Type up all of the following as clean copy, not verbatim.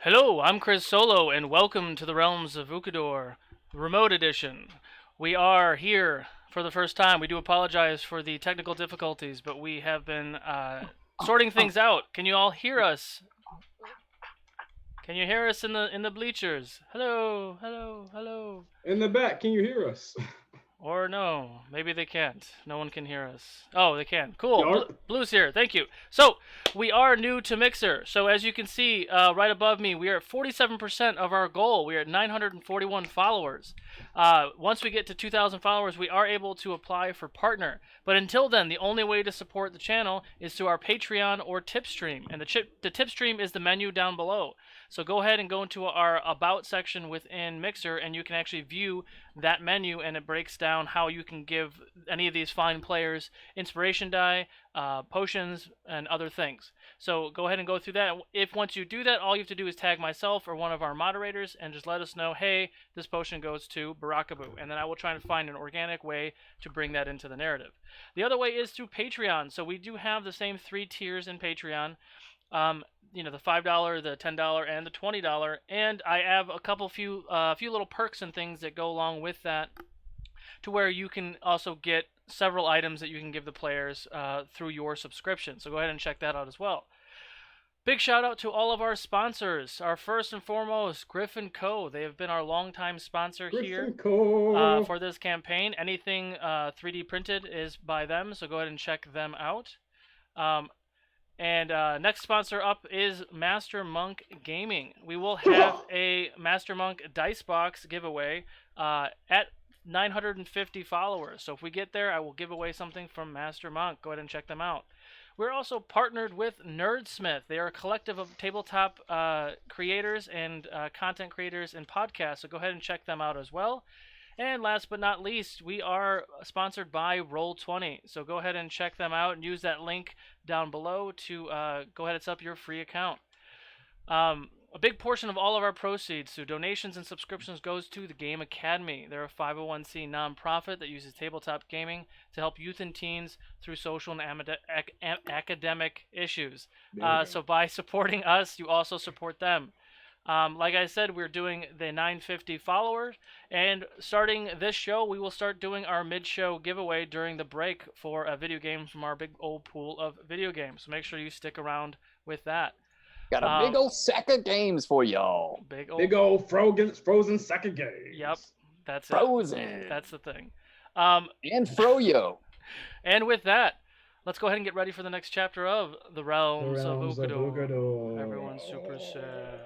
Hello, I'm Chris Solo, and welcome to the Realms of Ukodor, Remote Edition. We are here for the first time. We do apologize for the technical difficulties, but we have been sorting things out. Can you all hear us? Can you hear us in the bleachers? Hello, hello, hello. In the back, can you hear us? Or no, maybe they can't. No one can hear us. Oh, they can. Cool. Yarp. Blue's here. Thank you. So, we are new to Mixer. So, as you can see right above me, we are at 47% of our goal. We are at 941 followers. Once we get to 2,000 followers, we are able to apply for partner. But until then, the only way to support the channel is through our Patreon or tip stream. And the tip stream is the menu down below. So go ahead and go into our About section within Mixer, and you can actually view that menu, and it breaks down how you can give any of these fine players inspiration die, potions, and other things. So go ahead and go through that. If once you do that, all you have to do is tag myself or one of our moderators and just let us know, hey, this potion goes to Barakabu, and then I will try and find an organic way to bring that into the narrative. The other way is through Patreon. So we do have the same 3 tiers in Patreon. The $5, the $10, and the $20, and I have a few little perks and things that go along with that, to where you can also get several items that you can give the players through your subscription. So go ahead and check that out as well. Big shout out to all of our sponsors. Our first and foremost, Griffin Co. They have been our longtime sponsor here for this campaign. Anything 3D printed is by them, so go ahead and check them out. And next sponsor up is Master Monk Gaming. We will have a Master Monk Dice Box giveaway at 950 followers. So if we get there, I will give away something from Master Monk. Go ahead and check them out. We're also partnered with Nerdsmith. They are a collective of tabletop creators and content creators and podcasts. So go ahead and check them out as well. And last but not least, we are sponsored by Roll20. So go ahead and check them out and use that link down below to go ahead and set up your free account. A big portion of all of our proceeds through donations and subscriptions goes to the Game Academy. They're a 501c nonprofit that uses tabletop gaming to help youth and teens through social and academic issues. So by supporting us, you also support them. Like I said, we're doing the 950 followers, and starting this show, we will start doing our mid-show giveaway during the break for a video game from our big old pool of video games. So make sure you stick around with that. Got a big old sack of games for y'all. Big old frozen sack of games. Yep, that's frozen. It. That's the thing. And Froyo. And with that, let's go ahead and get ready for the next chapter of The Realms of Ukodor. Everyone's super sad.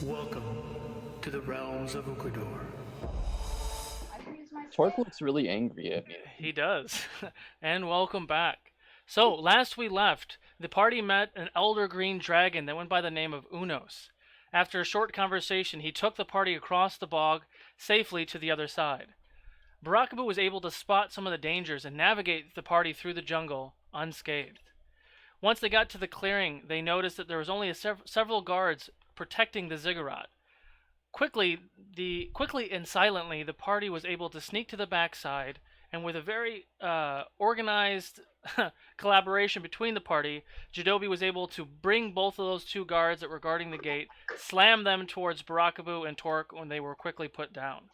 Welcome to the Realms of Ukodor. Torq looks really angry at me. He does. And welcome back. So, last we left, the party met an elder green dragon that went by the name of Unos. After a short conversation, he took the party across the bog safely to the other side. Barakabu was able to spot some of the dangers and navigate the party through the jungle unscathed. Once they got to the clearing, they noticed that there was only several guards protecting the ziggurat. Quickly and silently, the party was able to sneak to the backside, and with a very organized collaboration between the party, Jadobi was able to bring both of those 2 guards that were guarding the gate, slam them towards Barakabu and Torq when they were quickly put down.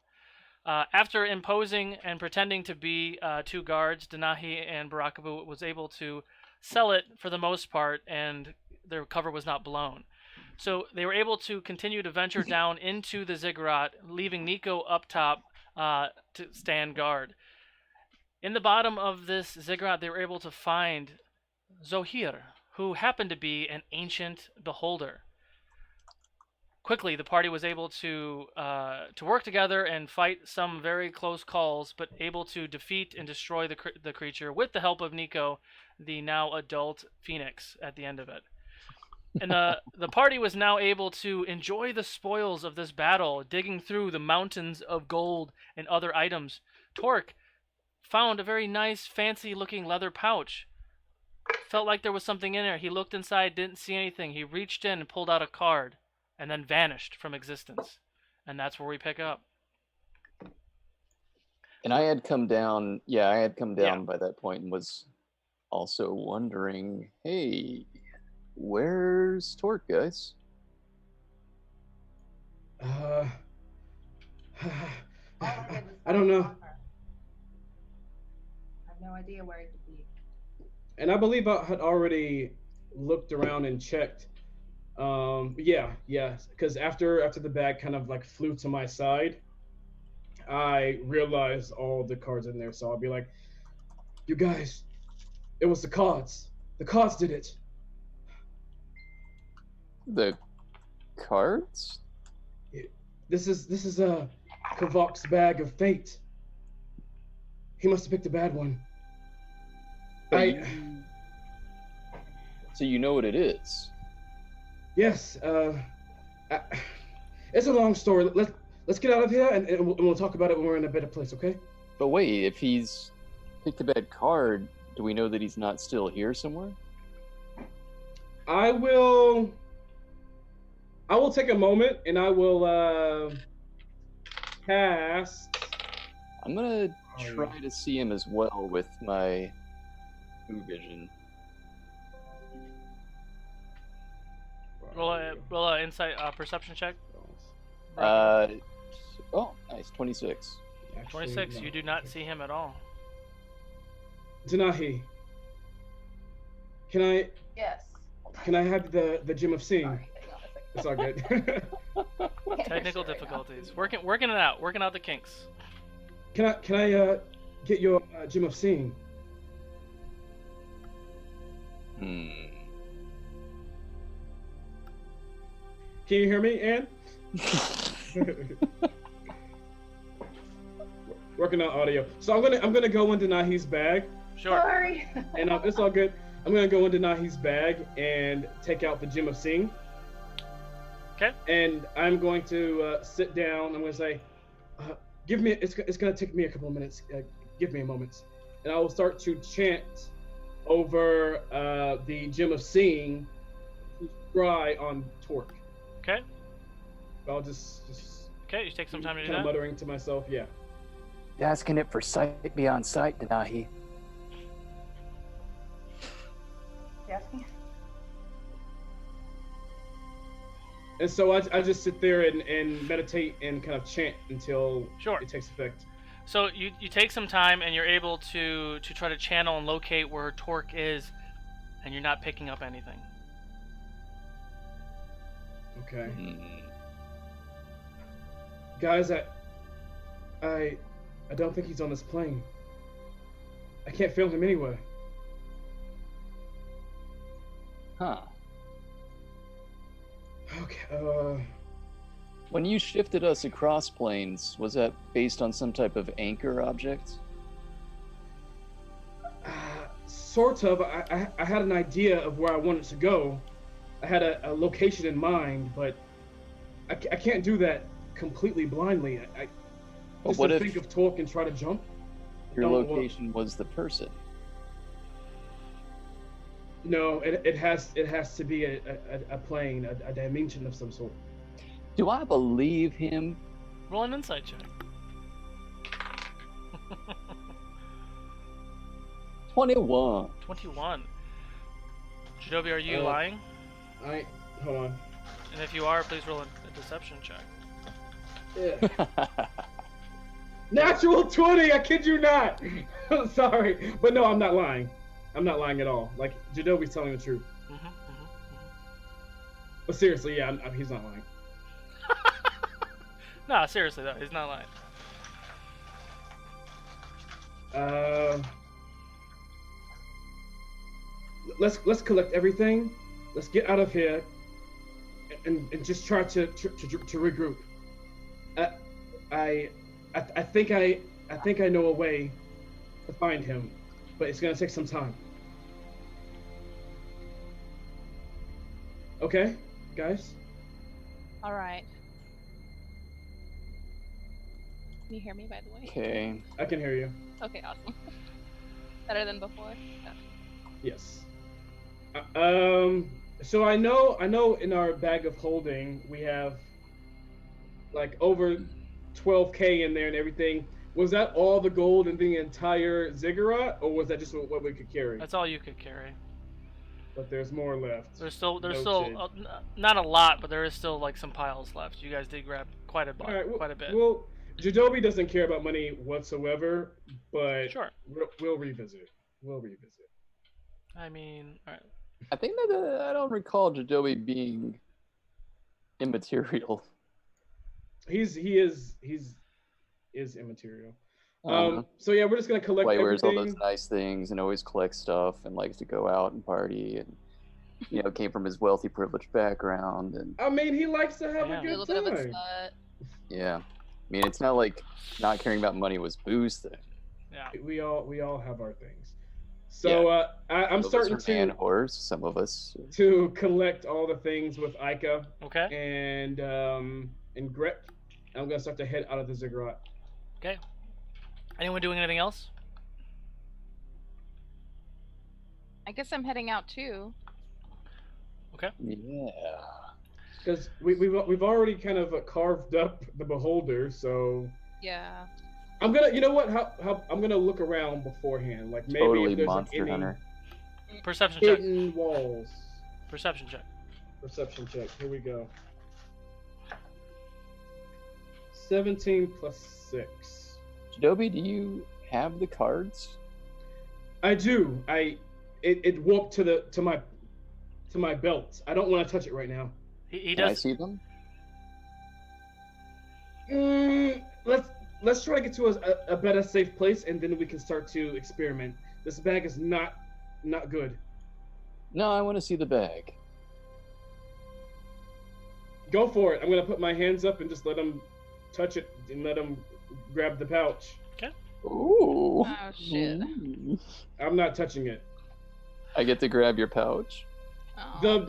After imposing and pretending to be 2 guards, Denahi and Barakabu was able to sell it for the most part, and their cover was not blown. So they were able to continue to venture down into the ziggurat, leaving Nico up top to stand guard. In the bottom of this ziggurat, they were able to find Zohir, who happened to be an ancient beholder. Quickly, the party was able to work together and fight some very close calls, but able to defeat and destroy the creature with the help of Nico, the now adult Phoenix, at the end of it. And the party was now able to enjoy the spoils of this battle, digging through the mountains of gold and other items. Torq found a very nice, fancy-looking leather pouch. Felt like there was something in there. He looked inside, didn't see anything. He reached in and pulled out a card, and then vanished from existence. And that's where we pick up. And I had come down, by that point and was also wondering, hey, where's Torq, guys? I don't know. I have no idea where he could be. And I believe I had already looked around and checked. Because after the bag kind of like flew to my side, I realized all the cards in there. So I'll be like, you guys, it was the cards. The cards did it. The cards? This is a Kavok's bag of fate. He must have picked a bad one. So you know what it is? Yes. It's a long story. Let's get out of here and we'll talk about it when we're in a better place, okay? But wait, if he's picked a bad card, do we know that he's not still here somewhere? I will take a moment and I will cast. I'm gonna try to see him as well with my vision. Roll a insight perception check. Oh, nice, 26. 26. You do not see him at all. Denahi, can I Yes. have the gem of seeing? Sorry, hang on a second. It's all good. Technical difficulties. Working it out. Working out the kinks. Can I get your gem of seeing? Can you hear me, Ann? Working on audio. So I'm gonna go into Nahi's bag. Sure. Sorry. And it's all good. I'm gonna go into Nahi's bag and take out the gem of seeing. Okay. And I'm going to sit down. I'm gonna say, "Give me." It's gonna take me a couple of minutes. Give me a moment, and I will start to chant over the gem of seeing, scry on Torq. Okay. I'll just. Okay. You take some time to do kind of that. muttering to myself. Yeah. Asking it for sight beyond sight, Denahi. You asking? And so I just sit there and meditate and kind of chant until Sure. it takes effect. So you take some time and you're able to try to channel and locate where Torq is, and you're not picking up anything. Okay. Guys, I don't think he's on this plane. I can't feel him anywhere. Huh. Okay. When you shifted us across planes, was that based on some type of anchor object? Sort of. I had an idea of where I wanted to go. I had a location in mind, but I can't do that completely blindly. But Just what to if think of Torq and try to jump. your don't location was the person? No, it has to be a plane, a dimension of some sort. Do I believe him? Roll an insight check. 21. 21. Shinobi, are you lying? Hold on. And if you are, please roll a deception check. Yeah. Natural 20, I kid you not. I'm sorry. But no, I'm not lying. I'm not lying at all. Like, Jinobi's telling the truth. But seriously, yeah, he's not lying. No, seriously though, he's not lying. Let's collect everything. Let's get out of here, and just try to regroup. I think I know a way to find him, but it's gonna take some time. Okay, guys. All right. Can you hear me, by the way? Okay. I can hear you. Okay, awesome. Better than before. Yeah. Yes. So I know in our bag of holding we have like over 12K in there and everything. Was that all the gold in the entire ziggurat, or was that just what we could carry? That's all you could carry. But there's more left. There's still Noted. not a lot, but there is still like some piles left. You guys did grab quite a All right, quite a bit. Well, Jadobi doesn't care about money whatsoever, but Sure. we'll revisit. We'll revisit. I mean, all right. I think that I don't recall Jadobi being immaterial. He is immaterial. Uh-huh. So yeah, we're just gonna collect Why he everything. wears all those nice things and always collects stuff and likes to go out and party and came from his wealthy, privileged background and I mean, he likes to have Yeah. a A good little bit of a time. slut. yeah. I mean, it's not like not caring about money was Boo's thing. Yeah. We all have our things. So I'm Some starting of us are man to whores. Some of us. collect all the things with Ica Okay. and Grip. I'm gonna start to head out of the ziggurat. Okay. Anyone doing anything else? I guess I'm heading out too. Yeah. Because we've already kind of carved up the beholder, so Yeah. I'm gonna, you know what? How I'm gonna look around beforehand, like maybe Totally if there's Monster any Hunter. Perception check. hidden walls. Perception check. Perception check. Here we go. 17 plus 6. Jadobi, do you have the cards? I do. It walked to my belt. I don't want to touch it right now. He Can I does. see them? Let's try to get to a better safe place, and then we can start to experiment. This bag is not good. No, I want to see the bag. Go for it. I'm gonna put my hands up and just let him touch it and let him grab the pouch. Ooh. Oh shit. Ooh. I'm not touching it. I get to grab your pouch. Oh.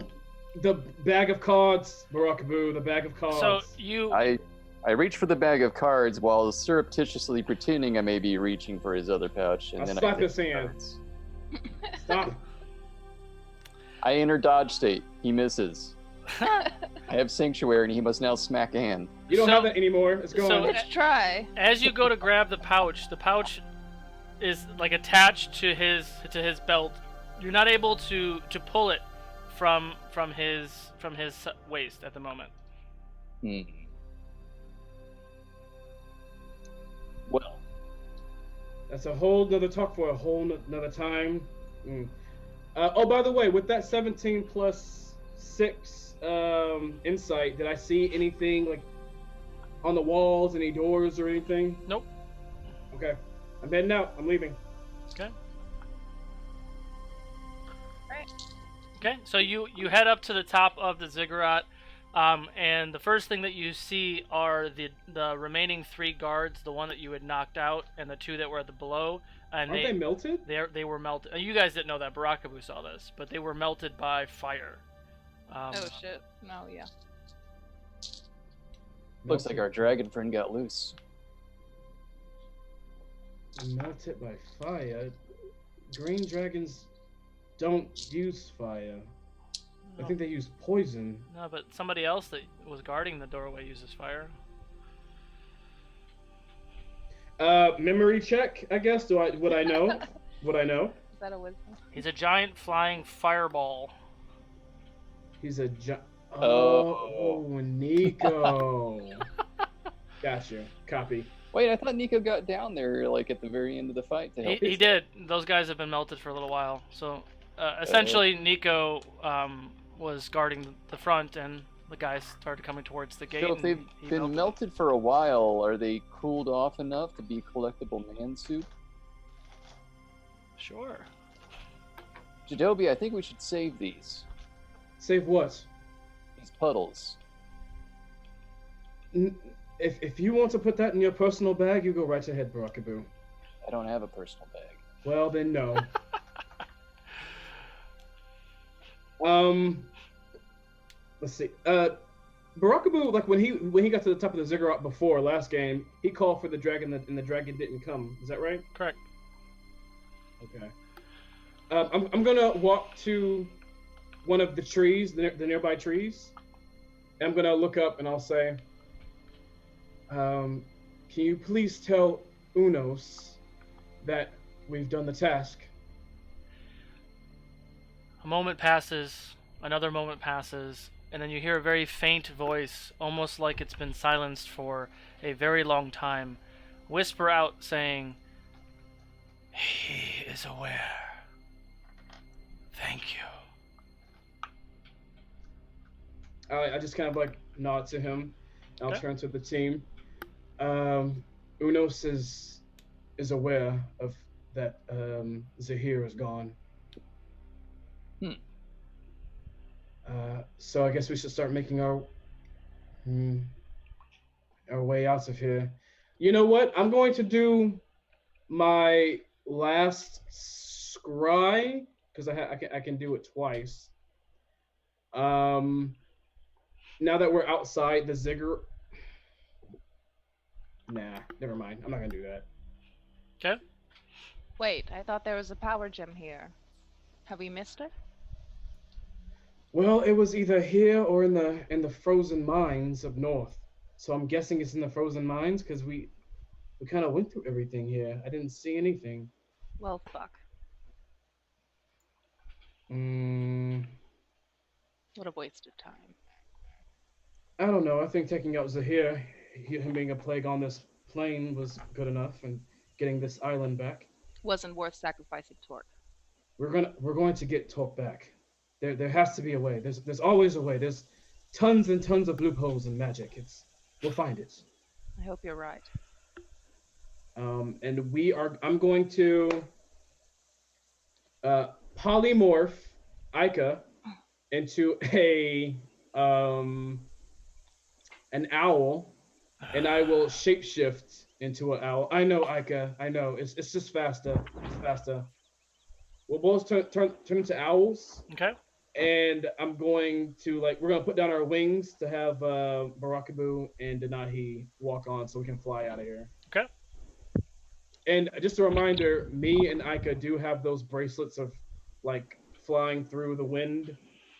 The bag of cards, Barakabu, the bag of cards. So you. I reach for the bag of cards while surreptitiously pretending I may be reaching for his other pouch, and I'll then slap I take his the hand. cards. Stop. I enter dodge state. He misses. I have sanctuary, and he must now smack a hand. You don't So- have that anymore. It's gone. so- Let's try. As you go to grab the pouch is like attached to his belt. You're not able to pull it from his waist at the moment. Hmm. Well, That's a whole nother talk for a whole nother time. Oh, by the way, with that 17 plus 6 insight, did I see anything like on the walls, any doors or anything? Nope. Okay. I'm heading out. I'm leaving. Okay. Right. Okay. So you head up to the top of the ziggurat, and the first thing that you see are the remaining 3 guards, the one that you had knocked out, and the 2 that were at the below. And Aren't they melted? they were melted. You guys didn't know that. Barakabu saw this, but they were melted by fire. Oh shit. No, yeah. looks like our dragon friend got loose. Melted by fire. Green dragons don't use fire. I think they use poison. No, but somebody else that was guarding the doorway uses fire. Memory check, I guess. Would I know? Would I know? Is that a wisdom? He's a giant flying fireball. He's a Oh. Nico. Gotcha. Copy. Wait, I thought Nico got down there like at the very end of the fight to help. He did. Those guys have been melted for a little while. So essentially, Nico was guarding the front, and the guys started coming towards the gate. So if and they've he been melted for a while, are they cooled off enough to be collectible man soup? Sure. Jadobi, I think we should save these. Save what? These puddles. If you want to put that in your personal bag, you go right ahead, Barakabu. I don't have a personal bag. Well, then no. let's see. Barakabu, like when he got to the top of the ziggurat before last game, he called for the dragon and the dragon didn't come. Is that right? Correct. Okay. I'm gonna walk to one of the trees, the nearby trees. And I'm gonna look up and I'll say, can you please tell Unos that we've done the task? A moment passes, another moment passes, and then you hear a very faint voice, almost like it's been silenced for a very long time, whisper out saying, "He is aware. Thank you." I just kind of like nod to him. I'll Okay. turn to the team. Unos is aware of that. Zahir is gone. So I guess we should start making our way out of here. You know what? I'm going to do my last scry because I can do it twice. Now that we're outside the ziggurat. Nah, never mind. I'm not gonna do that. Okay. Wait, I thought there was a power gem here. Have we missed it? Well, it was either here or in the frozen mines of north. So I'm guessing it's in the frozen mines because we kind of went through everything here. I didn't see anything. Well, fuck. What a waste of time. I don't know. I think taking out Zahir, him being a plague on this plane, was good enough, and getting this island back. Wasn't worth sacrificing Torq. We're going to get Torq back. There has to be a way. There's always a way. There's tons and tons of loopholes in magic. We'll find it. I hope you're right. And I'm going to polymorph Ica into an owl, and I will shapeshift into an owl. I know, Ica. I know. It's just faster. It's faster. We'll both turn into owls. Okay. And I'm going to we're gonna put down our wings to have Barakabu and Denahi walk on so we can fly out of here. Okay. And just a reminder, me and Ica do have those bracelets of flying through the wind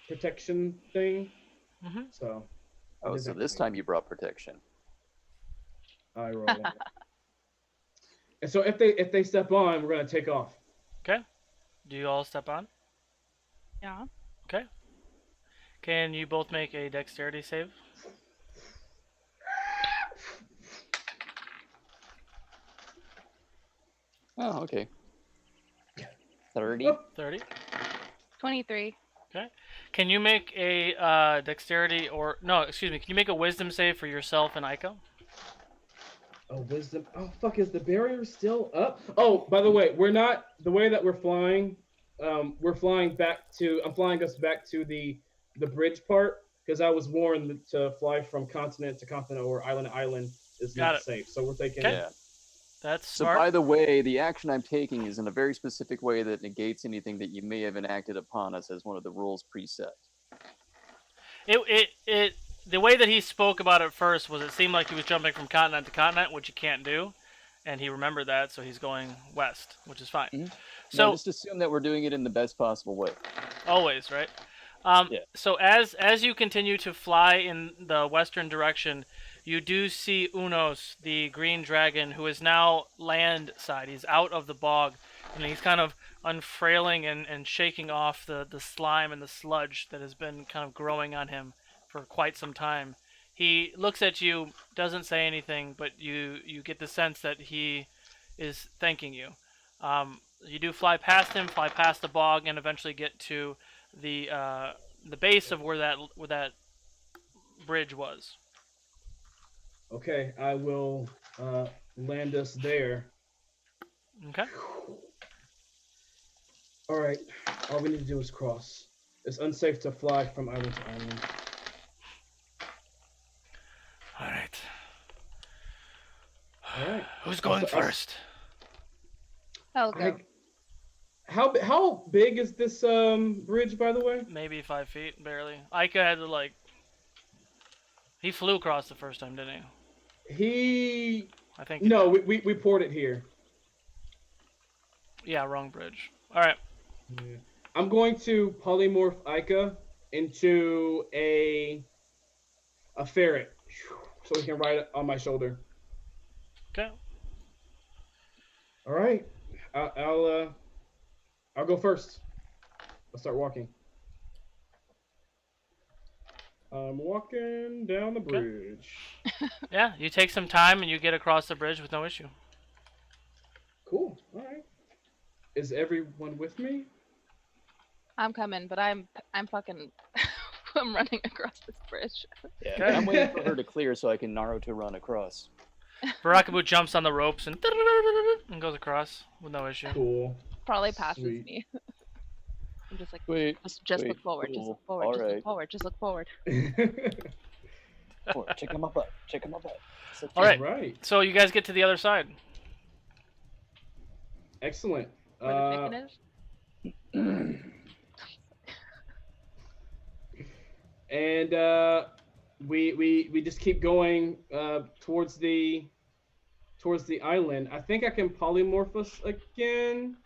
protection thing. Mm-hmm. So. Oh, so this time you brought protection. I roll. And so if they step on, we're gonna take off. Okay. Do you all step on? Yeah. Okay. Can you both make a dexterity save? Oh, okay. 30. 30. 23. Okay. Can you make a dexterity can you make a wisdom save for yourself and Ica? Oh, wisdom. Oh, fuck, is the barrier still up? Oh, by the way, the way that we're flying, I'm flying us back to the bridge part, because I was warned to fly from continent to continent or island to island is not safe. So we're taking... Yeah. That's So smart. by the way, the action I'm taking is in a very specific way that negates anything that you may have enacted upon us as one of the rules preset. The way that he spoke about it first was it seemed like he was jumping from continent to continent, which you can't do, and he remembered that, so he's going west, which is fine. Mm-hmm. So no, just assume that we're doing it in the best possible way. Always, right? Yeah. So as you continue to fly in the western direction, you do see Unos, the green dragon, who is now land side. He's out of the bog, and he's kind of unfurling and shaking off the slime and the sludge that has been kind of growing on him for quite some time. He looks at you, doesn't say anything, but you get the sense that he is thanking you. You do fly past him, fly past the bog, and eventually get to the base of where that bridge was. Okay, I will land us there. Okay. All right, all we need to do is cross. It's unsafe to fly from island to island. All right. All right. Who's going first? I'll go. How big is this bridge, by the way? Maybe 5 feet, barely. Ica had to He flew across the first time, didn't he? He. I think. No, we poured it here. Yeah, wrong bridge. All right. Yeah. I'm going to polymorph Ica into a ferret, so he can ride it on my shoulder. Okay. All right, I'll go first. I'll start walking. I'm walking down the bridge. Yeah, you take some time and you get across the bridge with no issue. Cool. All right. Is everyone with me? I'm coming, but I'm fucking I'm running across this bridge. Yeah, Okay. I'm waiting for her to clear so I can Naruto run across. Barakabu jumps on the ropes and goes across with no issue. Cool. Probably passes Sweet. me. I'm just like, Wait, just wait, look forward, just cool. look forward, All just right. look forward, just look forward. Oh, check him up. Check him up. All right. Right. So you guys get to the other side. Excellent. Where the chicken is? And we just keep going towards the island. I think I can polymorph us again.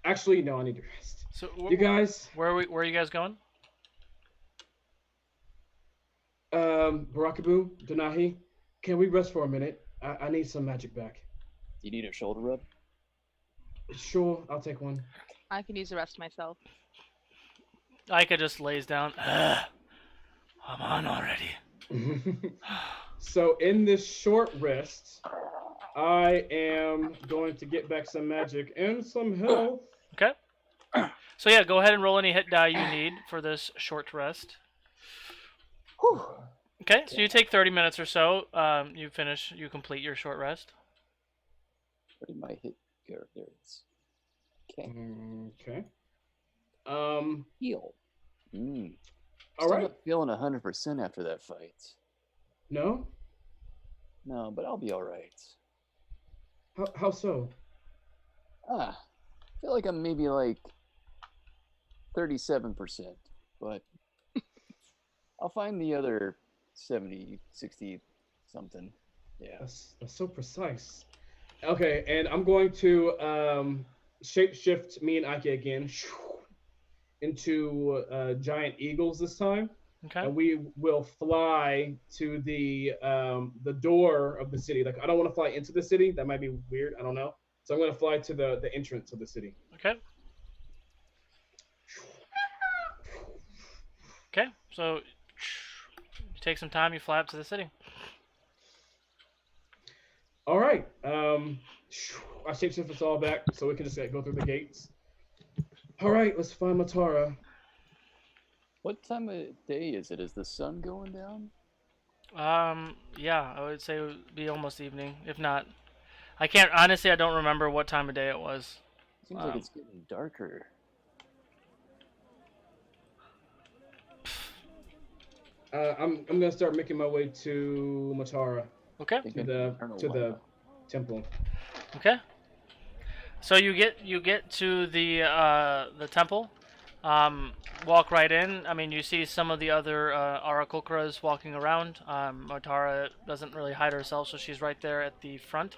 Actually, no, I need to rest. So You guys, where are you guys going? Barakabu, Donahi, can we rest for a minute? I need some magic back. You need a shoulder rub? Sure, I'll take one. I can use the rest myself. Ica just lays down. I'm on already. So in this short rest, I am going to get back some magic and some health. Okay. So yeah, go ahead and roll any hit die you need for this short rest. Okay, so you take 30 minutes or so. You complete your short rest. Where did my hit go? There it is. Okay. Heal. All Still right. not feeling 100% after that fight. No? No, but I'll be all right. How so? I feel like I'm maybe like 37%, but I'll find the other 70, 60 something. Yeah. That's so precise. Okay, and I'm going to shapeshift me and Ike again into giant eagles this time. Okay. And we will fly to the door of the city. Like, I don't want to fly into the city. That might be weird. I don't know. So I'm going to fly to the entrance of the city. Okay. Okay. So you take some time. You fly up to the city. All right. I shapeshift us all back so we can just go through the gates. All right, let's find Matara. What time of day is it? Is the sun going down? Yeah, I would say it would be almost evening. If not, I can't honestly. I don't remember what time of day it was. Seems like it's getting darker. I'm gonna start making my way to Matara, Okay. to the temple. Okay. So you get to the temple. Walk right in. I mean, you see some of the other Arakulkras walking around. Matara doesn't really hide herself, so she's right there at the front.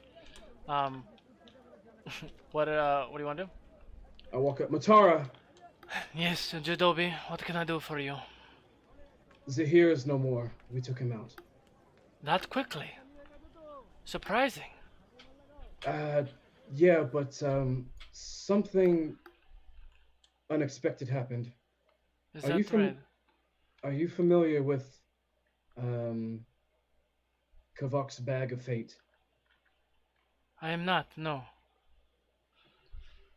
What do you want to do? I walk up. Matara, Yes, Jadobi. What can I do for you? Zahir is no more. We took him out. That quickly. Surprising. Yeah, but something unexpected happened. Is Are that you right? Are you familiar with Kavok's bag of fate? I am not. No.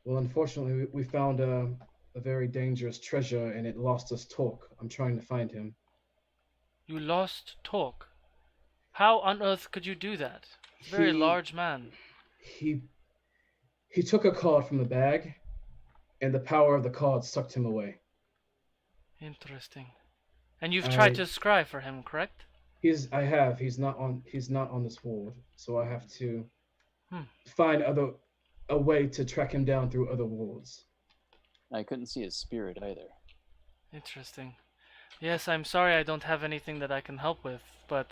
Well, unfortunately, we found a very dangerous treasure, and it lost us Torq. I'm trying to find him. You lost Torq. How on earth could you do that? Very large man. He took a card from the bag, and the power of the card sucked him away. Interesting. And you've tried to scry for him, correct? I have. He's not on this ward, so I have to find a way to track him down through other wards. I couldn't see his spirit either. Interesting. Yes, I'm sorry I don't have anything that I can help with, but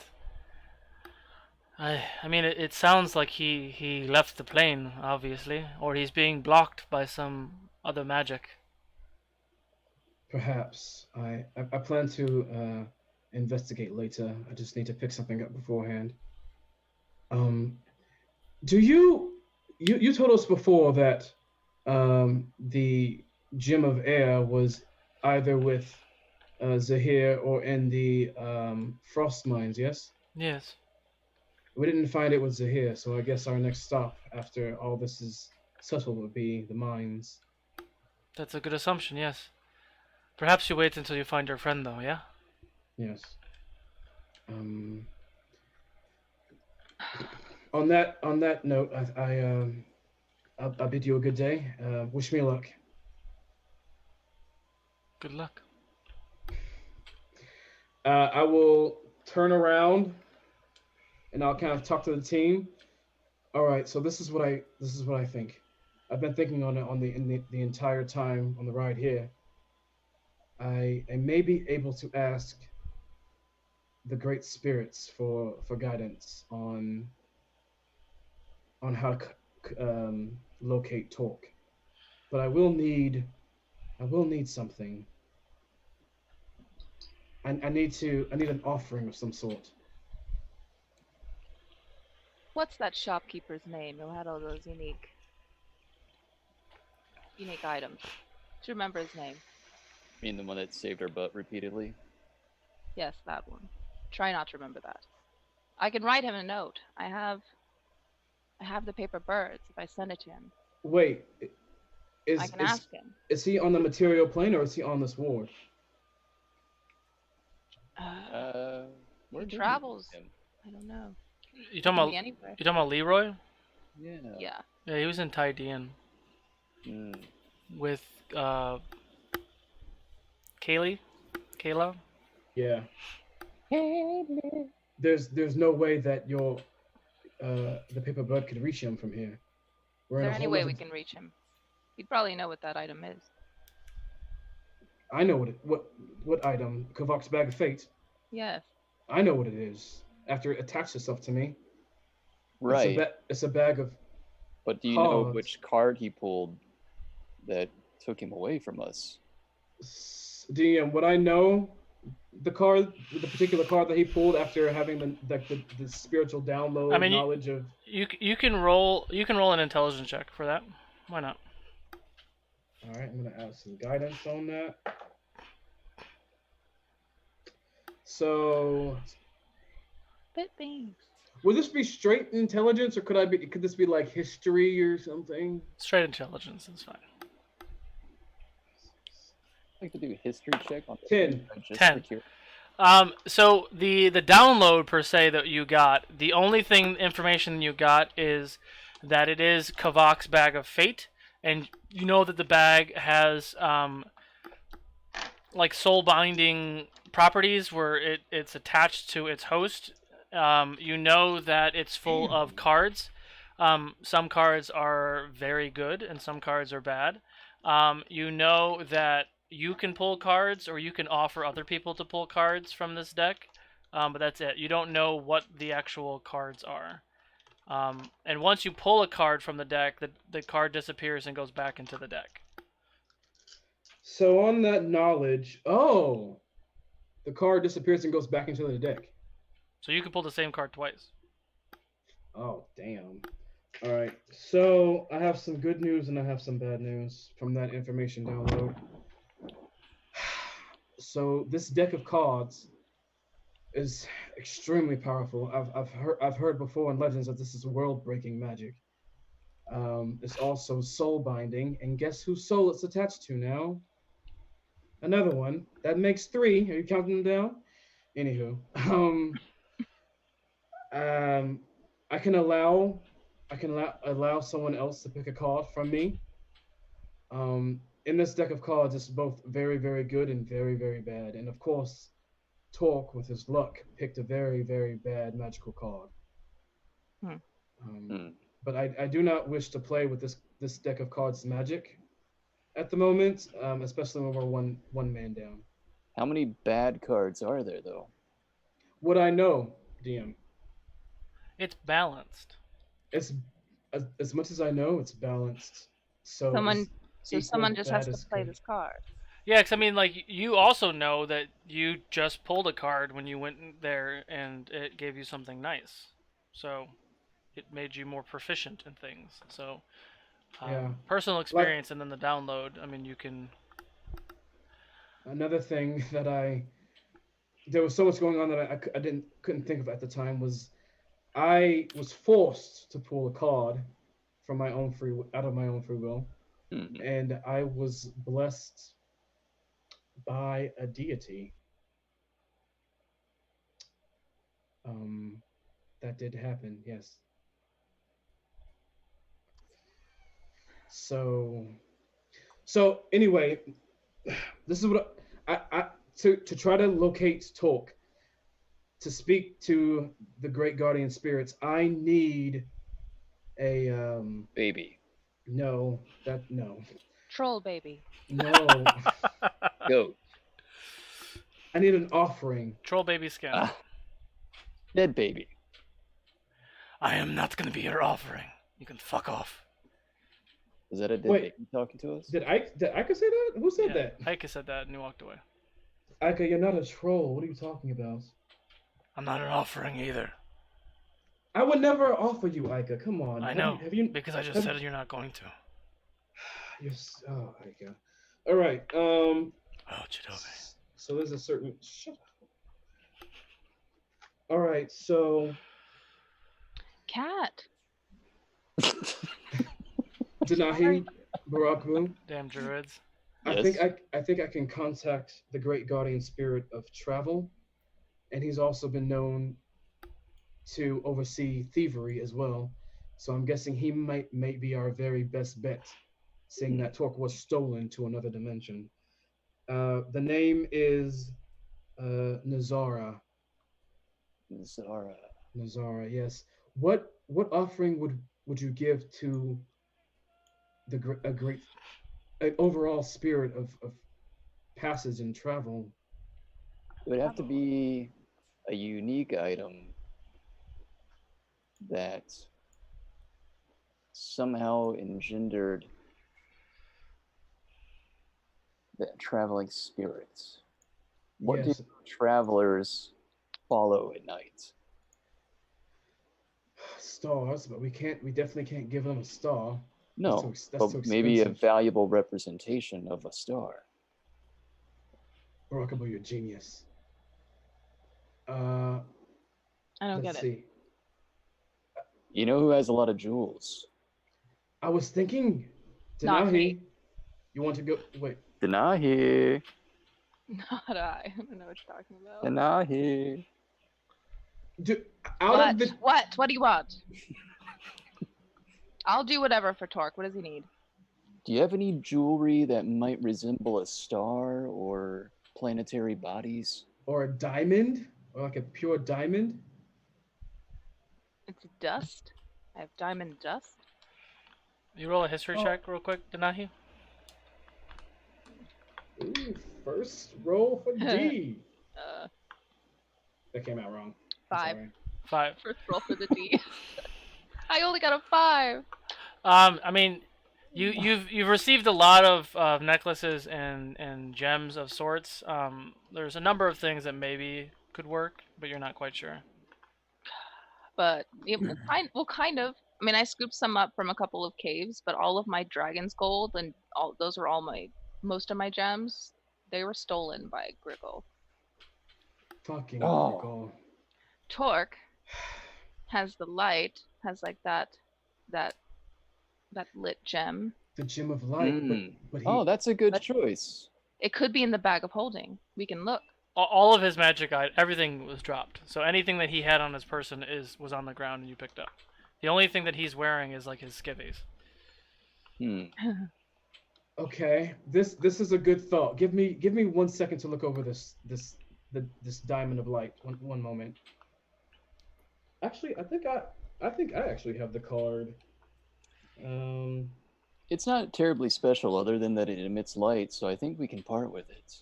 I mean it sounds like he left the plane, obviously, or he's being blocked by some other magic. Perhaps. I plan to investigate later. I just need to pick something up beforehand. Um, do you told us before that the gem of air was either with Zahir or in the frost mines, yes? Yes. We didn't find it with Zahir, so I guess our next stop after all this is settled would be the mines. That's a good assumption, yes. Perhaps you wait until you find your friend though, yeah? Yes. Um, on that note, I'll bid you a good day. Wish me luck. Good luck. I will turn around and I'll kind of talk to the team. All right, so this is what I think. I've been thinking on it the entire time on the ride here. I may be able to ask the great spirits for guidance on how to locate Torq, but I will need something. I need an offering of some sort. What's that shopkeeper's name who had all those unique items? Do you remember his name? I mean, the one that saved our butt repeatedly. Yes, that one. Try not to remember that. I can write him a note. I have the paper birds. If I send it to him, Wait, I can ask him. Is he on the material plane or is he on this ward? Where He did we travels. meet him? I don't know. You Could talking be about anywhere. you talking about Leroy? Yeah. Yeah. Yeah, he was in Tydean Mm. with Kayla. Yeah. There's no way that your the paper bird could reach him from here. We're Is in there a any whole way other- we can reach him? He'd probably know what that item is. I know what item? Kavok's bag of fate. Yes. I know what it is. After it attached itself to me. Right. It's a bag of But do you know cards. which card he pulled that took him away from us? DM. What I know, the particular card that he pulled after having the spiritual download I mean, knowledge of. You can roll an intelligence check for that. Why not? All right, I'm gonna add some guidance on that. So, Bit things. would this be straight intelligence, or could this be like history or something? Straight intelligence is fine. I'd like to do a history check on 10. just 10. for curiosity. So the download per se that you got, the only information you got is that it is Kavok's bag of fate, and you know that the bag has like soul binding properties where it's attached to its host. You know that it's full of cards. Some cards are very good and some cards are bad. You know that you can pull cards or you can offer other people to pull cards from this deck, but that's it. You don't know what the actual cards are. And once you pull a card from the deck, the card disappears and goes back into the deck. So on that knowledge, the card disappears and goes back into the deck. So you can pull the same card twice. Oh, damn. All right. So I have some good news and I have some bad news from that information download. So this deck of cards is extremely powerful. I've heard before in Legends that this is world-breaking magic. It's also soul binding, and guess whose soul it's attached to now? Another one. That makes 3. Are you counting them down? Anywho, I can allow someone else to pick a card from me. In this deck of cards, it's both very, very good and very, very bad. And of course, Torq, with his luck, picked a very, very bad magical card. But I do not wish to play with this deck of cards magic at the moment, especially when we're one man down. How many bad cards are there, though? What I know, DM, It's balanced. it's as much as I know, it's balanced. So Someone, it's so equal someone just has bad to as play good. this card. Yeah, because I mean, like, you also know that you just pulled a card when you went in there and it gave you something nice. So it made you more proficient in things. So Yeah. personal Like experience and then the download, I mean, you can. another thing that there was so much going on that I couldn't think of at the time was I was forced to pull a card from my own out of my own free will, Hmm. and I was blessed by a deity. That did happen, yes. So anyway, this is what I to try to locate Torq, to speak to the great guardian spirits. I need a Baby. no, Troll baby. no. Goat. I need an offering. Troll baby skin. Ah. Dead baby. I am not going to be your offering. You can fuck off. Is that a dead Wait. baby talking to us? Did Ika say that? Who said that? Heike said that and he walked away. Ika, you're not a troll. What are you talking about? I'm not an offering either. I would never offer you, Ika. Come on. I know, Have you? because I just have- said you're not going to. Oh, Ika. All right. Oh, Chidobe. So there's a certain. Shut up. All right. So Cat. Denahi, Barakmu. Damn druids. Yes. I think I can contact the great guardian spirit of travel, and he's also been known to oversee thievery as well. So I'm guessing he might be our very best bet, seeing that Torq was stolen to another dimension. The name is Nazara. Zara. Nazara, yes. What offering would you give to a great an overall spirit of passage and travel? It would have to be a unique item that somehow engendered the traveling spirits. What Yes. do travelers follow at night? Stars, but we definitely can't give them a star. No, that's but too maybe a expensive. valuable representation of a star. Barakabo, you're a genius. I don't Let's get it. see. You know who has a lot of jewels? I was thinking, Not Denahi, me. you want to go? Wait, Denahi. Not I. I don't know what you're talking about. Denahi. out of the What? What do you want? I'll do whatever for Torq. What does he need? Do you have any jewelry that might resemble a star or planetary bodies? or a diamond, or like a pure diamond. It's dust. I have diamond dust. You roll a history Oh. check real quick, Denahi? Ooh, first roll for D. That came out wrong. I'm 5. sorry. 5. First roll for the D. I only got a 5. I mean, you've received a lot of necklaces and gems of sorts. There's a number of things that maybe could work, but you're not quite sure. But it will kind of. I mean, I scooped some up from a couple of caves, but all of my dragon's gold and all those were most of my gems. They were stolen by Griggle. Fucking Oh. Griggle. Torq has the light, has like that lit gem. The gem of light. Mm. But he, Oh, that's a good but- choice. It could be in the bag of holding. We can look. All of his magic, everything was dropped. So anything that he had on his person was on the ground and you picked up. The only thing that he's wearing is like his skivvies. Okay, this is a good thought. Give me 1 second to look over this diamond of light. One moment. Actually, I think I actually have the card. It's not terribly special other than that it emits light, so I think we can part with it.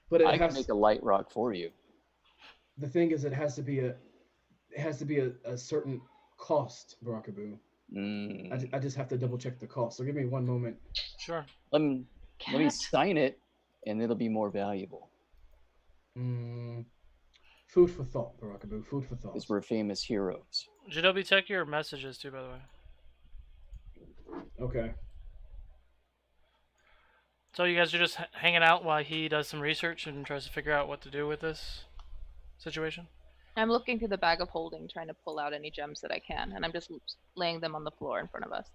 but it I can has. make a light rock for you. The thing is, it has to be a certain cost, Barakabu. Mm. I just have to double check the cost. So give me one moment. Sure. Let me Cat. sign it, and it'll be more valuable. Food for thought, Barakabu. Food for thought. Because we're famous heroes. JW, check your messages too, by the way. Okay. So you guys are just hanging out while he does some research and tries to figure out what to do with this situation? I'm looking through the bag of holding, trying to pull out any gems that I can, and I'm just laying them on the floor in front of us.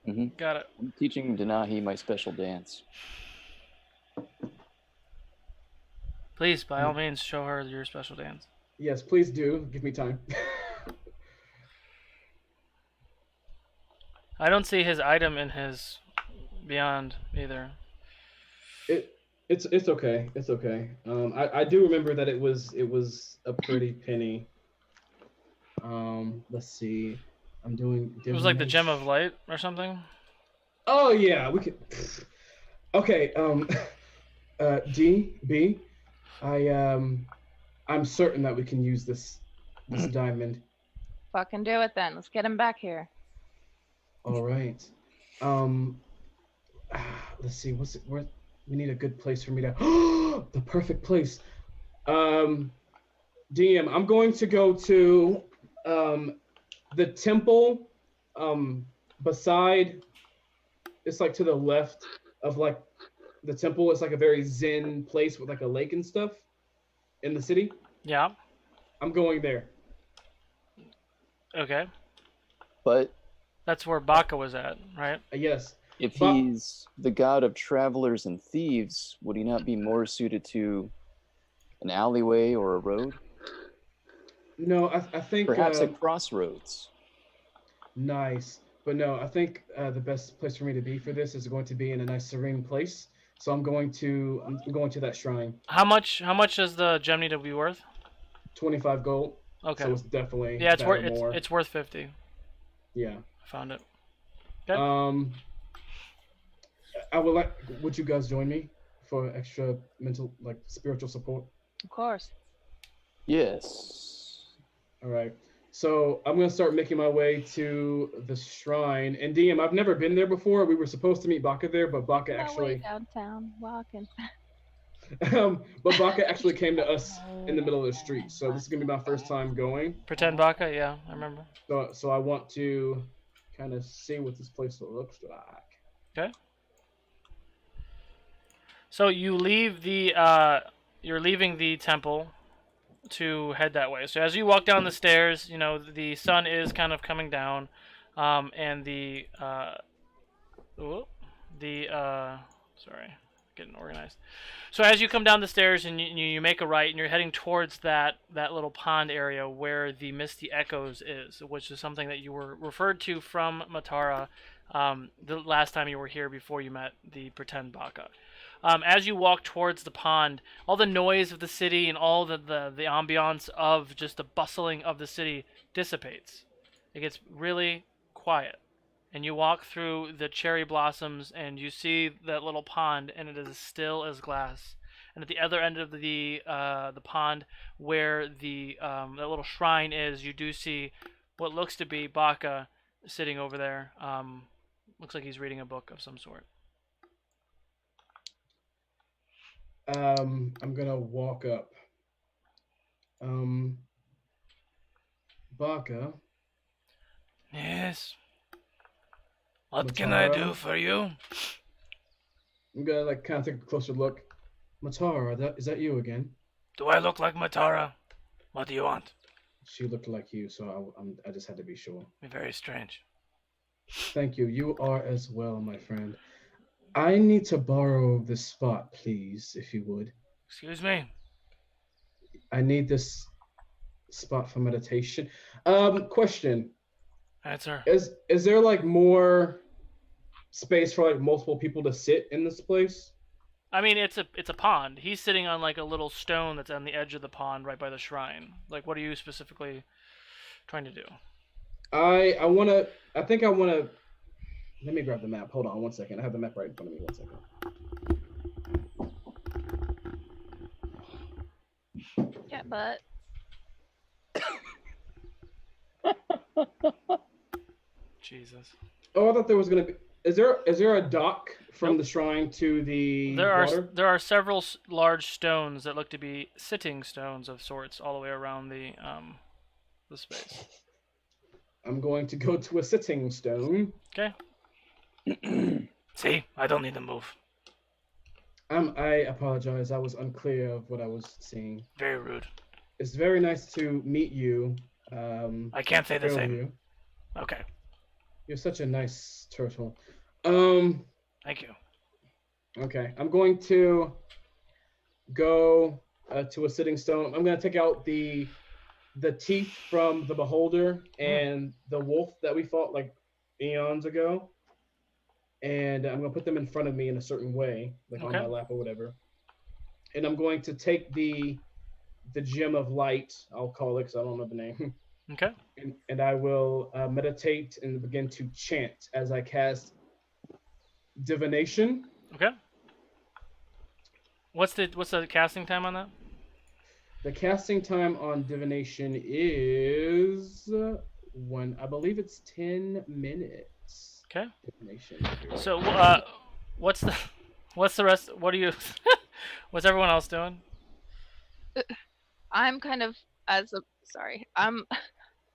Mm-hmm. Got it. I'm teaching Denahi my special dance. Please, by all means, show her your special dance. Yes, please do. Give me time. I don't see his item in his Beyond either. It's okay. It's okay. I do remember that it was a pretty penny. Let's see. I'm doing. It was like the Gem of Light or something. Oh yeah, we could. Okay. B. I'm certain that we can use this diamond. Fucking do it then. Let's get him back here. All right. Let's see. What's it? Where? We need a good place for me to. The perfect place. DM, I'm going to go to the temple beside. It's like to the left of like the temple. It's like a very zen place with like a lake and stuff in the city. Yeah. I'm going there. Okay. But that's where Baka was at, right? Yes. If he's the god of travelers and thieves, would he not be more suited to an alleyway or a road? No, I think perhaps a crossroads. Nice, but no, I think the best place for me to be for this is going to be in a nice serene place. So I'm going to that shrine. How much does the gem need to be worth? 25 gold. Okay. So it's definitely it's worth 50. Yeah. I found it. Okay. Would you guys join me for extra mental, like spiritual support? Of course. Yes. All right. So I'm gonna start making my way to the shrine. And DM, I've never been there before. We were supposed to meet Baka there, but Baka actually downtown walking. But Baka actually came to us in the middle of the street. So this is gonna be my first time going. Pretend Baka, yeah, I remember. So I want to kind of see what this place looks like. Okay. So you leave the you're leaving the temple to head that way. So as you walk down the stairs, you know the sun is kind of coming down, and sorry, getting organized. So as you come down the stairs and you make a right and you're heading towards that little pond area where the Misty Echoes is, which is something that you were referred to from Matara the last time you were here before you met the pretend Baka. As you walk towards the pond, all the noise of the city and all the ambiance of just the bustling of the city dissipates. It gets really quiet. And you walk through the cherry blossoms and you see that little pond, and it is as still as glass. And at the other end of the pond, where that little shrine is, you do see what looks to be Baka sitting over there. Looks like he's reading a book of some sort. I'm gonna walk up. Baka. Yes. What can I do for you? I'm gonna like kind of take a closer look. Matara, is that you again? Do I look like Matara? What do you want? She looked like you, so I just had to be sure. Very strange. Thank you. You are as well, my friend. I need to borrow this spot, please, if you would. Excuse me. I need this spot for meditation. Question. Answer. Is there like more space for like multiple people to sit in this place? I mean, it's a pond. He's sitting on like a little stone that's on the edge of the pond, right by the shrine. Like, what are you specifically trying to do? I think I wanna. Let me grab the map. Hold on 1 second. I have the map right in front of me. 1 second. but Jesus. Oh, I thought there was gonna be. Is there a dock from Nope. the shrine to the There water? are several large stones that look to be sitting stones of sorts all the way around the space. I'm going to go to a sitting stone. Okay. See, I don't need to move. I apologize. I was unclear of what I was seeing. Very rude. It's very nice to meet you. I can't say the same. You. Okay. You're such a nice turtle. Thank you. Okay, I'm going to go to a sitting stone. I'm going to take out the teeth from the beholder and the wolf that we fought like eons ago, and I'm going to put them in front of me in a certain way, like on my lap or whatever. And I'm going to take the gem of light, I'll call it because I don't know the name. Okay. And I will meditate and begin to chant as I cast divination. Okay. What's the casting time on that? The casting time on divination is I believe it's 10 minutes. Okay. Divination. So what's the rest? What are you? What's everyone else doing? I'm kind of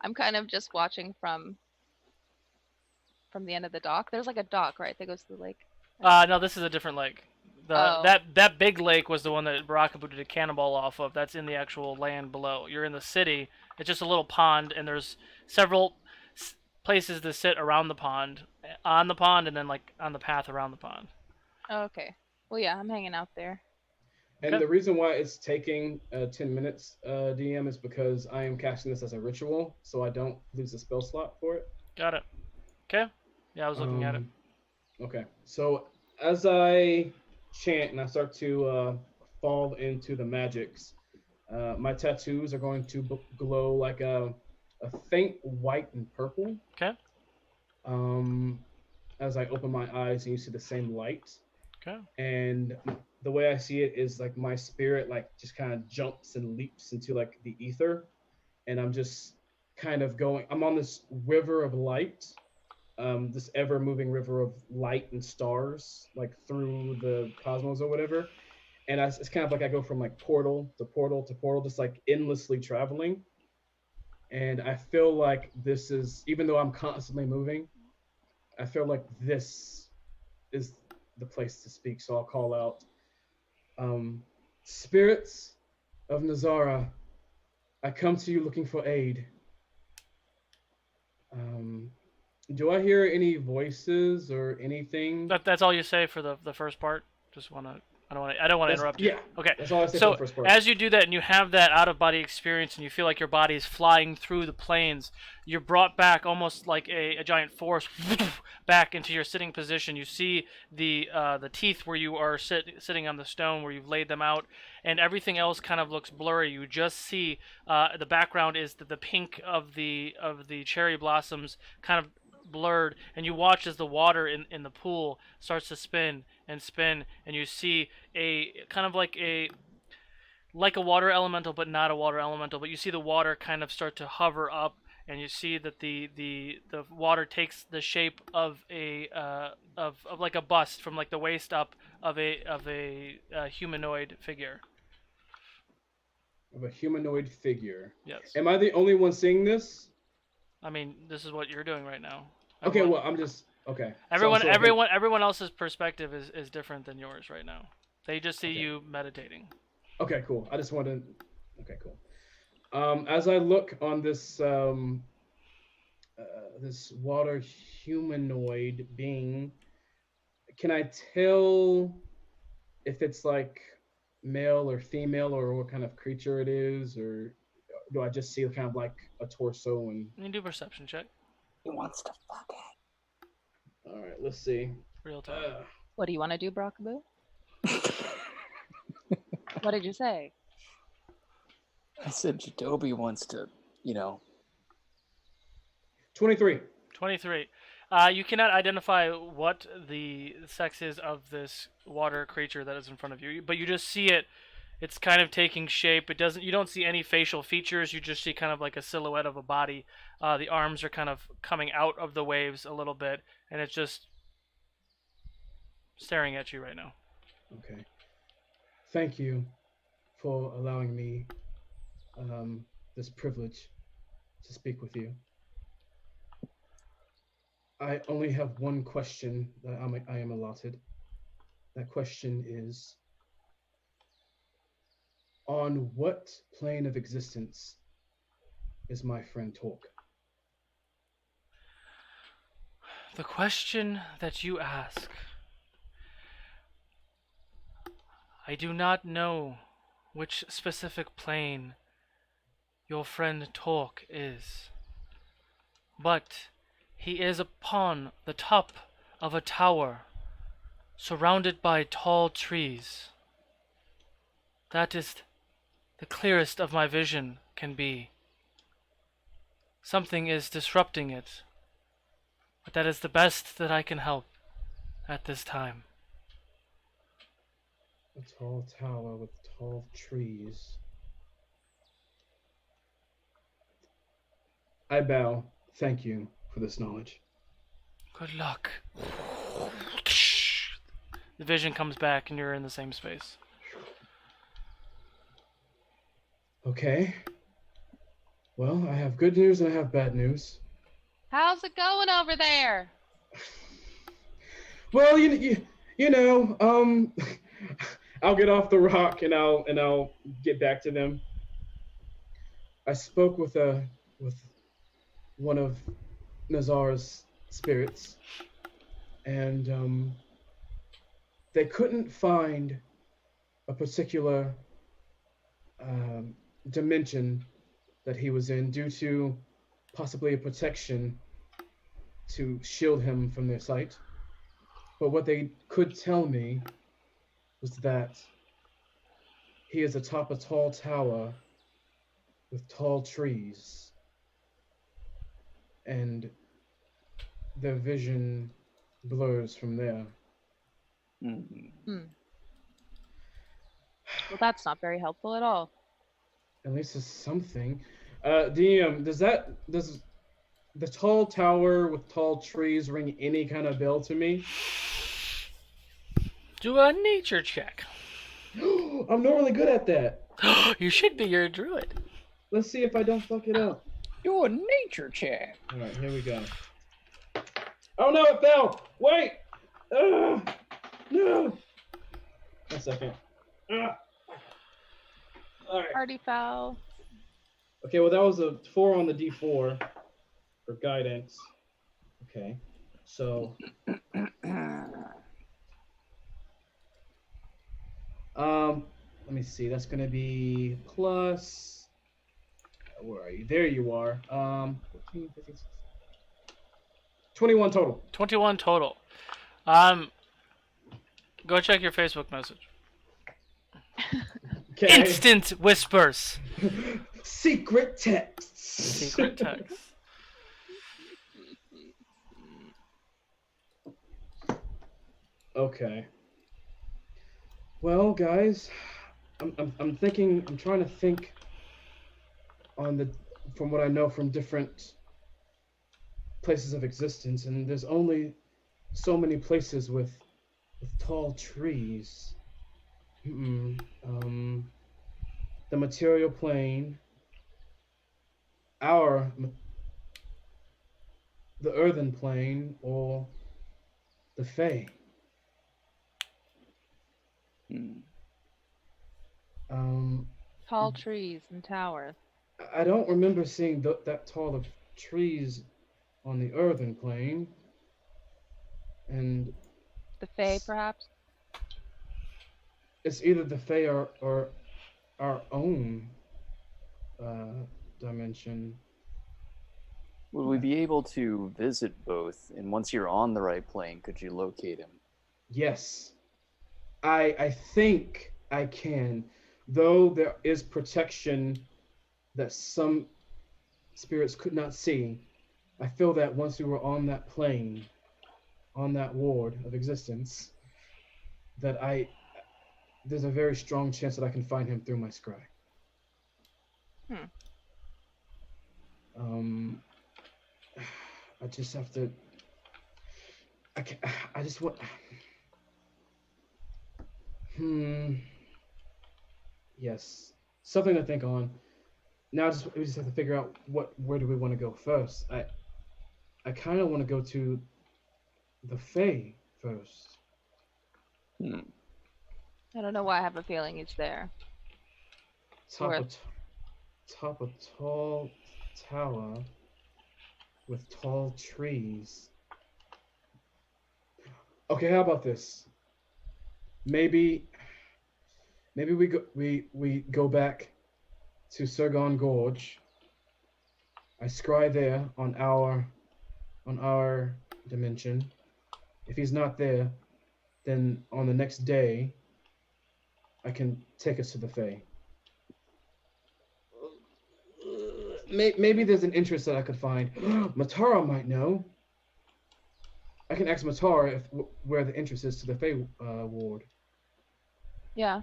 I'm kind of just watching from the end of the dock. There's like a dock, right, that goes to the lake. No, this is a different lake. That big lake was the one that Barakabu did a cannonball off of. That's in the actual land below. You're in the city. It's just a little pond, and there's several places to sit around the pond, on the pond, and then like on the path around the pond. Oh, okay. Well, yeah, I'm hanging out there. And the reason why it's taking 10 minutes, DM, is because I am casting this as a ritual, so I don't lose a spell slot for it. Got it. Okay. Yeah, I was looking at it. Okay. So as I chant and I start to fall into the magics, my tattoos are going to glow like a faint white and purple. Okay. As I open my eyes and you see the same light. Okay. And the way I see it is like my spirit like just kind of jumps and leaps into like the ether, and I'm just kind of I'm on this river of light, this ever moving river of light and stars like through the cosmos or whatever. And it's kind of like I go from like portal to portal to portal, just like endlessly traveling. And I feel like this is, even though I'm constantly moving, I feel like this is the place to speak. So I'll call out, spirits of Nazara, I come to you looking for aid. Do I hear any voices or anything? That's all you say for the first part. I don't want to interrupt you. Yeah. Okay. That's all I say So for the first part. as you do that and you have that out of body experience and you feel like your body is flying through the planes, you're brought back almost like a giant force back into your sitting position. You see the teeth where you are sitting on the stone where you've laid them out, and everything else kind of looks blurry. You just see the background is the pink of the cherry blossoms kind of blurred, and you watch as the water in the pool starts to spin and spin, and you see a kind of like a water elemental, but not a water elemental, but you see the water kind of start to hover up, and you see that the water takes the shape of a of like a bust from like the waist up of a humanoid figure. Of a humanoid figure. Yes. Am I the only one seeing this? I mean, this is what you're doing right now. Okay, well, I'm just okay. Everyone else's perspective is different than yours right now. They just see you meditating. Okay, cool. I just wanted. Okay, cool. As I look on this this water humanoid being, can I tell if it's like male or female or what kind of creature it is, or do I just see kind of like a torso and? You can do a perception check. He wants to fuck it. All right, let's see. Real time. What do you want to do, Brockaboo? What did you say? I said Jadobi wants to, 23. 23. You cannot identify what the sex is of this water creature that is in front of you, but you just see it It's kind of taking shape. You don't see any facial features. You just see kind of like a silhouette of a body. The arms are kind of coming out of the waves a little bit, and it's just staring at you right now. Okay. Thank you for allowing me this privilege to speak with you. I only have one question that I am allotted. That question is, on what plane of existence is my friend Torq? The question that you ask, I do not know which specific plane your friend Torq is, but he is upon the top of a tower, surrounded by tall trees. That is the clearest of my vision can be. Something is disrupting it, but that is the best that I can help at this time. A tall tower with tall trees. I bow. Thank you for this knowledge. Good luck. The vision comes back and you're in the same space. Okay. Well, I have good news and I have bad news. How's it going over there? Well, you know, I'll get off the rock and I'll get back to them. I spoke with one of Nazar's spirits, and they couldn't find a particular dimension that he was in due to possibly a protection to shield him from their sight. But what they could tell me was that he is atop a tall tower with tall trees, and their vision blurs from there. Well, that's not very helpful at all. At least it's something. DM, does the tall tower with tall trees ring any kind of bell to me? Do a nature check. I'm normally good at that. You should be. You're a druid. Let's see if I don't fuck it up. Do a nature check. All right, here we go. Oh no, it fell! Wait! No! 1 second. All right. Party foul. Okay, well that was a 4 on the D4 for guidance. Okay, so let me see. That's gonna be plus. Where are you? There you are. 14, 15, 16, 21 total. 21 total. Go check your Facebook message. Okay. Instant whispers. Secret texts. Secret text. Okay. Well, guys, I'm thinking. I'm trying to think from what I know from different places of existence, and there's only so many places with tall trees. The material plane, the earthen plane, or the Fae. Tall trees and towers. I don't remember seeing that tall of trees on the earthen plane. And The Fae, perhaps? it's either the Fae or our own dimension. Would we be able to visit both? And once you're on the right plane, could you locate him? Yes. I think I can. Though there is protection that some spirits could not see, I feel that once we were on that plane, on that ward of existence, that there's a very strong chance that I can find him through my scry. I just have to. I can't, I just want. Yes, something to think on. Now, we just have to figure out where do we want to go first. I kind of want to go to the Fae first. I don't know why I have a feeling it's there. Top of tall tower with tall trees. Okay, how about this? Maybe we go back to Surgon Gorge. I scry there on our dimension. If he's not there, then on the next day I can take us to the Fae. Maybe there's an interest that I could find. Matara might know. I can ask Matara where the interest is to the Fae ward. Yeah.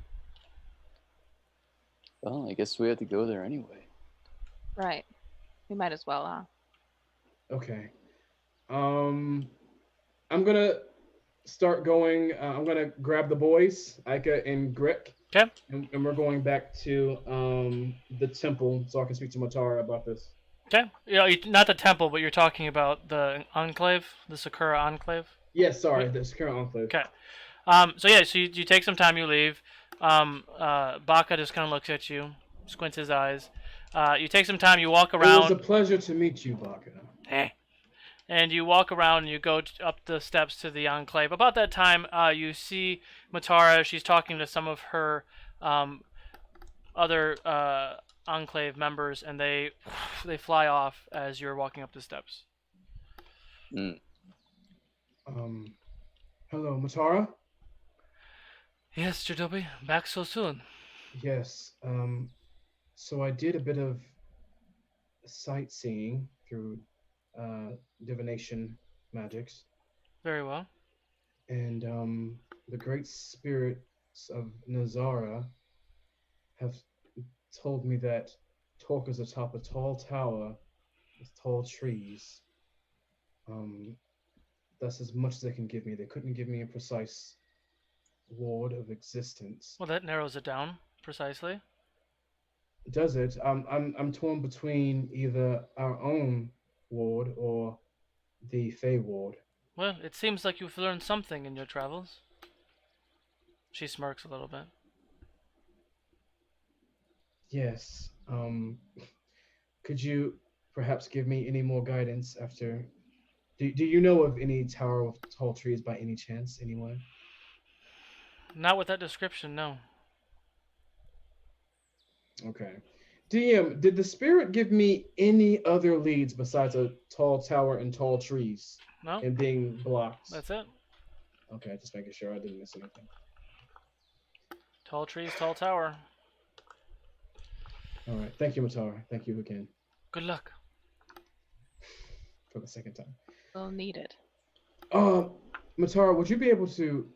Well, I guess we have to go there anyway. Right. We might as well, huh? Okay. I'm gonna start going. I'm gonna grab the boys, Ika and Grick. Okay. And we're going back to the temple so I can speak to Matara about this. Okay. Not the temple, but you're talking about the enclave, the Sakura enclave. Yes, sorry, the Sakura enclave. Okay. So you take some time, you leave. Baka just kind of looks at you, squints his eyes. You take some time, you walk around. It was a pleasure to meet you, Baka. Hey. And you walk around and you go up the steps to the enclave. About that time, you see Matara. She's talking to some of her other enclave members, and they fly off as you're walking up the steps. Hello, Matara? Yes, Jadobi, back so soon. Yes. So I did a bit of sightseeing through divination magics. Very well. And the great spirits of Nazara have told me that Torq is atop a tall tower with tall trees. That's as much as they can give me. They couldn't give me a precise ward of existence. Well, that narrows it down precisely. Does it? I'm torn between either our own ward or the Fey ward. Well, it seems like you've learned something in your travels. She smirks a little bit. Yes. Could you perhaps give me any more guidance after? Do you know of any tower with tall trees by any chance, anywhere? Not with that description, no. Okay. DM, did the spirit give me any other leads besides a tall tower and tall trees? No. And being blocked? That's it. Okay, just making sure I didn't miss anything. Tall trees, tall tower. All right. Thank you, Matara. Thank you again. Good luck. For the second time. We'll need it. Matara, would you be able to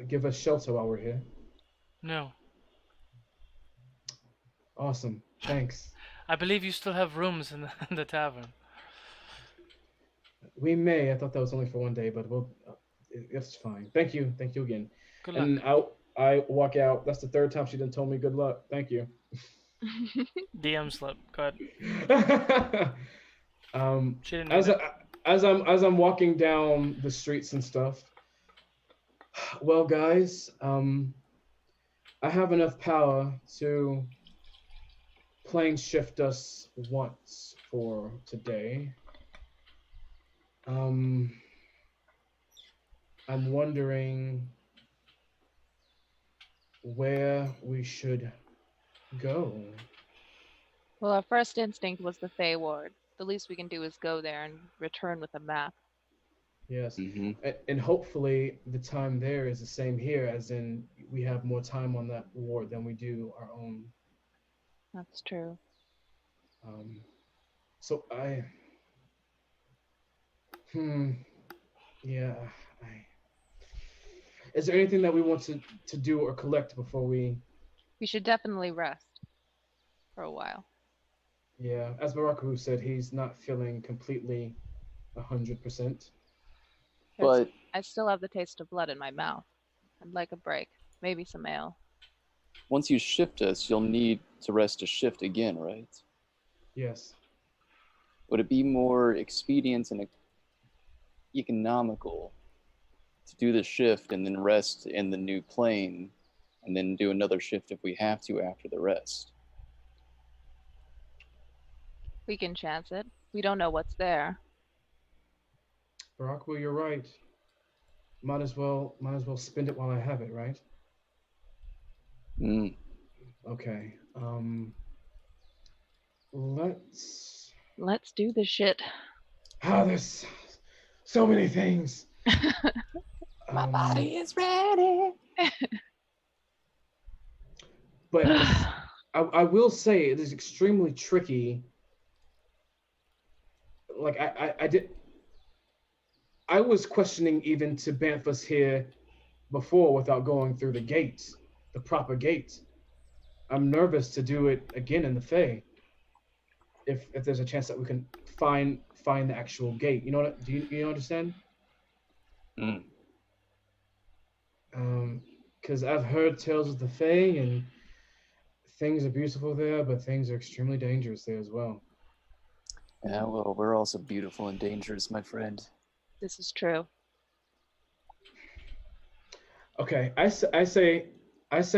give us shelter while we're here? No. Awesome. Thanks. I believe you still have rooms in the tavern. We may. I thought that was only for one day, but it's fine. Thank you. Thank you again. Good luck. And I walk out. That's the third time she done told me good luck. Thank you. DM slip. Go ahead. She didn't. As I'm walking down the streets and stuff. Well, guys, I have enough power to plane shift us once for today. I'm wondering where we should go. Well, our first instinct was the Fey ward. The least we can do is go there and return with a map. Yes. Mm-hmm. And hopefully the time there is the same here, as in we have more time on that ward than we do our own. That's true. So Is there anything that we want to do or collect before we? We should definitely rest for a while. Yeah, as Baraku said, he's not feeling completely 100%. But I still have the taste of blood in my mouth. I'd like a break. Maybe some ale. once you shift us, you'll need to rest to shift again, right? Yes. Would it be more expedient and economical to do the shift and then rest in the new plane and then do another shift if we have to after the rest? We can chance it. We don't know what's there. Baraku, you're right. Might as well spend it while I have it, right? Mm. Okay. Let's do the shit. there's so many things. My body is ready. But I will say it is extremely tricky. Like I was questioning even to banff us here before without going through the gate, the proper gate. I'm nervous to do it again in the Fae. If there's a chance that we can find the actual gate, you know what? Do you understand? Mm. Because I've heard tales of the Fae and things are beautiful there, but things are extremely dangerous there as well. Yeah, well, we're also beautiful and dangerous, my friend. This is true. Okay, I say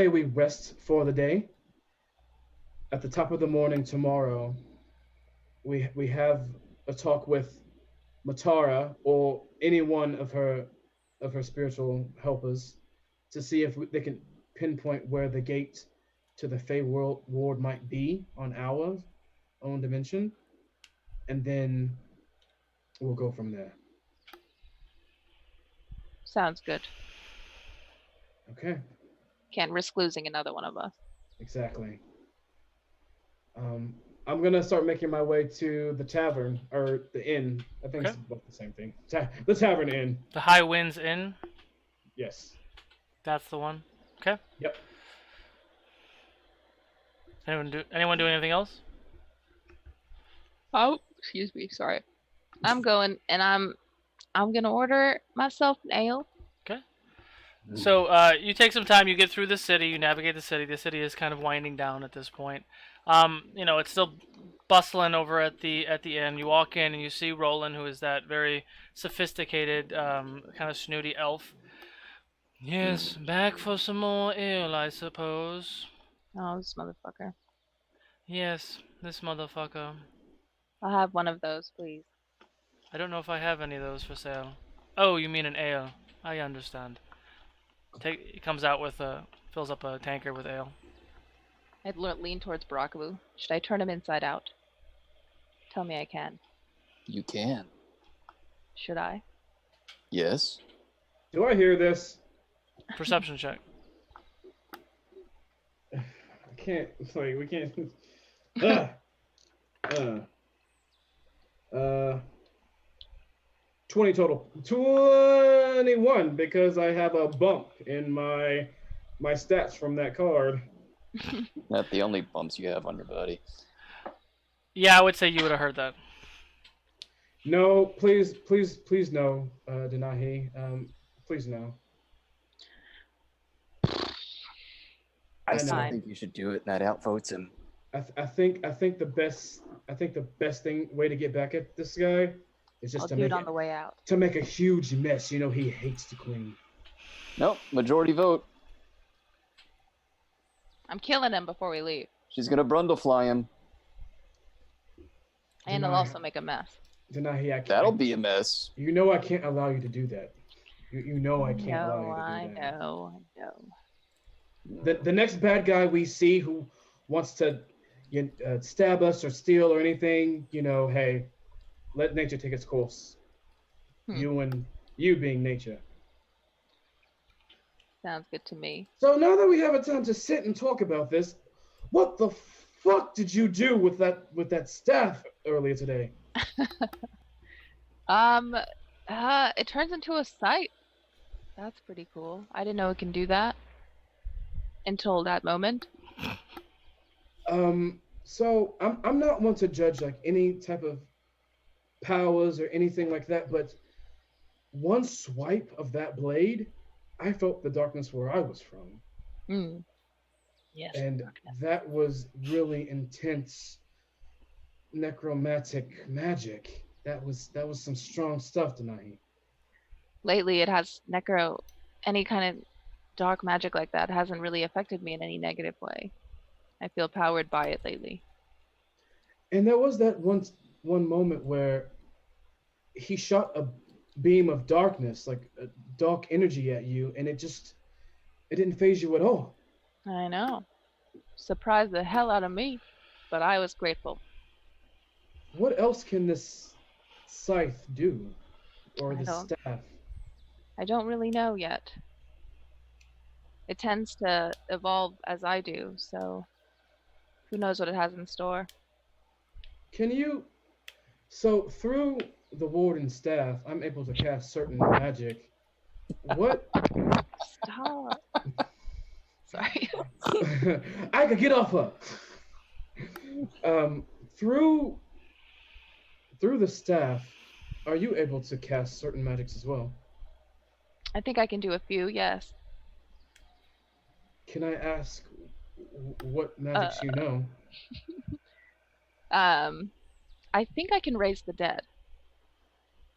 we rest for the day. At the top of the morning tomorrow, we have a talk with Matara or any one of her spiritual helpers to see if they can pinpoint where the gate to the Fey Ward might be on our own dimension, and then we'll go from there. Sounds good. Okay. Can't risk losing another one of us. Exactly. I'm gonna start making my way to the tavern or the inn. I think it's both the same thing. The tavern inn. The High Winds Inn. Yes. That's the one. Okay. Yep. Anyone do anything else? Oh, excuse me. Sorry. I'm going, and I'm gonna order myself an ale. Okay. So you take some time. You get through the city. You navigate the city. The city is kind of winding down at this point. It's still bustling over at the inn. You walk in and you see Roland, who is that very sophisticated, kind of snooty elf. Yes, back for some more ale, I suppose. Oh, this motherfucker. Yes, this motherfucker. I'll have one of those, please. I don't know if I have any of those for sale. Oh, you mean an ale. I understand. He comes out with fills up a tankard with ale. I'd lean towards Barakabu. Should I turn him inside out? Tell me I can. You can. Should I? Yes. Do I hear this? Perception check. I can't. Sorry, we can't. 20 total. 21 because I have a bump in my stats from that card. Not the only bumps you have on your body. Yeah, I would say you would have heard that. No, please no, Denahi. Please no. I still think you should do it, and that outvotes him. I think the best way to get back at this guy is just to make it on the way out. To make a huge mess. You know he hates the queen. Nope, majority vote. I'm killing him before we leave. She's gonna Brundlefly him. And I'll also make a mess. Denahi, that'll be a mess. You know I can't allow you to do that. You know I can't allow you to do that. I know. The next bad guy we see who wants to stab us or steal or anything, hey, let nature take its course. You being nature. Sounds good to me. So now that we have a time to sit and talk about this, what the fuck did you do with that staff earlier today? It turns into a sight. That's pretty cool. I didn't know it can do that until that moment. So I'm not one to judge like any type of powers or anything like that, but one swipe of that blade, I felt the darkness where I was from. Hmm. Yes. And that was really intense necromantic magic. That was some strong stuff, Denahi. Lately, it has any kind of dark magic like that hasn't really affected me in any negative way. I feel powered by it lately. And there was that one moment where he shot a beam of darkness, like a dark energy at you, and it didn't phase you at all. I know. Surprised the hell out of me, but I was grateful. What else can this scythe do? Or I the don't- staff? I don't really know yet. It tends to evolve as I do, so who knows what it has in store. Can you so through the warden's staff, I'm able to cast certain magic. What Stop. Sorry. I could get off her. Through the staff, are you able to cast certain magics as well? I think I can do a few, yes. Can I ask what magics you know? I think I can raise the dead.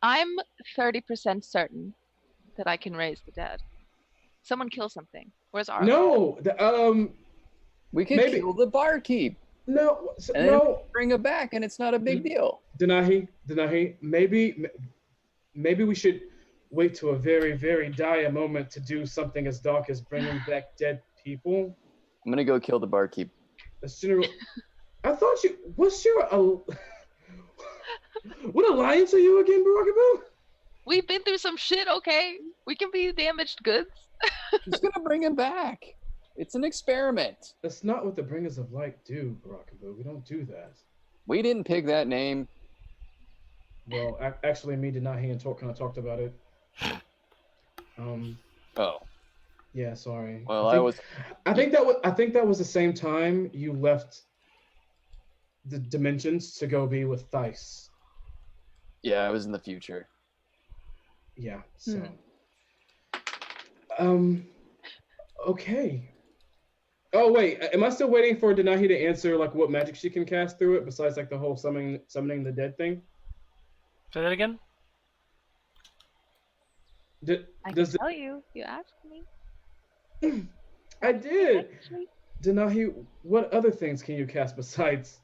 I'm 30% certain that I can raise the dead. Someone kill something. Where's our No, We could Maybe- kill the barkeep no, and no. bring it back, and it's not a big deal. Denahi, maybe we should wait to a very, very dire moment to do something as dark as bringing back dead people. I'm gonna go kill the barkeep. That's general. I thought what alliance are you again, Barakabu? We've been through some shit, okay? We can be damaged goods. He's gonna bring him back. It's an experiment. That's not what the Bringers of Light do, Barakabu. We don't do that. We didn't pick that name. Well, actually, me, Denahi, and Torq kind of talked about it. Oh, Yeah, sorry. well, I think that was the same time you left the dimensions to go be with Thais. Yeah, I was in the future. Yeah. So. Okay. Oh wait, am I still waiting for Denahi to answer like what magic she can cast through it besides like the whole summoning the dead thing? Say that again. I can tell you. You asked me. I did. Actually. Denahi, what other things can you cast besides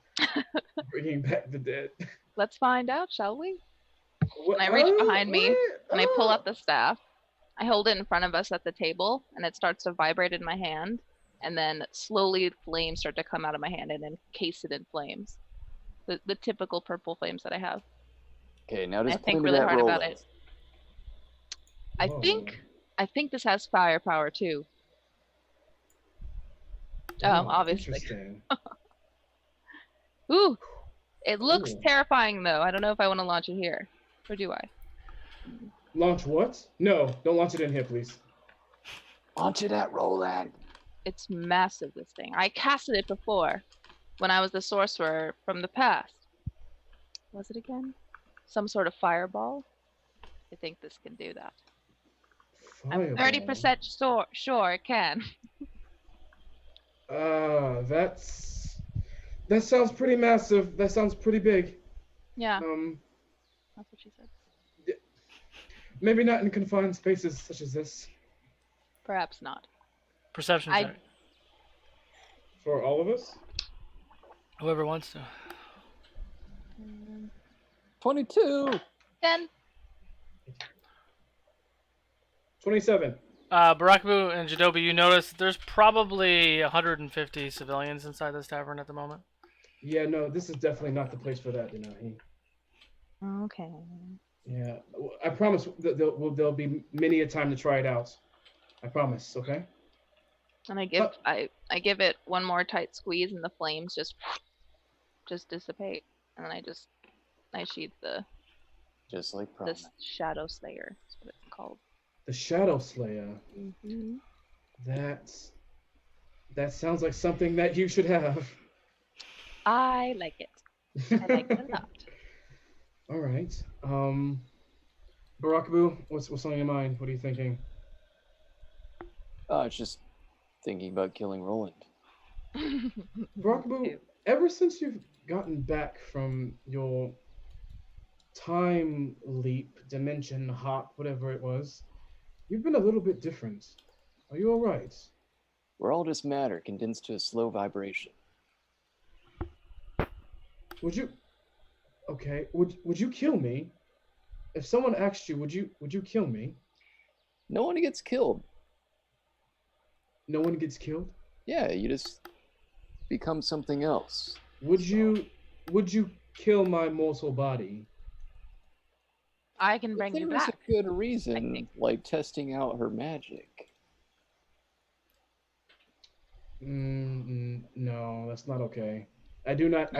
bringing back the dead? Let's find out, shall we? What, I reach behind me, what? and I pull up the staff. I hold it in front of us at the table, and it starts to vibrate in my hand. And then slowly flames start to come out of my hand and encase it in flames. The typical purple flames that I have. Okay, now I just think point really that hard roll about in. it. I Whoa. think this has firepower too. Obviously. Interesting. Ooh, it looks Ooh. terrifying though. I don't know if I want to launch it here, or do I? Launch what? No, don't launch it in here, please. Launch it at Roland. It's massive, this thing. I casted it before, when I was the sorcerer from the past. Was it again? Some sort of fireball? I think this can do that. I'm Fireball. 30% sure it can. That sounds pretty massive. That sounds pretty big. Yeah, that's what she said. Maybe not in confined spaces such as this. Perhaps not. Perception I- check. For all of us? Whoever wants to. 22. 10. 27. Barakabu and Jadobi, you notice there's probably 150 civilians inside this tavern at the moment. Yeah, no, this is definitely not the place for that, Denahi. Okay. Yeah, I promise that there'll be many a time to try it out. I promise, okay? And I give it one more tight squeeze, and the flames just dissipate, and then I sheathe Just like this promised. Shadow Slayer. That's what it's called. The Shadow Slayer. Hmm. That sounds like something that you should have. I like it. I like it a lot. All right. Barakabu, what's on your mind? What are you thinking? It's just thinking about killing Roland. Barakabu, ever since you've gotten back from your time leap, dimension hop, whatever it was, you've been a little bit different. Are you all right? We're all just matter condensed to a slow vibration. Would you? Okay. Would you kill me? If someone asked you, would you kill me? No one gets killed. No one gets killed. Yeah, you just become something else. Would you kill my mortal body? I can bring you There was back. a good reason, like testing out her magic. No, that's not okay. I do not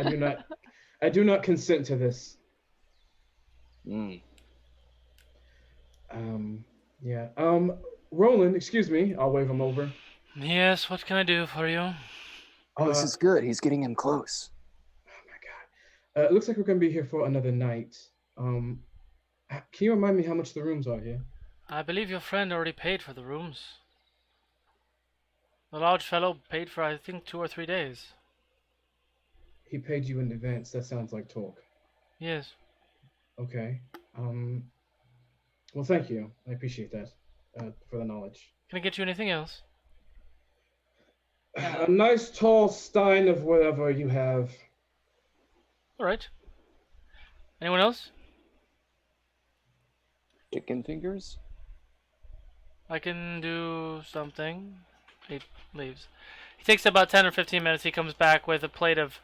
consent to this. Mm. Yeah. Roland, excuse me. I'll wave him over. Yes, what can I do for you? Oh, this is good. He's getting him close. Oh my God. It looks like we're gonna be here for another night. Can you remind me how much the rooms are here? I believe your friend already paid for the rooms. The large fellow paid for, I think, 2 or 3 days. He paid you in advance. That sounds like Torq. Yes. Okay. Well, thank you. I appreciate that. For the knowledge. Can I get you anything else? A nice tall stein of whatever you have. All right. Anyone else? Chicken fingers? I can do something. He leaves. He takes about 10 or 15 minutes. He comes back with a plate of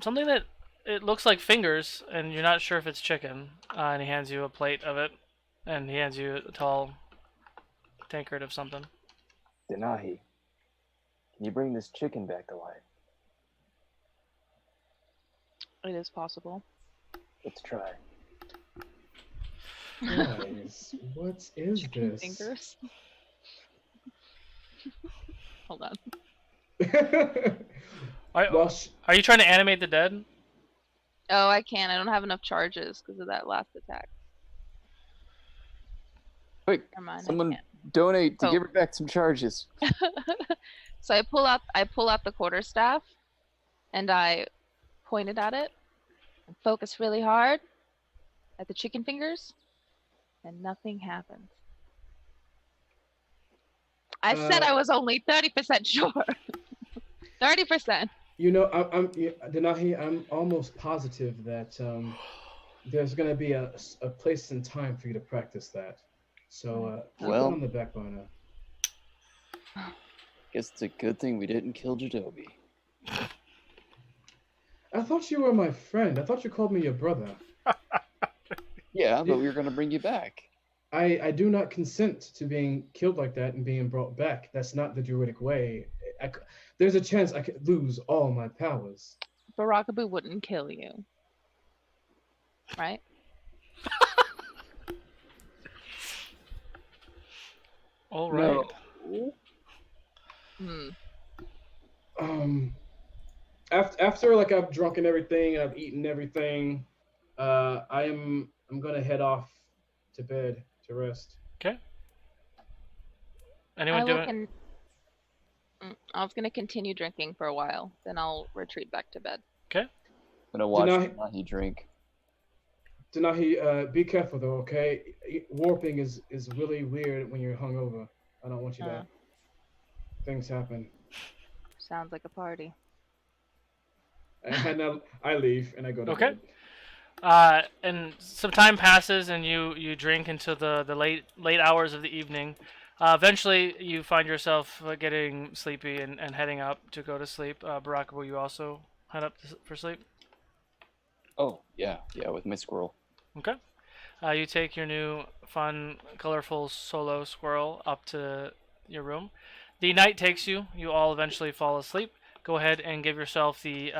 something that it looks like fingers, and you're not sure if it's chicken. And he hands you a plate of it, and he hands you a tall tankard of something. Denahi, can you bring this chicken back to life? It is possible. Let's try. Guys, what is Chicken this? fingers. Hold on. Are you trying to animate the dead? Oh, I can't. I don't have enough charges because of that last attack. Quick, Never mind, I someone can't. donate to So- give her back some charges. So I pull out the quarterstaff, and I point it at it, and focus really hard at the chicken fingers, and nothing happens. I said I was only 30% sure. 30%. You know, Denahi, I'm almost positive that there's going to be a place and time for you to practice that. So keep it on the back burner. Guess it's a good thing we didn't kill Jadobi. I thought you were my friend. I thought you called me your brother. Yeah, but we were gonna bring you back. I do not consent to being killed like that and being brought back. That's not the druidic way. There's a chance I could lose all my powers. Barakabu wouldn't kill you. Right? All right. No. After like I've drunk and everything, I've eaten everything, I'm gonna head off to bed to rest. Okay. Anyone doing it? I was gonna continue drinking for a while, then I'll retreat back to bed. Okay. I'm gonna watch Denahi drink. Denahi, be careful though, okay? Warping is really weird when you're hungover. I don't want you to. Things happen. Sounds like a party. And I leave and I go to bed. And some time passes, and you drink until the late hours of the evening. Eventually, you find yourself getting sleepy and heading up to go to sleep. Baraka, will you also head up for sleep? Oh, yeah, with my squirrel. Okay. You take your new, fun, colorful solo squirrel up to your room. The night takes you. You all eventually fall asleep. Go ahead and give yourself the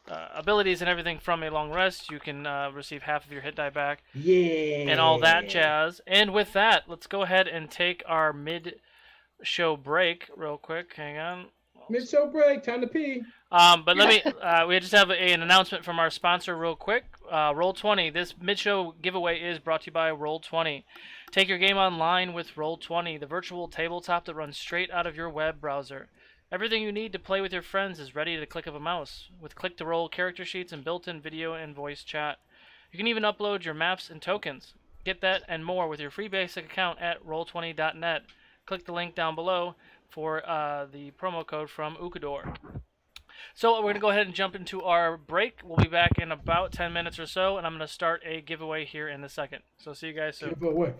abilities and everything from a long rest, you can receive half of your hit die back. Yeah. And all that jazz. And with that, let's go ahead and take our mid-show break real quick. Hang on. Mid-show break, time to pee. But let me, we just have an announcement from our sponsor real quick. Roll20. This mid-show giveaway is brought to you by Roll20. Take your game online with Roll20, the virtual tabletop that runs straight out of your web browser. Everything you need to play with your friends is ready at the click of a mouse, with click-to-roll character sheets and built-in video and voice chat. You can even upload your maps and tokens. Get that and more with your free basic account at roll20.net. Click the link down below for the promo code from Ukodor. So we're going to go ahead and jump into our break. We'll be back in about 10 minutes or so, and I'm going to start a giveaway here in a second. So see you guys soon. Giveaway.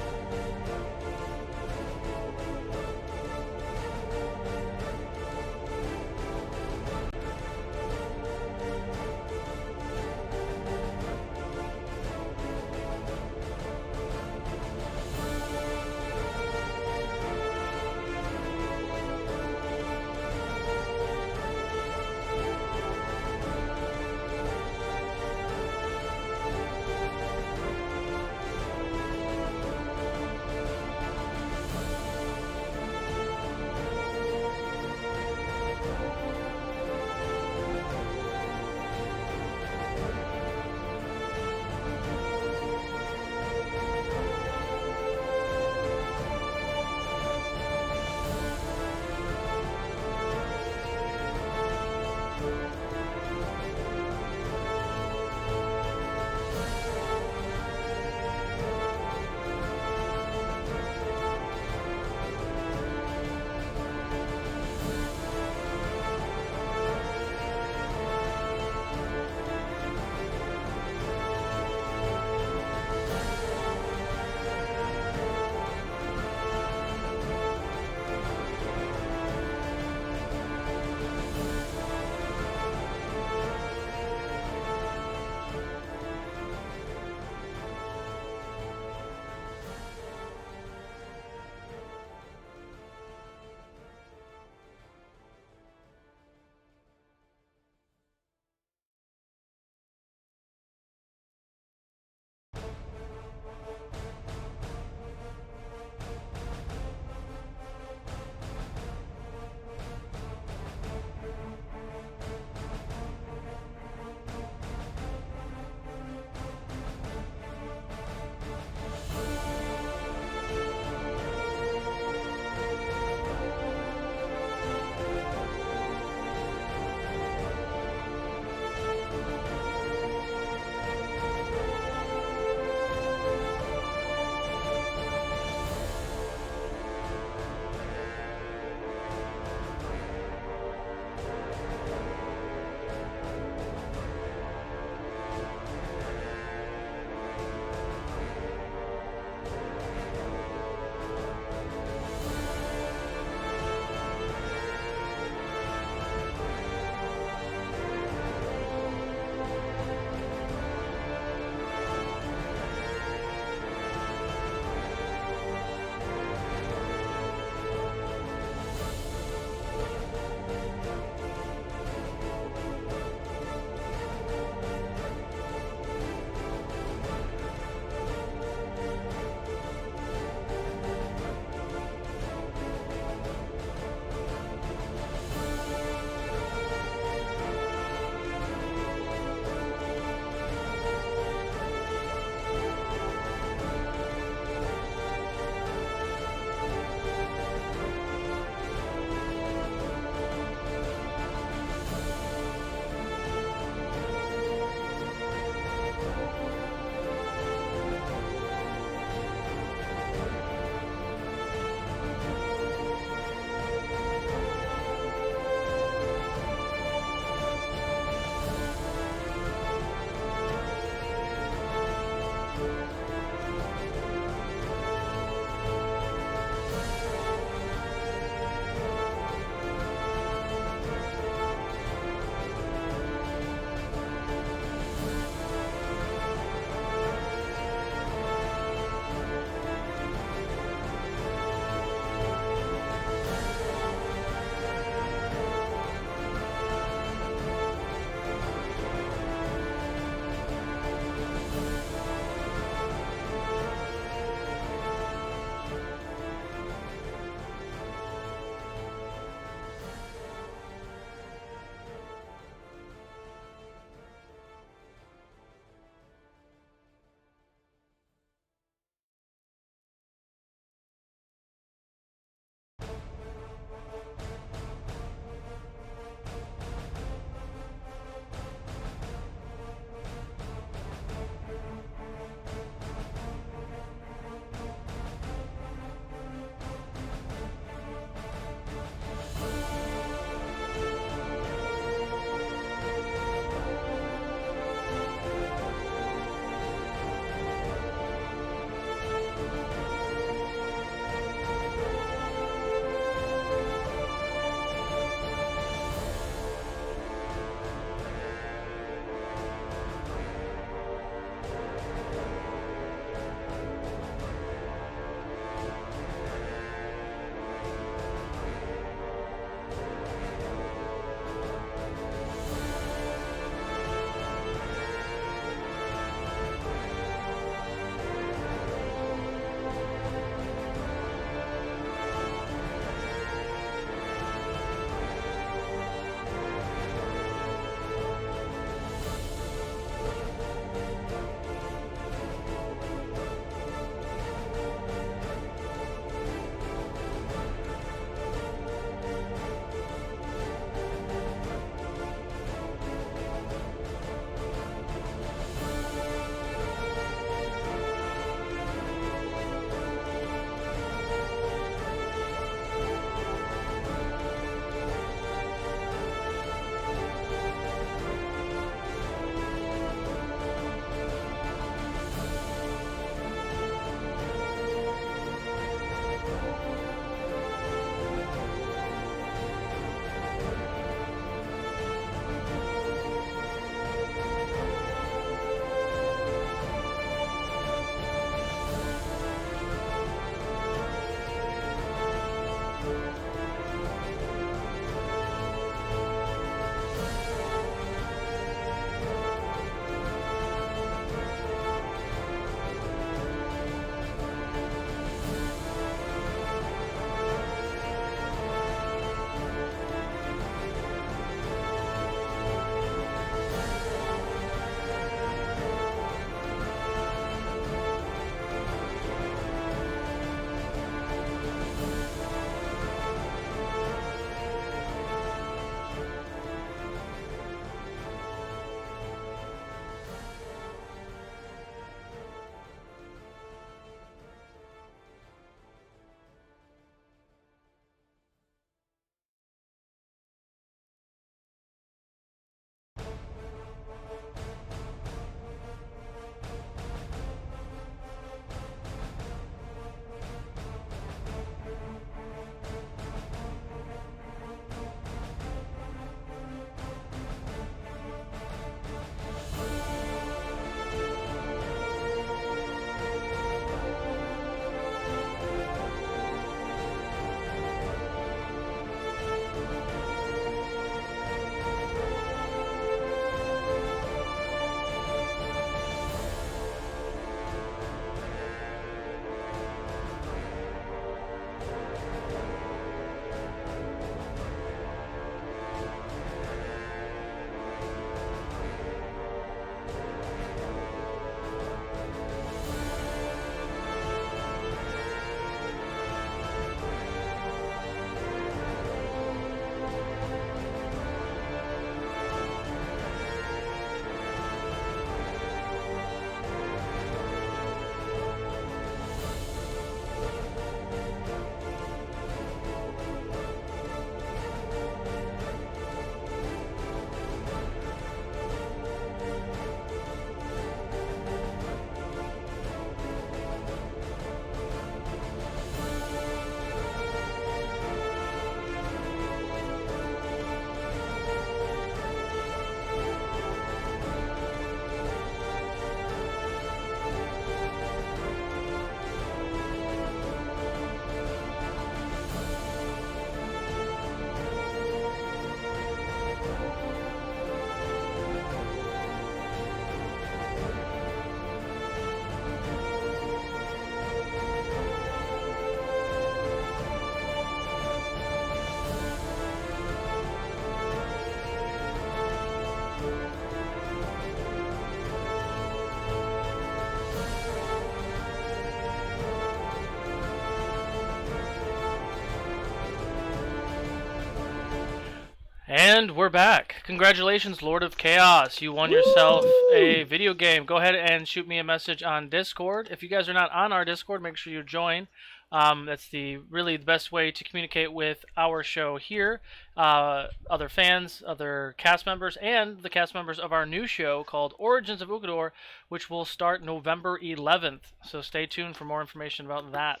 And we're back. Congratulations, Lord of Chaos. You won yourself a video game. Go ahead and shoot me a message on Discord. If you guys are not on our Discord, make sure you join. That's really the best way to communicate with our show here, other fans, other cast members, and the cast members of our new show called Origins of Ukodor, which will start November 11th. So stay tuned for more information about that.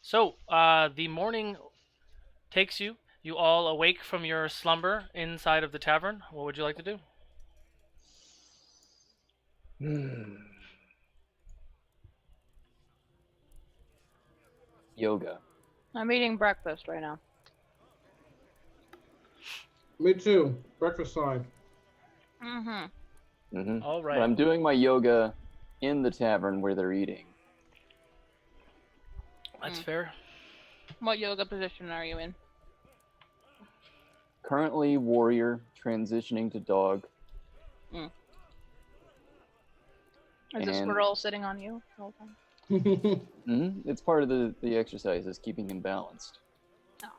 So the morning takes you. You all awake from your slumber inside of the tavern. What would you like to do? Yoga. I'm eating breakfast right now. Me too. Breakfast time. All right. But I'm doing my yoga in the tavern where they're eating. That's fair. What yoga position are you in? Currently warrior, transitioning to dog. Is the squirrel sitting on you the whole time? It's part of the exercises, keeping him balanced. Oh.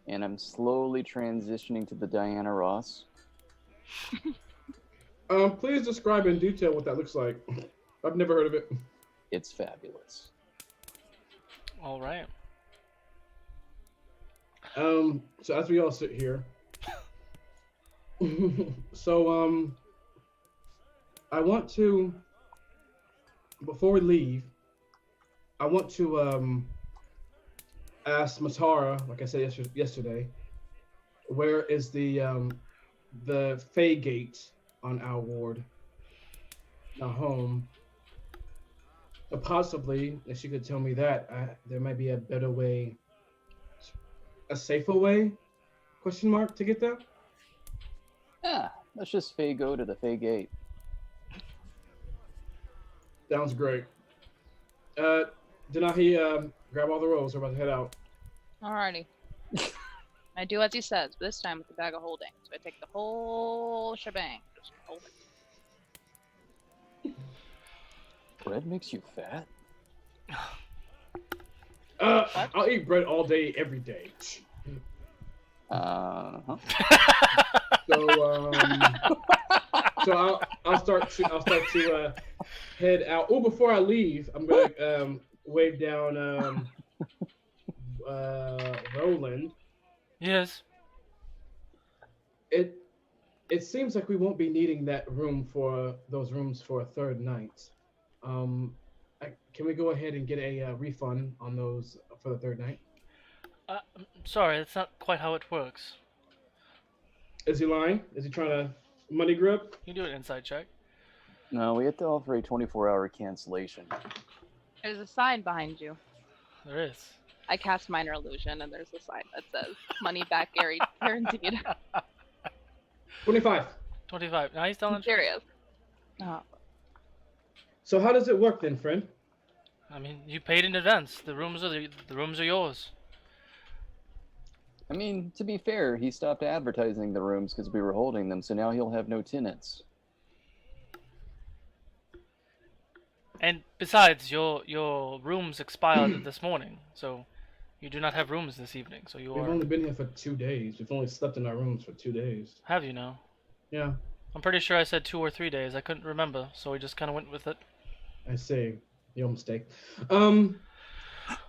And I'm slowly transitioning to the Diana Ross. Please describe in detail what that looks like. I've never heard of it. It's fabulous. All right. So as we all sit here, so I want to, before we leave, I want to ask Matara, like I said yesterday, where is the Fey Gate on our ward, our home? Possibly, if she could tell me that, there might be a better way. A safer way? Question mark to get there? Yeah, let's just go to the Fey Gate. Sounds great. Denahi, grab all the rolls. We're about to head out. Alrighty. I do as he says, but this time with the bag of holding. So I take the whole shebang. Just hold it. Bread makes you fat? I'll eat bread all day, every day. Uh-huh. So I'll start to head out. Oh, before I leave, I'm gonna wave down Roland. Yes. It seems like we won't be needing those rooms for a third night. Can we go ahead and get a refund on those for the third night? I'm sorry, that's not quite how it works. Is he lying? Is he trying to money grip? You can do an inside check. No, we have to offer a 24-hour cancellation. There's a sign behind you. There is. I cast minor illusion, and there's a sign that says "Money back guaranteed." 25. 25. Now he's telling I'm the truth. serious. Oh. So how does it work then, friend? I mean, you paid in advance. The rooms are yours. I mean, to be fair, he stopped advertising the rooms because we were holding them, so now he'll have no tenants. And besides, your rooms expired this morning, so you do not have rooms this evening. So you We've are. only been here for 2 days. We've only slept in our rooms for 2 days. Have you now? Yeah, I'm pretty sure I said 2 or 3 days. I couldn't remember, so we just kind of went with it. I see. Your mistake. I'm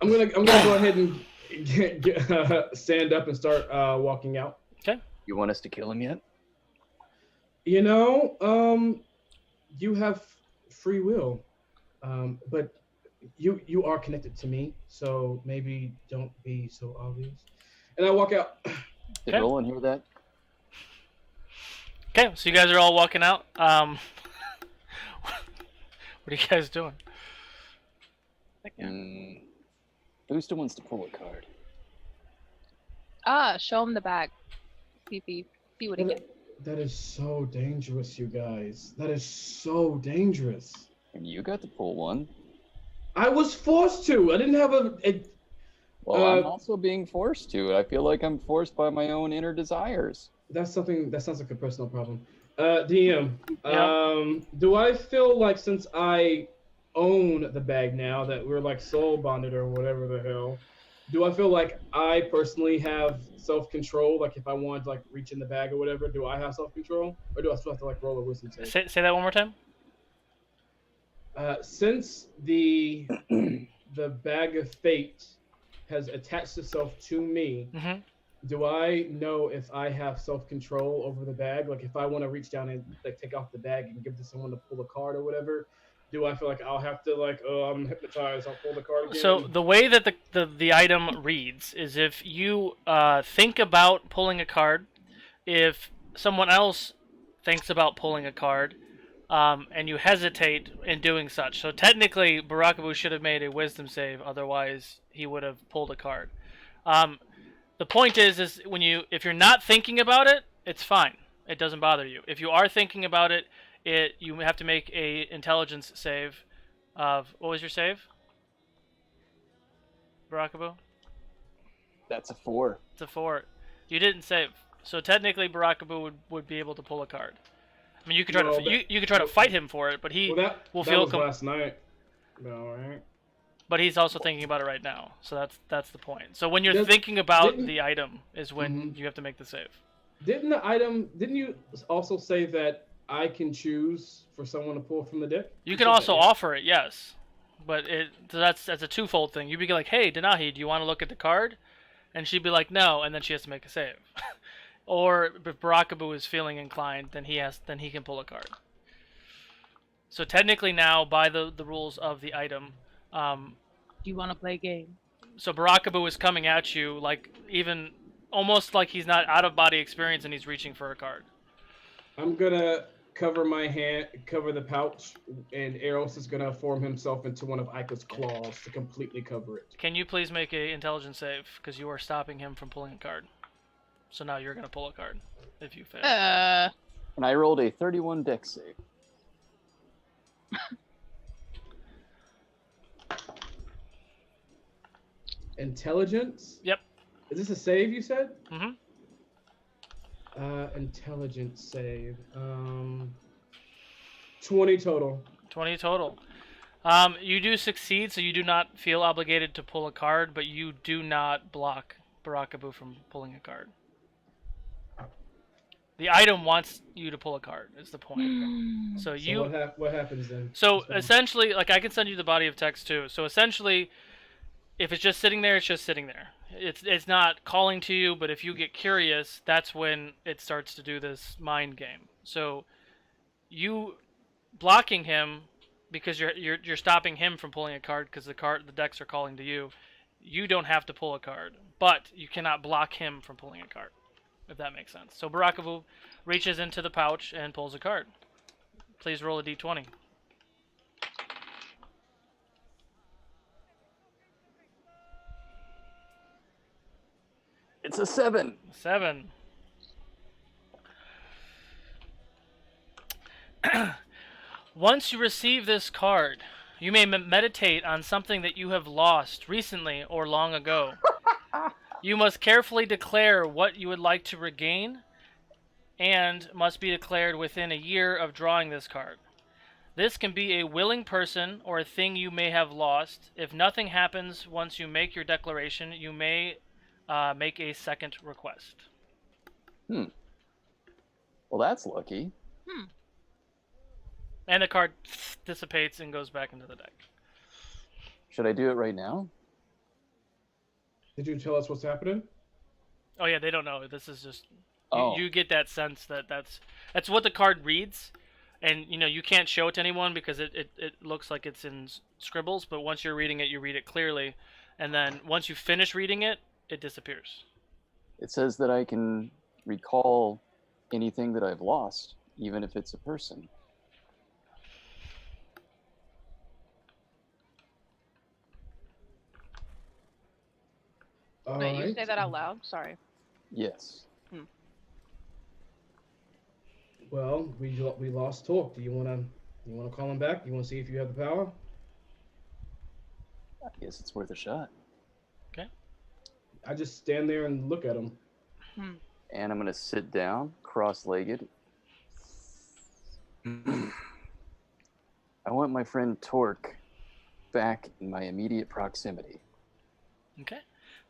gonna go ahead and stand up and start walking out. Okay. You want us to kill him yet? You know, you have free will, but you are connected to me, so maybe don't be so obvious. And I walk out. Did Okay. Roland hear that? Okay, so you guys are all walking out. What are you guys doing? Booster wants to pull a card. Show him the bag. See what he gets. That is so dangerous, you guys. That is so dangerous. And you got to pull one. I was forced to. I didn't have a Well, I'm also being forced to. I feel like I'm forced by my own inner desires. That's something that sounds like a personal problem. DM, Yeah. do I feel like since I own the bag now that we're like soul bonded or whatever the hell, Do I feel like I personally have self-control? Like if I want to like reach in the bag or whatever, do I have self-control, or do I still have to like roll a wisdom save? Say that one more time. Since the bag of fate has attached itself to me, Mm-hmm. do I know if I have self-control over the bag? Like if I want to reach down and like take off the bag and give to someone to pull a card or whatever, do I feel like I'll have to like, oh, I'm hypnotized, I'll pull the card again? So the way that the item reads is if you think about pulling a card, if someone else thinks about pulling a card, and you hesitate in doing such. So technically, Barakabu should have made a wisdom save, otherwise he would have pulled a card. The point is if you're not thinking about it, it's fine. It doesn't bother you. If you are thinking about it, you have to make a intelligence save. What was your save, Barakabu? That's a 4. It's a 4. You didn't save, so technically Barakabu would be able to pull a card. I mean, you could try you could try to fight him for it, but he will feel. That was last night. No, right? But he's also thinking about it right now, so that's the point. So when you're thinking about the item is when you have to make the save. Didn't you also say that I can choose for someone to pull from the deck? You can also offer it, yes, but that's a twofold thing. You'd be like, hey, Denahi, do you want to look at the card? And she'd be like, no, and then she has to make a save. Or if Barakabu is feeling inclined, then he can pull a card. So technically now, by the rules of the item, Do you want to play a game? so Barakabu is coming at you like even almost like he's not out of body experience and he's reaching for a card. I'm gonna cover my hand, cover the pouch, and Eros is gonna form himself into one of Aika's claws to completely cover it. Can you please make a intelligence save, because you are stopping him from pulling a card. So now you're gonna pull a card if you fail. And I rolled a 31 dex save. Intelligence? Yep. Is this a save you said? Mm-hmm. Intelligence save. 20 total. 20 total. You do succeed, so you do not feel obligated to pull a card, but you do not block Barakabu from pulling a card. The item wants you to pull a card, is the point. So what happens then? So essentially, like, I can send you the body of text too. So essentially, if it's just sitting there, it's just sitting there. It's not calling to you, but if you get curious, that's when it starts to do this mind game. So you blocking him because you're stopping him from pulling a card because the decks are calling to you. You don't have to pull a card, but you cannot block him from pulling a card, if that makes sense. So Barakabu reaches into the pouch and pulls a card. Please roll a d20. It's a 7. 7. Once you receive this card, you may meditate on something that you have lost recently or long ago. You must carefully declare what you would like to regain and must be declared within a year of drawing this card. This can be a willing person or a thing you may have lost. If nothing happens once you make your declaration, you may make a second request. Well, that's lucky. And the card dissipates and goes back into the deck. Should I do it right now? Did you tell us what's happening? Oh yeah, they don't know. This is just Oh. you get that sense that that's what the card reads, and you can't show it to anyone because it looks like it's in scribbles. But once you're reading it, you read it clearly, and then once you finish reading it, it disappears. It says that I can recall anything that I've lost, even if it's a person. Wait, you say that out loud? Sorry. Yes. Well, we lost Torq. Do you wanna call him back? You wanna see if you have the power? I guess it's worth a shot. Okay. I just stand there and look at him. And I'm going to sit down, cross-legged. I want my friend Torq back in my immediate proximity. Okay.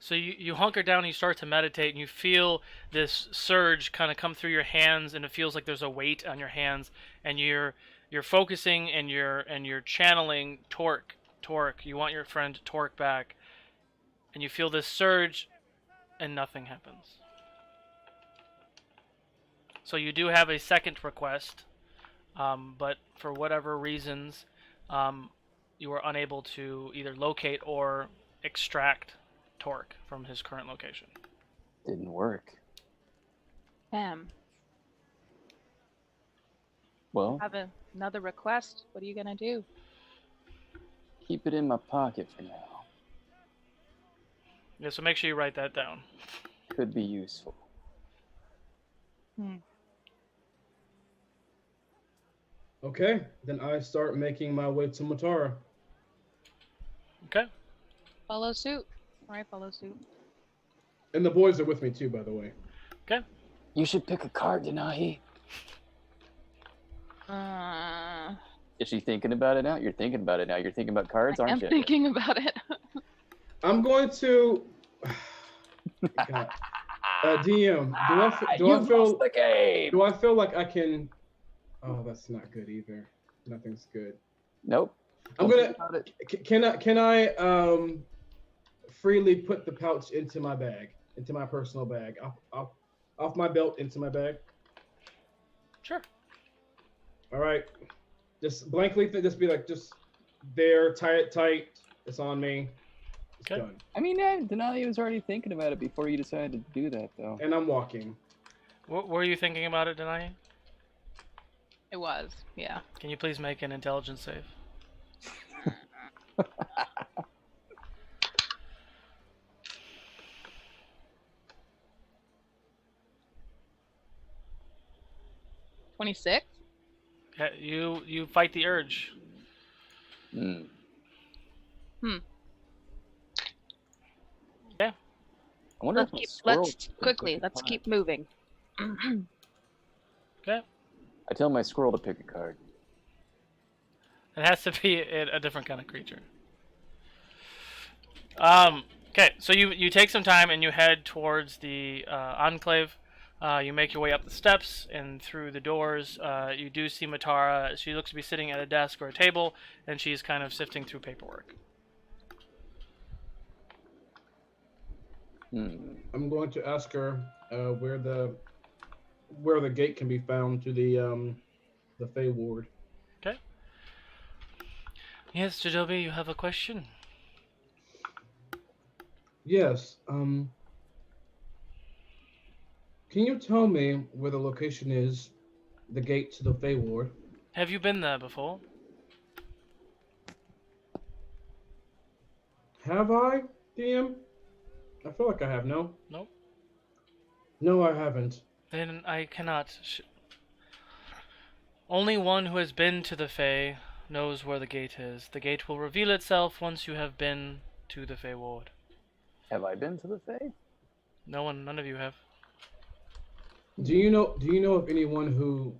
So you hunker down and you start to meditate, and you feel this surge kind of come through your hands, and it feels like there's a weight on your hands, and you're focusing and you're channeling Torq. Torq, you want your friend Torq back, and you feel this surge, and nothing happens. So you do have a second request, but for whatever reasons, you are unable to either locate or extract Torq from his current location. Didn't work. Damn. Well, Have another request. What are you gonna do? keep it in my pocket for now. Yeah, so make sure you write that down. Could be useful. Okay, then I start making my way to Matara. Okay. Follow suit. All right, follow suit. And the boys are with me too, by the way. Okay. You should pick a card, Denahi. Is she thinking about it now? You're thinking about it now. You're thinking about cards, I'm aren't you? thinking about it. I'm going to. God. DM, do I feel like I can? Oh, that's not good either. Nothing's good. Nope. I'm gonna. Can I freely put the pouch into my bag, into my personal bag, off my belt into my bag? Sure. All right. Just blankly, just be like, just there, tie it tight. It's on me. It's Okay. done. I mean, Denali was already thinking about it before you decided to do that, though. And I'm walking. What were you thinking about it, Denai? It was, yeah. Can you please make an intelligence save? $26. Yeah, you fight the urge. Hmm. Yeah. I wonder if Let's keep moving. Okay. I tell my squirrel to pick a card. It has to be a different kind of creature. Okay, so you take some time and you head towards the enclave. You make your way up the steps and through the doors. You do see Matara. She looks to be sitting at a desk or a table, and she's kind of sifting through paperwork. I'm going to ask her where the gate can be found to the Fey Ward. Okay. Yes, Jadobi, you have a question? Yes. Can you tell me where the location is, the gate to the Fey Ward? Have you been there before? Have I, DM? I feel like I have. No. Nope. No, I haven't. Then I cannot. Only one who has been to the Fae knows where the gate is. The gate will reveal itself once you have been to the Fae Ward. Have I been to the Fae? None of you have. Do you know of anyone who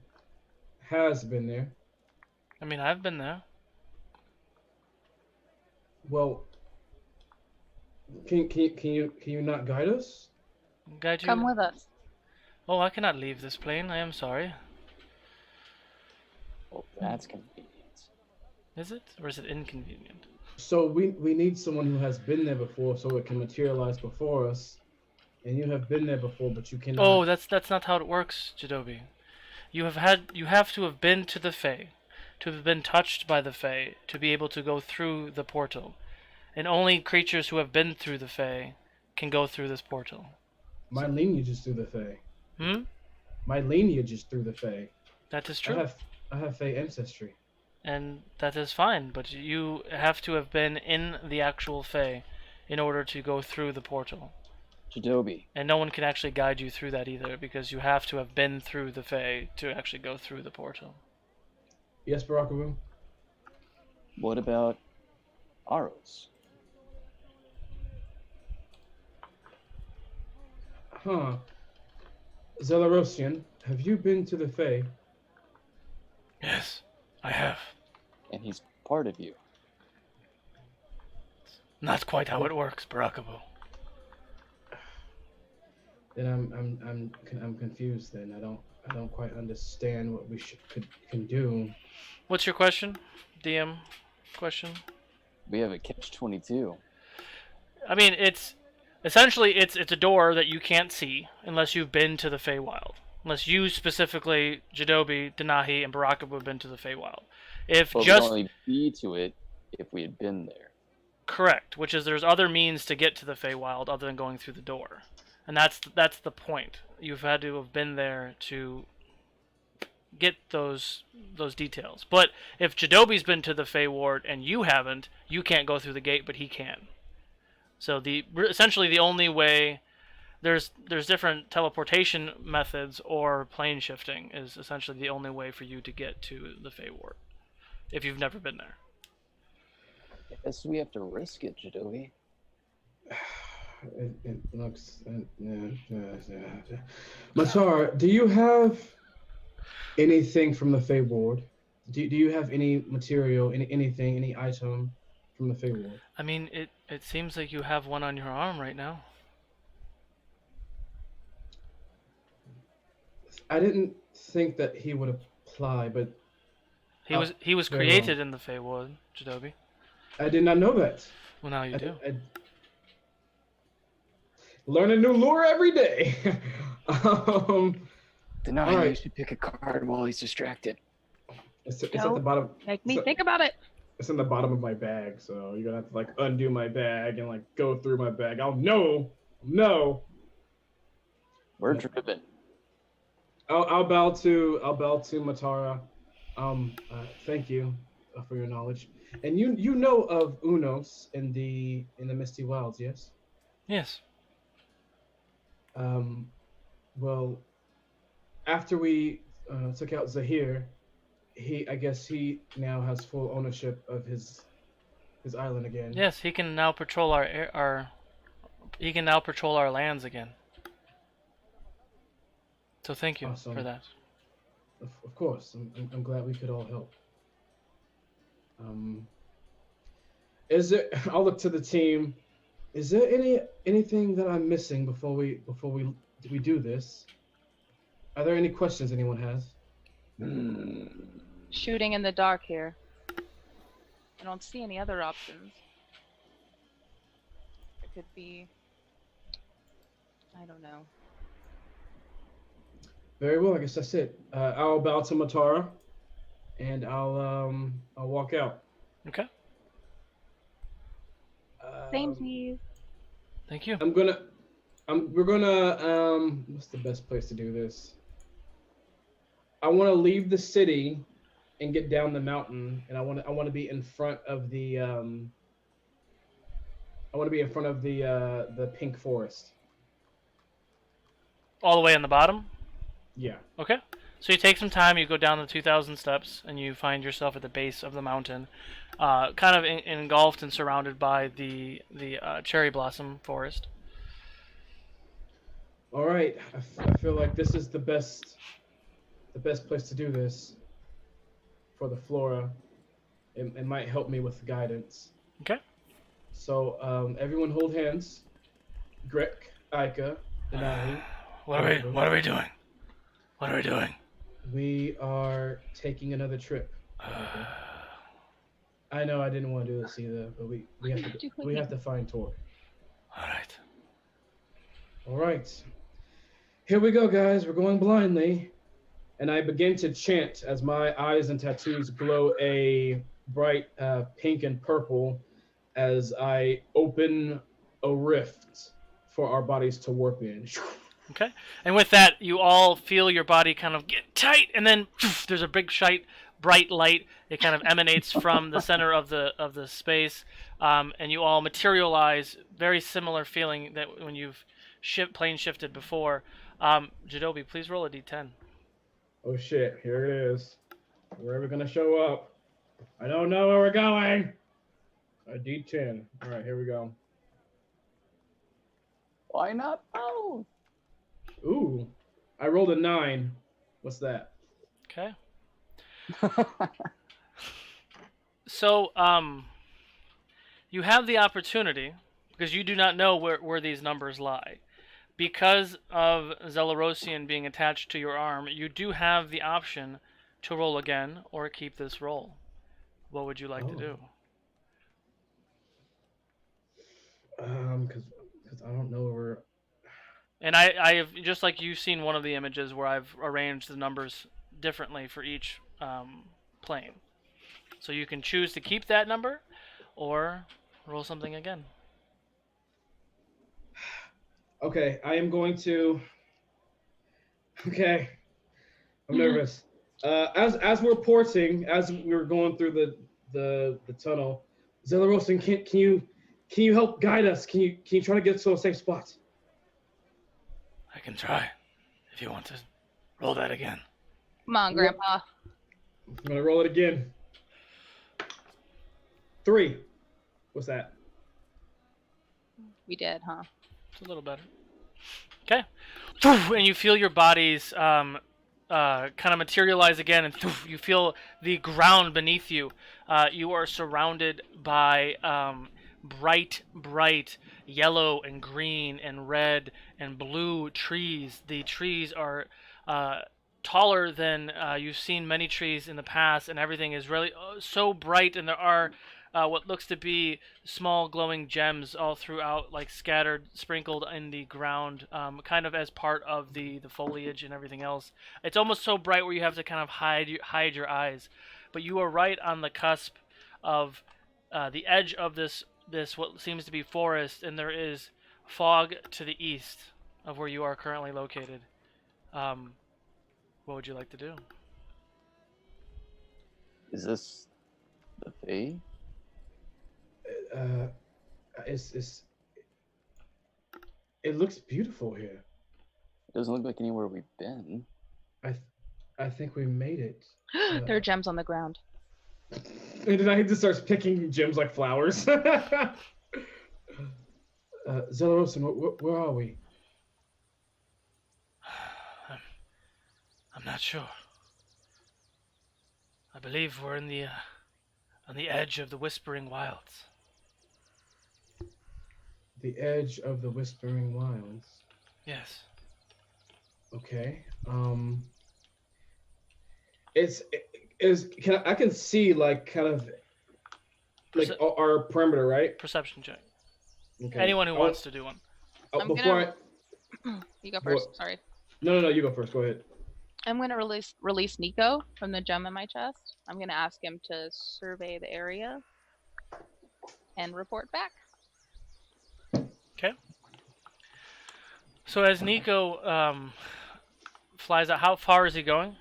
has been there? I mean, I've been there. Well, can you not guide us? Guide you? Come with us. Oh, I cannot leave this plane. I am sorry. Well, that's convenient. Is it? Or is it inconvenient? So we need someone who has been there before, so it can materialize before us. And you have been there before, but you cannot. Oh, that's not how it works, Jadobi. You have to have been to the Fae, to have been touched by the Fae, to be able to go through the portal. And only creatures who have been through the Fae can go through this portal. My lineage is through the Fae. My lineage is through the Fae. That is true. I have Fae ancestry. And that is fine, but you have to have been in the actual Fae in order to go through the portal. Jadobi. And no one can actually guide you through that either, because you have to have been through the Fae to actually go through the portal. Yes, Barakabu? What about Aros? Huh. Zelarosian, have you been to the Fae? Yes, I have. And he's part of you. Not quite how it works, Barakabu. then I'm confused. Then I don't quite understand what we can do. What's your question? DM question? We have a catch-22. I mean, it's essentially it's a door that you can't see unless you've been to the Feywild. Unless you specifically, Jadobi, Denahi, and Baraka have been to the Feywild. If But just we'd only be to it if we had been there. correct, which is there's other means to get to the Feywild other than going through the door, and that's the point. You've had to have been there to get those details. But if Jadobi's been to the Feyward and you haven't, you can't go through the gate, but he can. So essentially the only way there's different teleportation methods or plane shifting is essentially the only way for you to get to the Feyward if you've never been there. Guess we have to risk it, Jadobi. It looks. Matar, do you have anything from the Fey Ward? Do you have any material, anything, any item from the Fey Ward? I mean, it seems like you have one on your arm right now. I didn't think that he would apply, but he was very created in the Feywood, Jadobi. I did not know that. Well, now you do. Learn a new lure every day. Denai, Alright. you should pick a card while he's distracted. It's at No. the bottom. Make me So- think about it. It's in the bottom of my bag, so you're gonna have to like undo my bag and like go through my bag. I'll know. We're driven. I'll bow to Matara. Thank you for your knowledge. And you know of Unos in the Misty Wilds, yes? Yes. Well, after we took out Zahir, I guess he now has full ownership of his island again. Yes, he can now patrol our lands again. So thank you Awesome. for that. Of course, I'm glad we could all help. Is there? I'll look to the team. Is there anything that I'm missing before we do this? Are there any questions anyone has? Shooting in the dark here. I don't see any other options. It could be. I don't know. Very well. I guess that's it. I'll bow to Matara, and I'll walk out. Okay. Samesies. Thank you. We're gonna. What's the best place to do this? I want to leave the city and get down the mountain, and I want to be in front of the. I want to be in front of the pink forest. All the way in the bottom? Yeah. Okay. So you take some time, you go down the 2,000 steps, and you find yourself at the base of the mountain, kind of engulfed and surrounded by the cherry blossom forest. All right. I feel like this is the best place to do this for the flora. It might help me with guidance. Okay. So everyone hold hands. Grek, Aika, Denahi. What are we doing? What are we doing? We are taking another trip. I know I didn't want to do this either, but we have to find Torq. All right. All right. Here we go, guys. We're going blindly. And I begin to chant as my eyes and tattoos glow a bright pink and purple as I open a rift for our bodies to warp in. Okay. And with that, you all feel your body kind of get tight, and then there's a big, bright light. It kind of emanates from the center of the space, and you all materialize. Very similar feeling that when you've plane shifted before. Jadobi, please roll a d10. Oh shit! Here it is. Where are we gonna show up? I don't know where we're going. A D10. All right, here we go. Why not? Oh. Ooh, I rolled a 9. What's that? Okay. So, you have the opportunity, because you do not know where these numbers lie, because of Zelarosian being attached to your arm, you do have the option to roll again or keep this roll. What would you like to do? Because I don't know where. And I have, just like you've seen one of the images where I've arranged the numbers differently for each plane. So you can choose to keep that number or roll something again. Okay, I am going to. Okay, I'm nervous. As we're porting, as we're going through the tunnel, Zelarosian, can you help guide us? Can you try to get us to a safe spot? I can try, if you want to roll that again. Come on, Grandpa. I'm gonna roll it again. 3. What's that? We did, huh? It's a little better. Okay. And you feel your bodies kind of materialize again, and you feel the ground beneath you. You are surrounded by bright yellow and green and red and blue trees. The trees are taller than you've seen many trees in the past, and everything is really so bright, and there are what looks to be small glowing gems all throughout, like scattered, sprinkled in the ground, kind of as part of the foliage and everything else. It's almost so bright where you have to kind of hide your eyes. But you are right on the cusp of the edge of this what seems to be forest, and there is fog to the east of where you are currently located. What would you like to do? Is this the Fae? It looks beautiful here. It doesn't look like anywhere we've been. I think we made it. There are gems on the ground. And then I just starts picking gems like flowers. Zelarosian, where are we? I'm not sure. I believe we're in the on the edge of the Whispering Wilds. The edge of the Whispering Wilds. Yes. Okay. I can see like kind of like our perimeter, right? Perception check. Okay. Anyone who wants to do one. You go first. Sorry. No, you go first. Go ahead. I'm going to release Nico from the gem in my chest. I'm going to ask him to survey the area and report back. Okay. So as Nico flies out, how far is he going?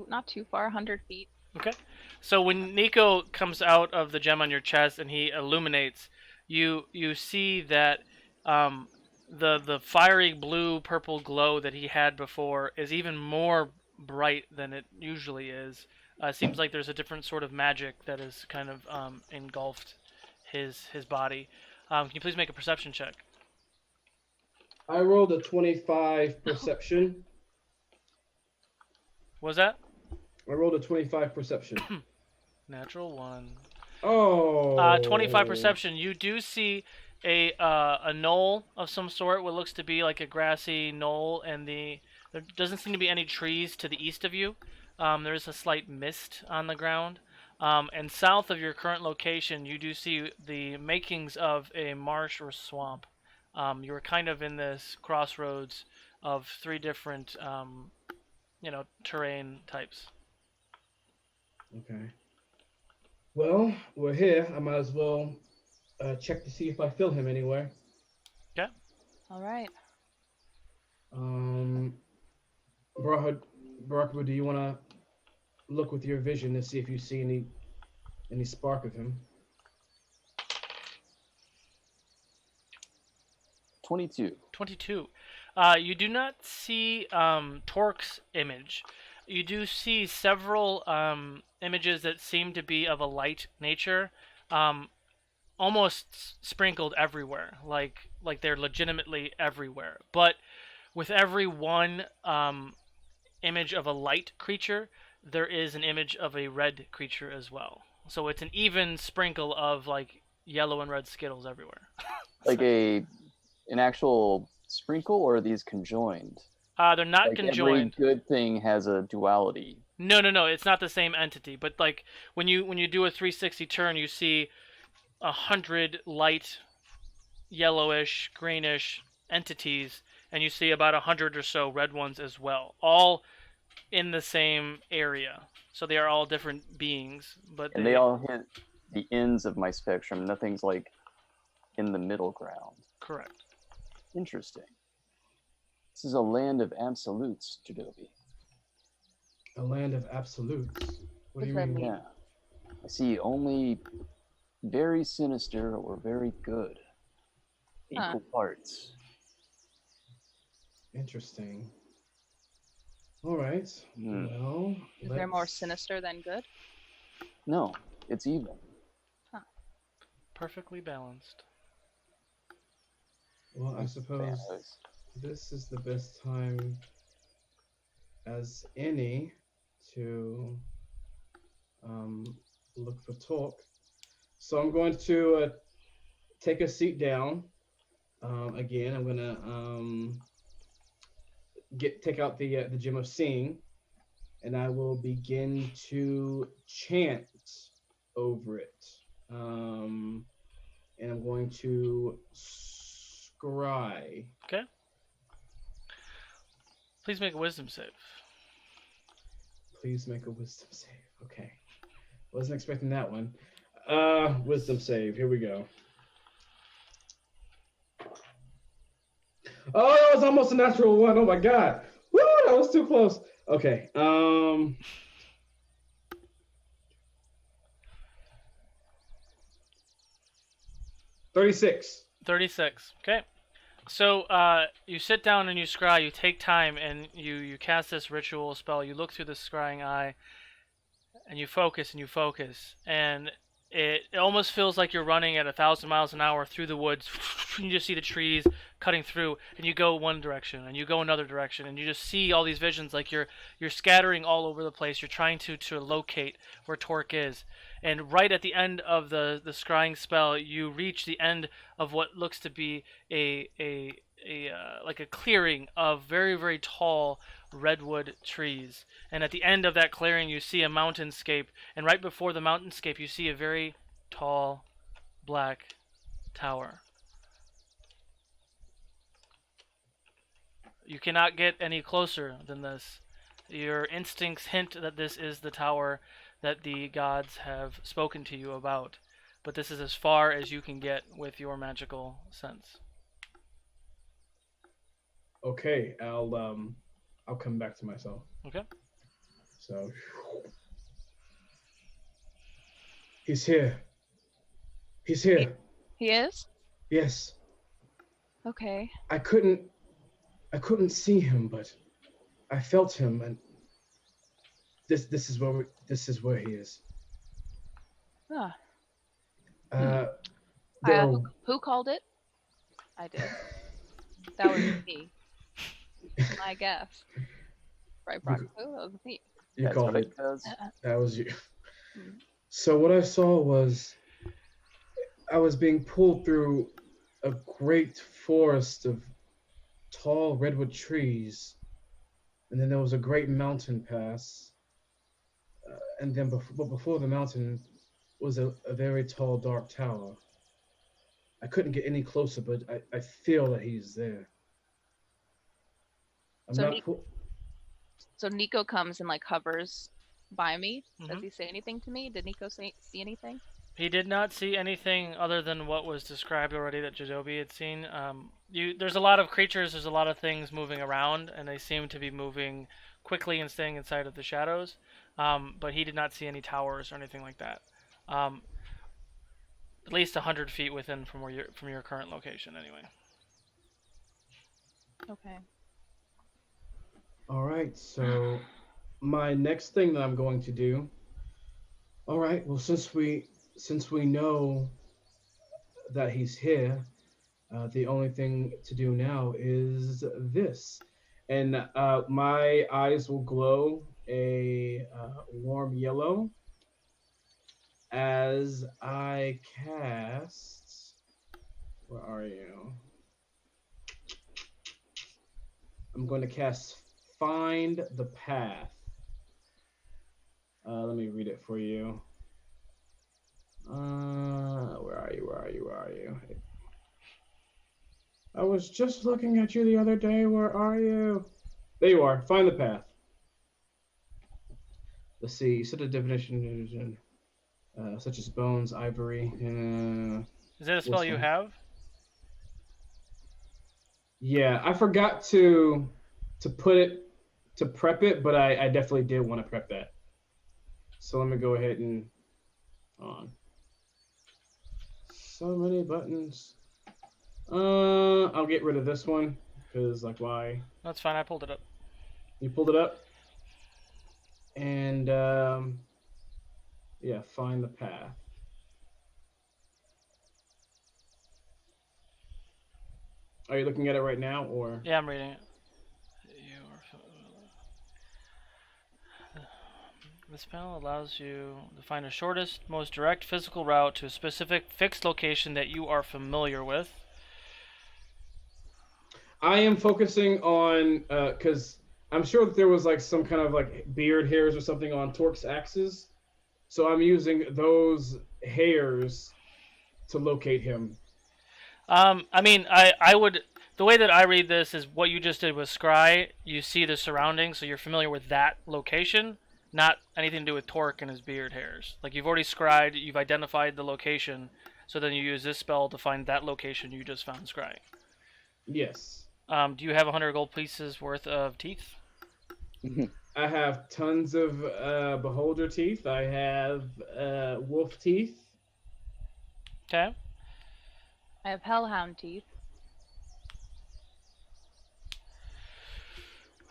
Not too far, 100 feet. Okay. So when Nico comes out of the gem on your chest and he illuminates, you see that the fiery blue purple glow that he had before is even more bright than it usually is. Seems like there's a different sort of magic that is kind of engulfed his body. Can you please make a perception check? I rolled a 25 perception. What was that? I rolled a 25 perception. Natural 1. Oh. 25 perception. You do see a knoll of some sort, what looks to be like a grassy knoll, and there doesn't seem to be any trees to the east of you. There is a slight mist on the ground. And south of your current location, you do see the makings of a marsh or swamp. You're kind of in this crossroads of 3 different, terrain types. Okay. Well, we're here. I might as well check to see if I feel him anywhere. Okay. All right. Barakubu, do you want to look with your vision to see if you see any spark of him? 22. 22. You do not see Torq's image. You do see several images that seem to be of a light nature, almost sprinkled everywhere, like they're legitimately everywhere. But with every one image of a light creature, there is an image of a red creature as well. So it's an even sprinkle of like yellow and red Skittles everywhere. Like an actual sprinkle, or are these conjoined? They're not Like conjoined. every good thing has a duality. No, it's not the same entity. But like when you do a 360 turn, you see 100 light yellowish, greenish entities, and you see about 100 or so red ones as well, all in the same area. So they are all different beings, but And they all hit the ends of my spectrum. Nothing's like in the middle ground. Correct. Interesting. This is a land of absolutes, Jadobi. A land of absolutes. What do you Does that mean? mean- Yeah. I see only very sinister or very good. Equal parts. Interesting. All right. Hmm. Well, Is there more let's- sinister than good? No, it's even. Perfectly balanced. Well, I suppose Fantastic. this is the best time as any to look for Torq. So I'm going to take a seat down. Again, I'm gonna take out the gem of seeing, and I will begin to chant over it. And I'm going to scry. Okay. Please make a wisdom save. Please make a wisdom save. Okay. Wasn't expecting that one. Wisdom save. Here we go. Oh, that was almost a natural one. Oh my god. Woo, that was too close. Okay. 36. 36. Okay. So you sit down and you scry. You take time and you cast this ritual spell. You look through the scrying eye, and you focus, and it almost feels like you're running at 1,000 miles an hour through the woods. You just see the trees cutting through, and you go one direction, and you go another direction, and you just see all these visions like you're scattering all over the place. You're trying to locate where Torq is. And right at the end of the scrying spell, you reach the end of what looks to be a like a clearing of very, very tall redwood trees. And at the end of that clearing, you see a mountainscape. And right before the mountainscape, you see a very tall black tower. You cannot get any closer than this. Your instincts hint that this is the tower that the gods have spoken to you about, but this is as far as you can get with your magical sense. Okay, I'll come back to myself. Okay. So he's here. He's here. He is? Yes. Okay. I couldn't see him, but I felt him, and this is where he is. Ah. Who called it? I did. That was me. My guess. Right, Brock? That was me. You That's called what it. does. That was you. Mm. So what I saw was I was being pulled through a great forest of tall redwood trees, and then there was a great mountain pass, and then before the mountain was a very tall dark tower. I couldn't get any closer, but I feel that he's there. So Nico comes and like hovers by me. Does Mhm. he say anything to me? Did Nico see anything? He did not see anything other than what was described already that Jadobi had seen. There's a lot of creatures, there's a lot of things moving around, and they seem to be moving quickly and staying inside of the shadows. But he did not see any towers or anything like that. At least 100 feet within from your current location, anyway. Okay. All right, so my next thing that I'm going to do. All right, well, since we know that he's here, the only thing to do now is this, and my eyes will glow a warm yellow, as I cast. Where are you? I'm going to cast Find the Path. Let me read it for you. Where are you? Where are you? Where are you? I was just looking at you the other day. Where are you? There you are. Find the path. Let's see. Set a definition, such as bones, ivory. Is that a spell you have? Yeah, I forgot to put it to prep it, but I definitely did want to prep that. So let me go ahead and on. So many buttons. I'll get rid of this one because like why? That's fine. I pulled it up. You pulled it up. And yeah, find the path. Are you looking at it right now, or? Yeah, I'm reading it. The spell allows you to find the shortest, most direct physical route to a specific fixed location that you are familiar with. I am focusing on, because I'm sure that there was like some kind of like beard hairs or something on Torq's axes. So I'm using those hairs to locate him. I mean, I would, the way that I read this is what you just did with Scry, you see the surroundings, so you're familiar with that location, not anything to do with Torq and his beard hairs. Like you've already scryed, you've identified the location, so then you use this spell to find that location you just found Scry. Yes. Do you have 100 gold pieces worth of teeth? I have tons of beholder teeth. I have wolf teeth. Okay. I have hellhound teeth.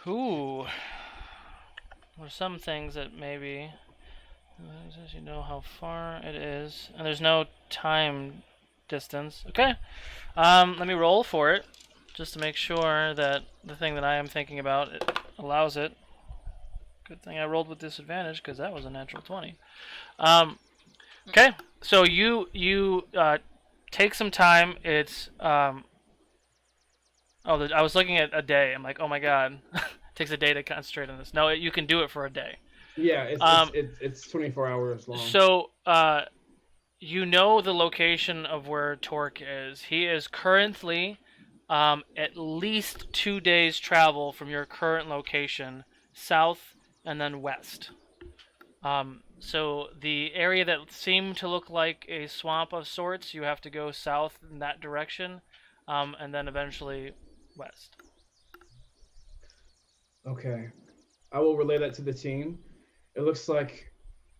Ooh. There's some things that maybe, as you know how far it is, and there's no time distance. Okay. Let me roll for it, just to make sure that the thing that I am thinking about it allows it. Good thing I rolled with disadvantage because that was a natural 20. Okay, so you take some time. It's I was looking at a day. I'm like, oh my god, it takes a day to concentrate on this. No, you can do it for a day. Yeah, it's 24 hours long. So you know the location of where Torq is. He is currently at least 2 days travel from your current location, south and then west. So the area that seemed to look like a swamp of sorts, you have to go south in that direction, and then eventually west. Okay, I will relay that to the team. It looks like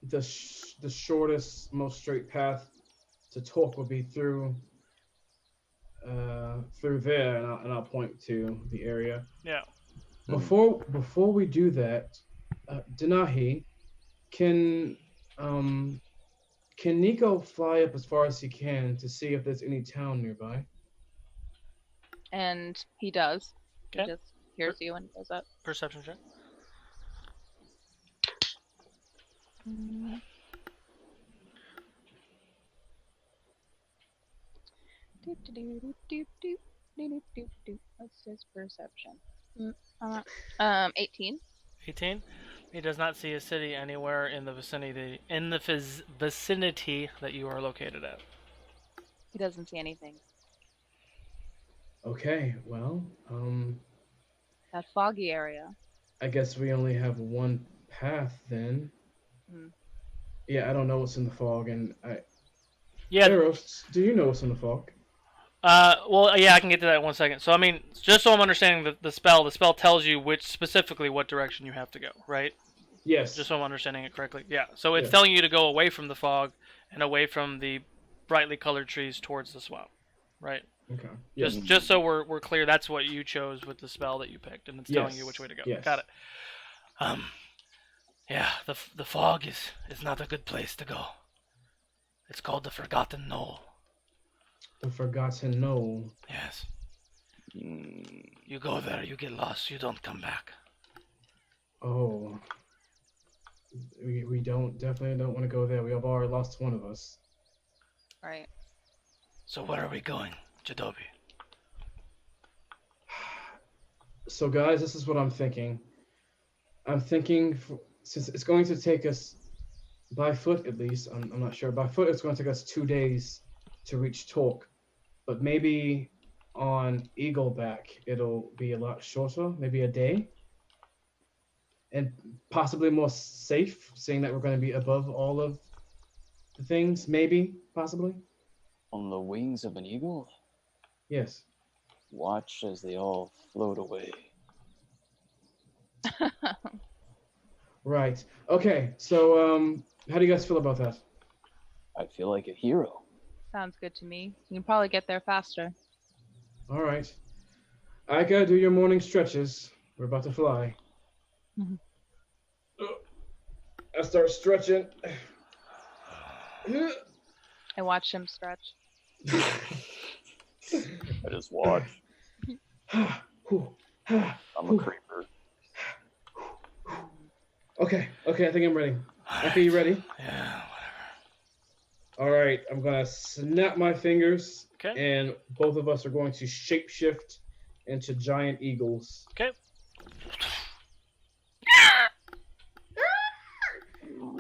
the shortest, most straight path to Torq would be through there, and I'll point to the area. Yeah. Before we do that, Denahi, can Nico fly up as far as he can to see if there's any town nearby? And he does. Okay. He just hears you and goes up. Perception check. What's his perception? 18. 18. He does not see a city anywhere in the vicinity that you are located at. He doesn't see anything. Okay, well, That foggy area. I guess we only have one path then. Yeah, I don't know what's in the fog, and Yeah. Eros, do you know what's in the fog? Well, yeah, I can get to that in 1 second. So, I mean, just so I'm understanding the spell tells you specifically what direction you have to go, right? Yes. Just so I'm understanding it correctly. Yeah. So it's Yeah. telling you to go away from the fog and away from the brightly colored trees towards the swamp, right? Okay. Just so we're clear, that's what you chose with the spell that you picked, and it's telling you which way to go. Yes. Got it. Yeah, the fog is not a good place to go. It's called the Forgotten Knoll. The Forgotten Knoll. Yes. You go there, you get lost, you don't come back. Oh. We definitely don't want to go there. We have already lost one of us. Right. So where are we going, Jadobi? So guys, this is what I'm thinking. Since it's going to take us by foot at least, I'm not sure. By foot, it's going to take us 2 days to reach Torq, but maybe on Eagleback it'll be a lot shorter, maybe a day, and possibly more safe, seeing that we're going to be above all of the things. Maybe, possibly. On the wings of an eagle? Yes. Watch as they all float away. Right. Okay. So, how do you guys feel about that? I feel like a hero. Sounds good to me. You can probably get there faster. All right. Ika, do your morning stretches. We're about to fly. Mhm. I start stretching. I watched him stretch. I just watch. I'm a creeper. Okay, I think I'm ready. Ika, you ready? Yeah, All right, I'm gonna snap my fingers, Okay. and both of us are going to shapeshift into giant eagles. Okay.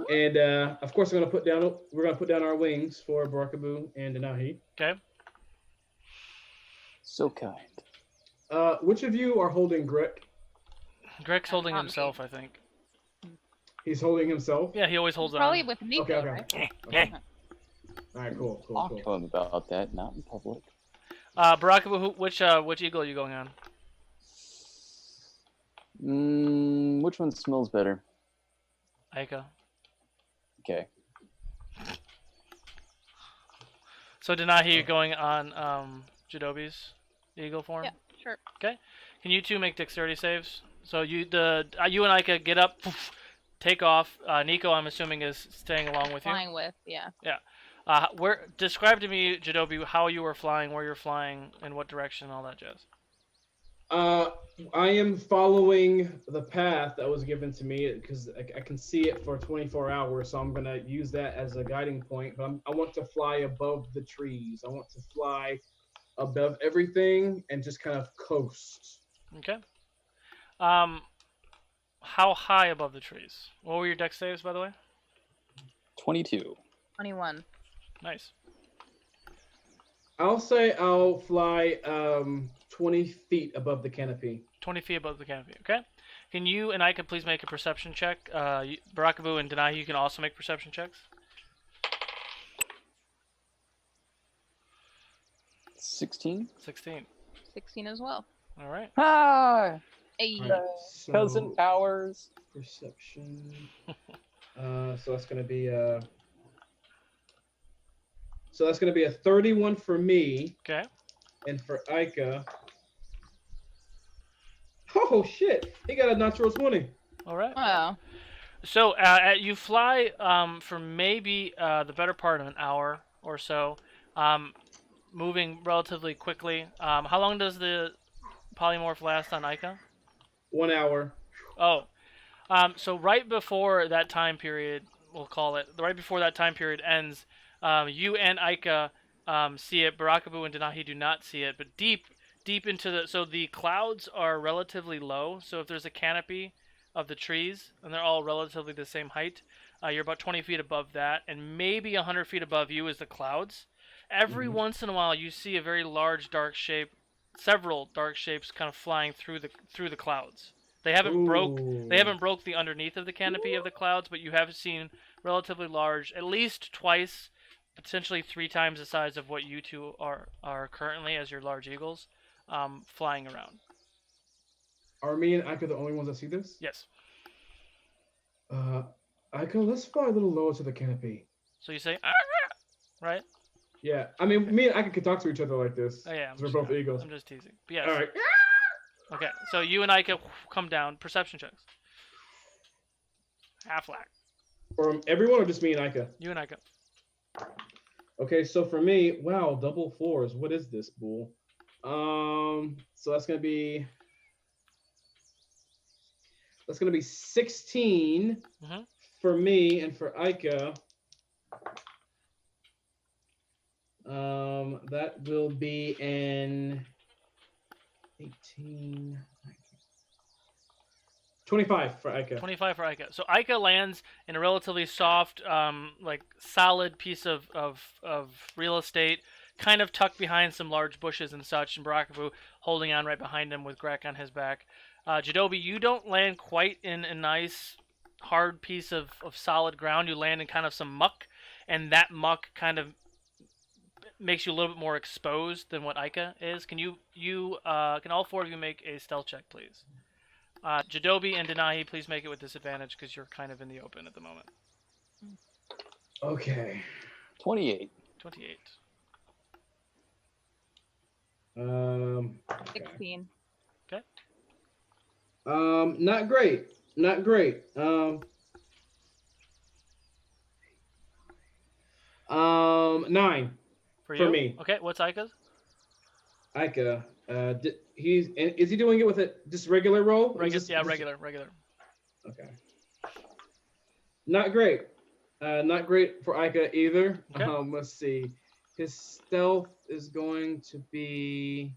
And of course, we're gonna put down our wings for Barakabu and Denahi. Okay. So kind. Which of you are holding Greg? Greg's holding Not me. himself, I think. He's holding himself. Yeah, he always holds Probably on. with Nico, Okay. right? Okay. All right, cool. Talk to him about that, not in public. Barakabu, which eagle are you going on? Which one smells better? Aika. Okay. So Denahi, you're going on Jadobi's eagle form? Yeah, sure. Can you two make dexterity saves? So you and Aika get up, take off. Nico, I'm assuming, is staying along with you. Flying with, yeah. Describe to me, Jadobi, how you were flying, where you're flying, in what direction, all that jazz. I am following the path that was given to me because I can see it for 24 hours, so I'm gonna use that as a guiding point. But I want to fly above the trees. I want to fly above everything and just kind of coast. Okay. How high above the trees? What were your dex saves, by the way? 22. 21. Nice. I'll say I'll fly 20 feet above the canopy. 20 feet above the canopy. Okay. Can you and Aika please make a perception check? Barakabu and Denahi, you can also make perception checks. 16? 16. 16 as well. All right. Ah! Hey. All right, so Cousin Powers. perception. So that's gonna be a 31 for me, Okay. and for Ika. Oh shit! He got a natural 20. All right. Wow. So you fly for maybe the better part of an hour or so, moving relatively quickly. How long does the polymorph last on Ica? 1 hour. Oh, so right before that time period, we'll call it, right before that time period ends, you and Ica see it. Barakabu and Denahi do not see it, but deep into the clouds are relatively low. So if there's a canopy of the trees, and they're all relatively the same height, you're about 20 feet above that, and maybe 100 feet above you is the clouds. Every once in a while, you see a very large dark shape, several dark shapes kind of flying through the clouds. They haven't broke the underneath of the canopy of the clouds, but you have seen relatively large, at least twice, potentially 3 times the size of what you two are currently as your large eagles, flying around. Are me and Ika the only ones that see this? Yes. Ika, let's fly a little lower to the canopy. So you say, right? Yeah, I mean, me and Ika can talk to each other like this. Oh yeah. 'Cause we're both eagles. I'm just teasing. But yes. All right. Okay, so you and Ika come down. Perception checks. Half-lack. For everyone or just me and Ika? You and Ika. Okay, so for me, wow, double 4s. What is this, bull? So that's gonna be 16, for me and for Ica, that will be an 18, 25 for Ica. 25 for Ica. So Ica lands in a relatively soft, like solid piece of real estate, kind of tucked behind some large bushes and such, and Barakabu holding on right behind him with Grek on his back. Jadobi, you don't land quite in a nice, hard piece of solid ground. You land in kind of some muck, and that muck kind of makes you a little bit more exposed than what Ica is. Can can all four of you make a stealth check, please? Jadobi and Denahi, please make it with disadvantage because you're kind of in the open at the moment. Okay. 28. 28. Okay. 16. Okay. Not great. Not great. 9 For for you? me. Okay, what's Ica's? Ica. Is he doing it with a just regular roll? Regular. Okay. Not great. Not great for Ica either. Okay. Let's see. His stealth is going to be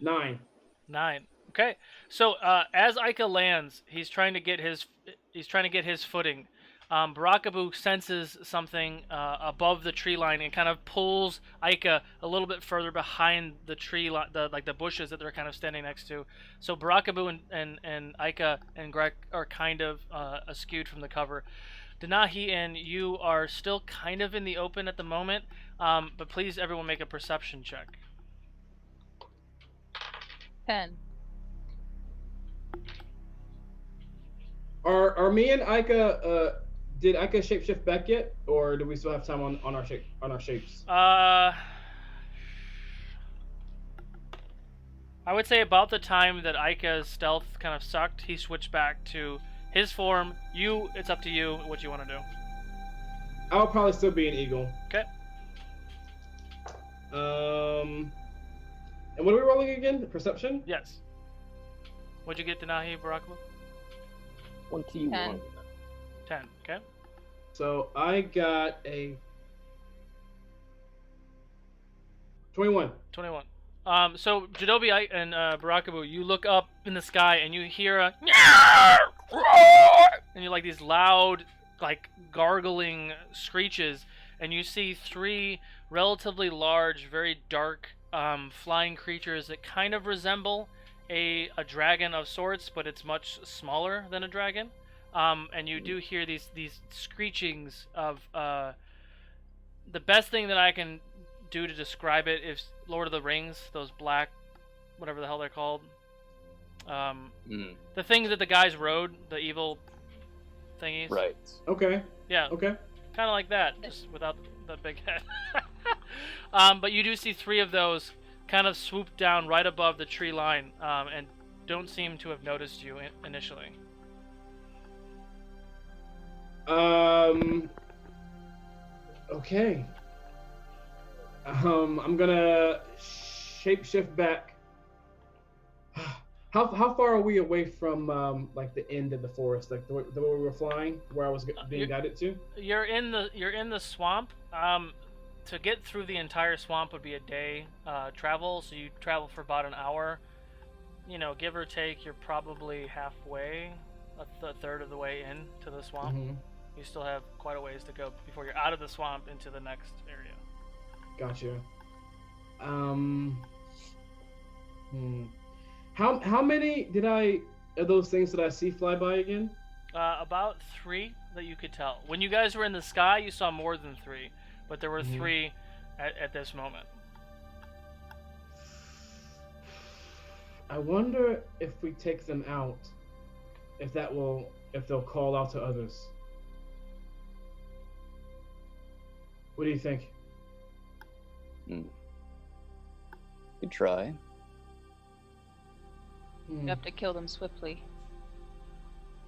9. 9. Okay. So as Ica lands, he's trying to get his footing. Barakabu senses something above the tree line and kind of pulls Ica a little bit further behind the tree line, the bushes that they're kind of standing next to. So Barakabu and Ica and Greg are kind of askewed from the cover. Denahi and you are still kind of in the open at the moment, but please everyone make a perception check. 10. Are me and Ica did Ica shapeshift back yet, or do we still have time on our shapes? I would say about the time that Ica's stealth kind of sucked, he switched back to his form. It's up to you what you want to do. I'll probably still be an eagle. Okay. And what are we rolling again? Perception? Yes. What'd you get, Denahi, Barakabu? 21. 10. 10. Okay. So I got a 21. 21. So Jadobi and Barakabu, you look up in the sky and you hear a and you like these loud, like gargling screeches, and you see 3 relatively large, very dark, flying creatures that kind of resemble a dragon of sorts, but it's much smaller than a dragon. And you do hear these screechings of the best thing that I can do to describe it is Lord of the Rings, those black, whatever the hell they're called. The things that the guys rode, the evil thingies. Right. Okay. Yeah. Okay. Kind of like that, just without the big head. But you do see 3 of those kind of swoop down right above the tree line, and don't seem to have noticed you initially. Okay. I'm gonna shapeshift back. How far are we away from like the end of the forest, like the way we were flying, where I was being guided to? You're in the swamp. To get through the entire swamp would be a day travel, so you travel for about an hour. You know, give or take, you're probably halfway, a third of the way into the swamp. Mm-hmm. You still have quite a ways to go before you're out of the swamp into the next area. Gotcha. How many of those things did I see fly by again? About 3 that you could tell. When you guys were in the sky, you saw more than 3, but there were 3 at this moment. I wonder if we take them out, if they'll call out to others. What do you think? Good try. You have to kill them swiftly.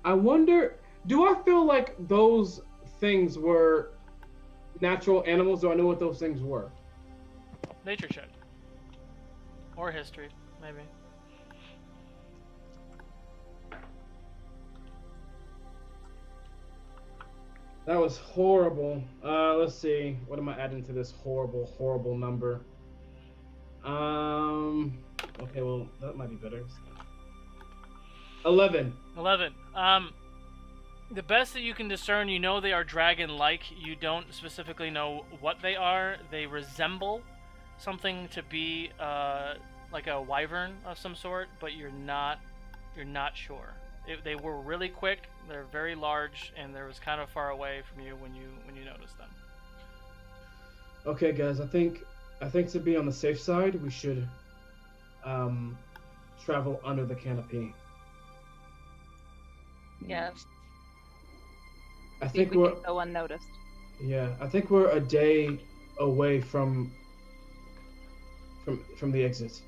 I wonder, do I feel like those things were natural animals? Do I know what those things were? Nature check. Or history, maybe. That was horrible. Let's see. What am I adding to this horrible number? Okay, well, that might be better. 11. 11. The best that you can discern, you know they are dragon-like. You don't specifically know what they are. They resemble something to be like a wyvern of some sort, but you're not sure. They were really quick. They're very large, and they was kind of far away from you when you noticed them. Okay, guys, I think to be on the safe side, we should travel under the canopy. Yes. I See think if we we're can go unnoticed. yeah. I think we're a day away from the exit.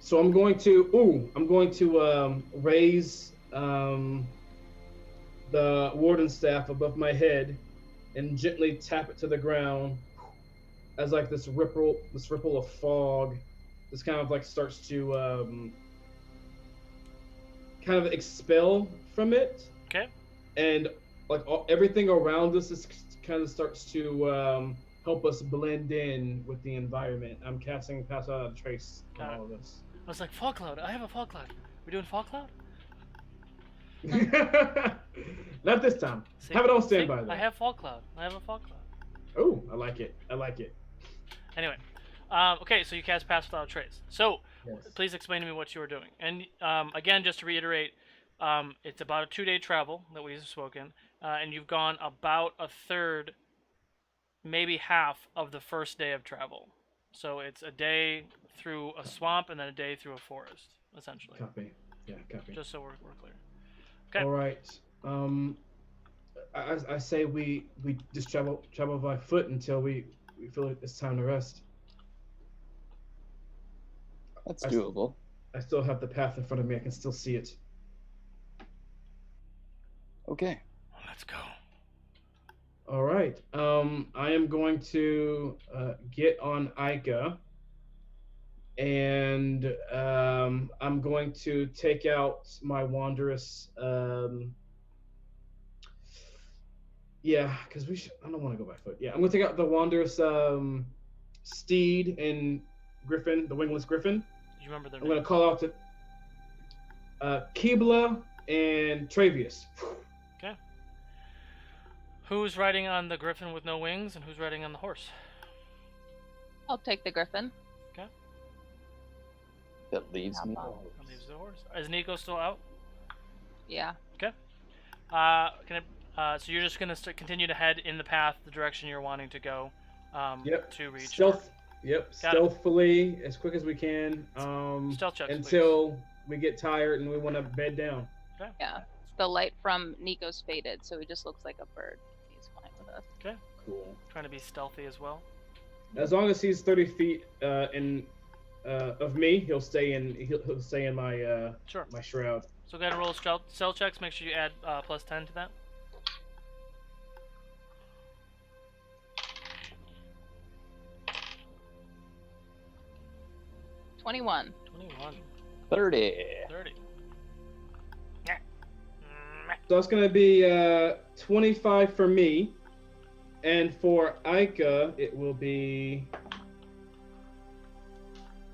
So I'm going to raise the warden staff above my head and gently tap it to the ground as like this ripple of fog just kind of like starts to kind of expel from it. Okay. And like everything around us is kind of starts to help us blend in with the environment. I'm casting Pass Without a Trace on all of this. I was like, fog cloud. I have a fog cloud. We doing fog cloud? Not this time. See? Have it on See? standby though. I have fog cloud. I have a fog cloud. Oh, I like it. Anyway, okay, so you cast Pass Without a Trace. So, Yes. please explain to me what you were doing. And again, just to reiterate, it's about a 2-day travel that we've spoken, and you've gone about a third, maybe half of the first day of travel. So it's a day through a swamp and then a day through a forest, essentially. Copy. Yeah, copy. Just so we're clear. Okay. All right. I say we just travel by foot until we feel like it's time to rest. That's doable. I still have the path in front of me. I can still see it. Okay. Let's go. All right. I am going to get on Ica, and I'm going to take out my Wanderous. Yeah, because I don't want to go by foot. Yeah, I'm going to take out the Wanderous steed and Griffin, the wingless Griffin. Do you remember their I'm going names? to call out to Kibla and Travius. Okay. Who's riding on the griffin with no wings, and who's riding on the horse? I'll take the griffin. That leaves me. That leaves the horse. Is Nico still out? Yeah. Okay. So you're just gonna continue to head in the path, the direction you're wanting to go. Yep. To reach. Stealth. Yep. Got it. Stealthily, as quick as we can. Stealth checks, until we get tired and we want to bed down. Okay. Yeah. The light from Nico's faded, so he just looks like a bird. He's fine with us. Okay. Cool. Trying to be stealthy as well. As long as he's 30 feet of me, he'll stay in my Sure. my shroud. So go ahead and roll stealth checks. Make sure you add plus 10 to that. $21. 21. 30. 30. So that's gonna be 25 for me, and for Ica it will be.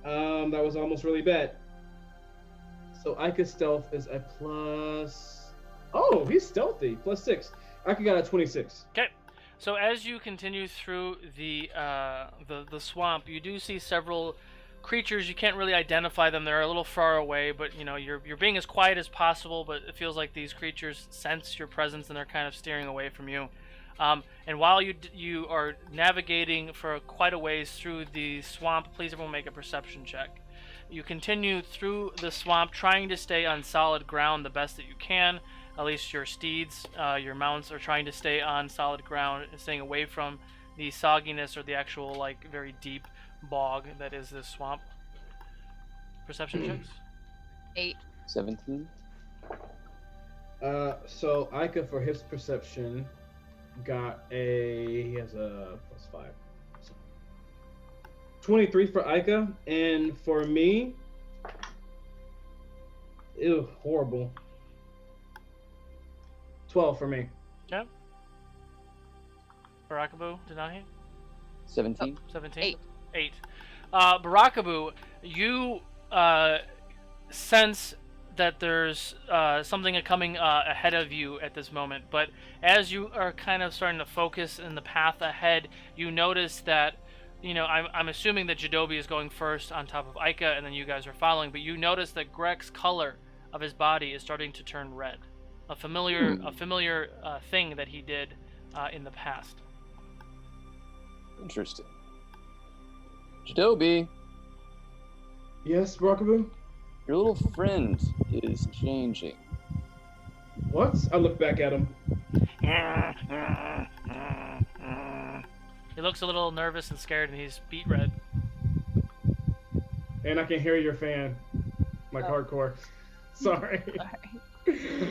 That was almost really bad. So Ica's stealth is a plus. Oh, he's stealthy. +6. Ica got a 26. Okay. So as you continue through the swamp, you do see several creatures. You can't really identify them. They're a little far away, but you know you're being as quiet as possible. But it feels like these creatures sense your presence and they're kind of steering away from you. And while you are navigating for quite a ways through the swamp, please everyone make a perception check. You continue through the swamp, trying to stay on solid ground the best that you can. At least your steeds, your mounts, are trying to stay on solid ground, staying away from the sogginess or the actual like very deep bog that is this swamp. Perception checks. 8. 17. So Ica for his perception he has a +5. So 23 for Ica, and for me, ew, horrible. 12 for me. Okay. Barakabu, Denahi? 17. 17? 8. 8. Barakabu, you sense that there's something coming ahead of you at this moment, but as you are kind of starting to focus in the path ahead, you notice that, I'm assuming that Jadobi is going first on top of Aika, and then you guys are following, but you notice that Grek's color of his body is starting to turn red. A familiar thing that he did in the past. Interesting. Jadobi, Yes, Barakabu? your little friend is changing. What? I look back at him. He looks a little nervous and scared, and he's beet red. And I can hear your fan. Like hardcore. Sorry. Sorry.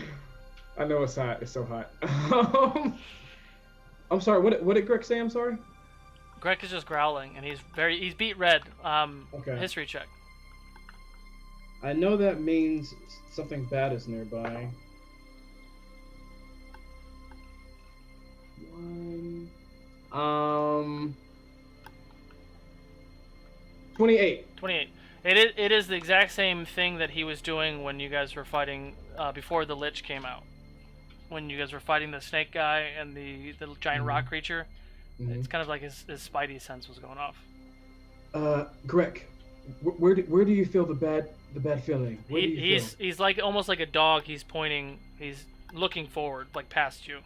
I know it's hot. It's so hot. I'm sorry. What did Greg say? I'm sorry. Greg is just growling, and he's beet red. Okay. History check. I know that means something bad is nearby. 28. 28. It is the exact same thing that he was doing when you guys were fighting before the Lich came out. When you guys were fighting the snake guy and the giant rock creature. It's kind of like his spidey sense was going off. Greg, where do you feel the bad feeling? Where do you feel? He's like almost like a dog. He's pointing. He's looking forward, like past you,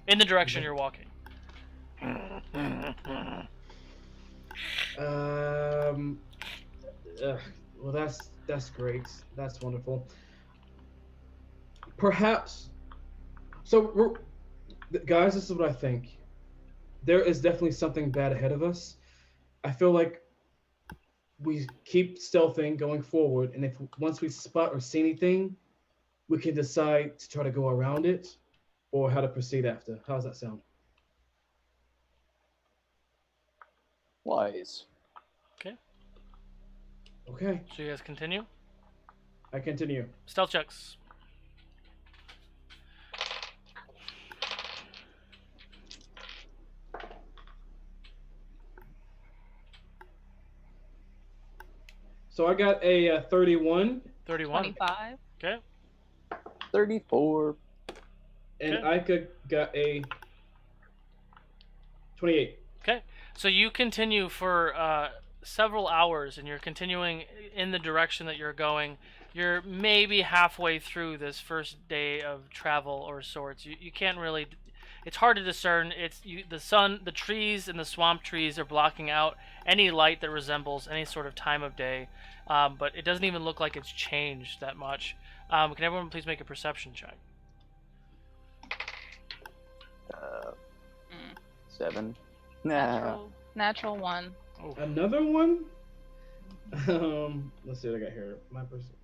in the direction you're walking. Well, that's great. That's wonderful. Perhaps. So, guys, this is what I think. There is definitely something bad ahead of us. I feel like we keep stealthing going forward, and if once we spot or see anything, we can decide to try to go around it, or how to proceed after. How does that sound? Wise. Okay, So you guys continue. I continue. Stealth checks. So I got a 31. 31. 25. Okay. 34. And Okay. Ika got a 28. Okay. So you continue for several hours, and you're continuing in the direction that you're going. You're maybe halfway through this first day of travel or sorts. You can't really. It's hard to discern. The sun, the trees, and the swamp trees are blocking out any light that resembles any sort of time of day. But it doesn't even look like it's changed that much. Can everyone please make a perception check? 7. Nah. Natural 1. Oh. Another one? Let's see what I got here. My person.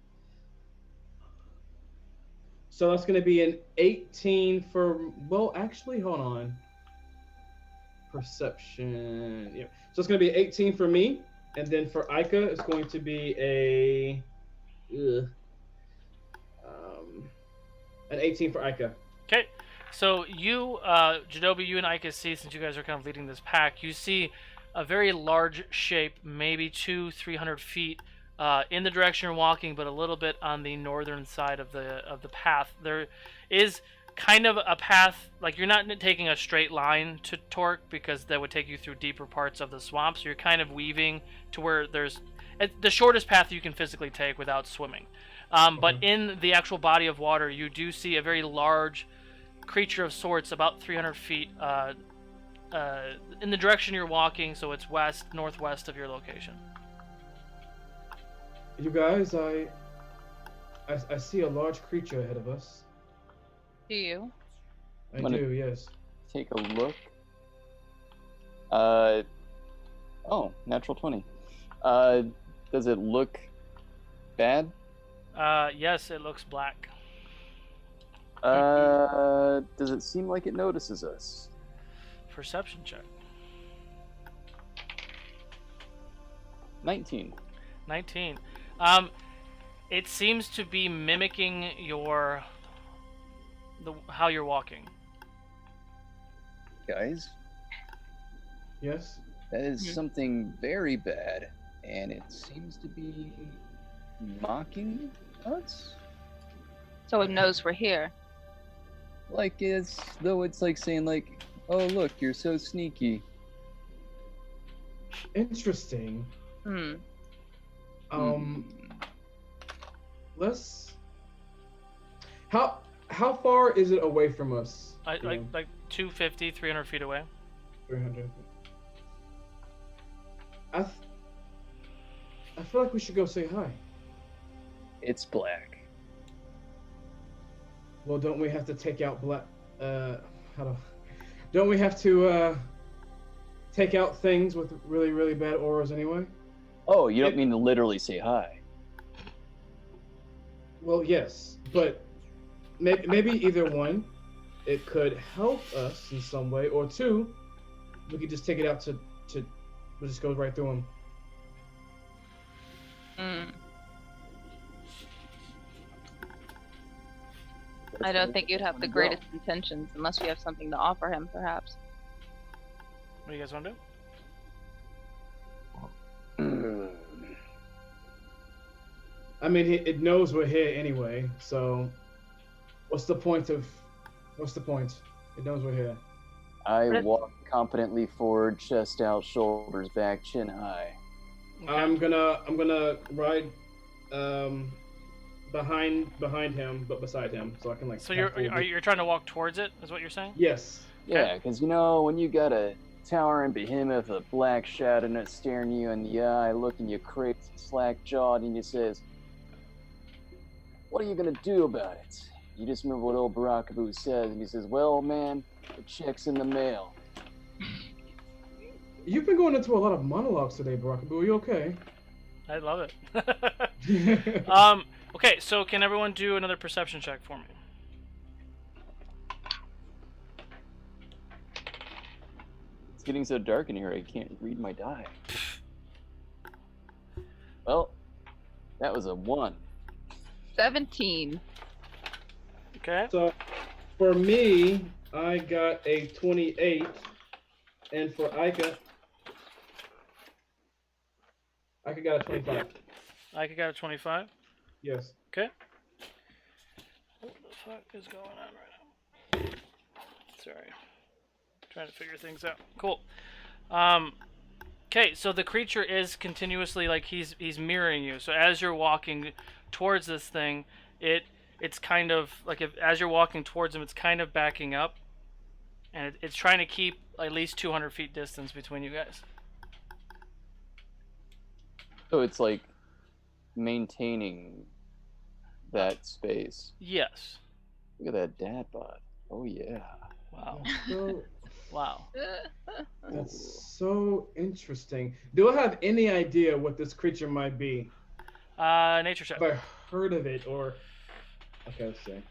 So that's going to be an 18 for. Well, actually, hold on. Perception. Yeah. So it's going to be 18 for me, and then for Ika, it's going to be an 18 for Ika. Okay, so you, Jadobi, you and Ika see, since you guys are kind of leading this pack, you see a very large shape, maybe 200-300 feet, in the direction you're walking, but a little bit on the northern side of the path. There is kind of a path, like you're not taking a straight line to Torq because that would take you through deeper parts of the swamp. So you're kind of weaving to where there's the shortest path you can physically take without swimming. But in the actual body of water, you do see a very large creature of sorts, about 300 feet in the direction you're walking. So it's northwest of your location. You guys, I see a large creature ahead of us. Do you? I do, yes. Take a look. Oh, natural 20. Does it look bad? Yes, it looks black. Does it seem like it notices us? Perception check. 19. 19. It seems to be mimicking your how you're walking. Guys, Yes. that is Mhm. something very bad, and it seems to be mocking us. So it knows we're here. Like it's though it's like saying like, "Oh look, you're so sneaky." Interesting. Hmm. Um, let's. How far is it away from us? Like 250, 300 feet away. 300. I feel like we should go say hi. It's black. Well, don't we have to take out black? Don't we have to take out things with really, really bad auras anyway? Oh, you don't mean to literally say hi. Well, yes, but maybe either one, it could help us in some way, or two, we could just take it out to we'll just go right through them. Hmm. I don't think you'd have the greatest intentions unless you have something to offer him, perhaps. What do you guys want to do? I mean, it knows we're here anyway, so what's the point? It knows we're here. I walk confidently forward, chest out, shoulders back, chin high. Okay. I'm gonna ride behind him, but beside him, so I can like. So you're trying to walk towards it, is what you're saying? Yes. Yeah, because when you got a towering behemoth, a black shadow that's staring you in the eye, looking you crazy, slack-jawed, and he says, "What are you gonna do about it?" You just remember what old Barakabu says, and he says, "Well, man, the check's in the mail." You've been going into a lot of monologues today, Barakabu. Are you okay? I love it. Okay, so can everyone do another perception check for me? It's getting so dark in here, I can't read my die. Well, that was a 1. 17. Okay. So, for me, I got a 28, and for Ika got a 25. Ika got a 25. Yes. Okay. What the fuck is going on right now? Sorry. Trying to figure things out. Cool. Okay, so the creature is continuously like he's mirroring you. So as you're walking towards this thing, it's kind of like as you're walking towards him, it's kind of backing up, and it's trying to keep at least 200 feet distance between you guys. So it's like maintaining that space. Yes. Look at that dad bod. Oh yeah. Wow. So, Wow. that's so interesting. Do I have any idea what this creature might be? Nature check. Have I heard of it or? Okay, let's see.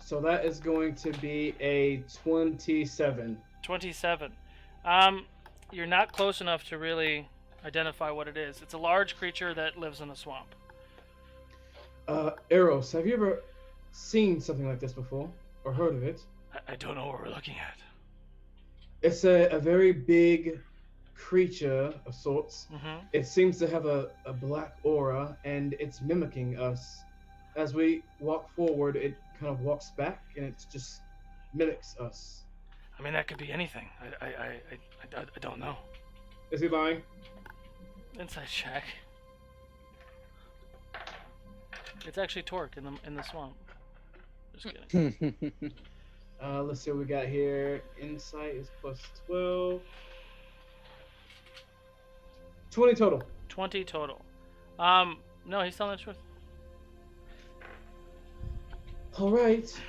So that is going to be a 27. 27. You're not close enough to really identify what it is. It's a large creature that lives in the swamp. Eros, have you ever seen something like this before or heard of it? I don't know what we're looking at. It's a very big creature of sorts. Mm-hmm. It seems to have a black aura, and it's mimicking us. As we walk forward, it kind of walks back, and it just mimics us. I mean, that could be anything. I don't know. Is he lying? Inside check. It's actually Torq in the swamp. Just kidding. Let's see what we got here. Insight is plus 12. 20 total. 20 total. No, he's telling the truth. All right.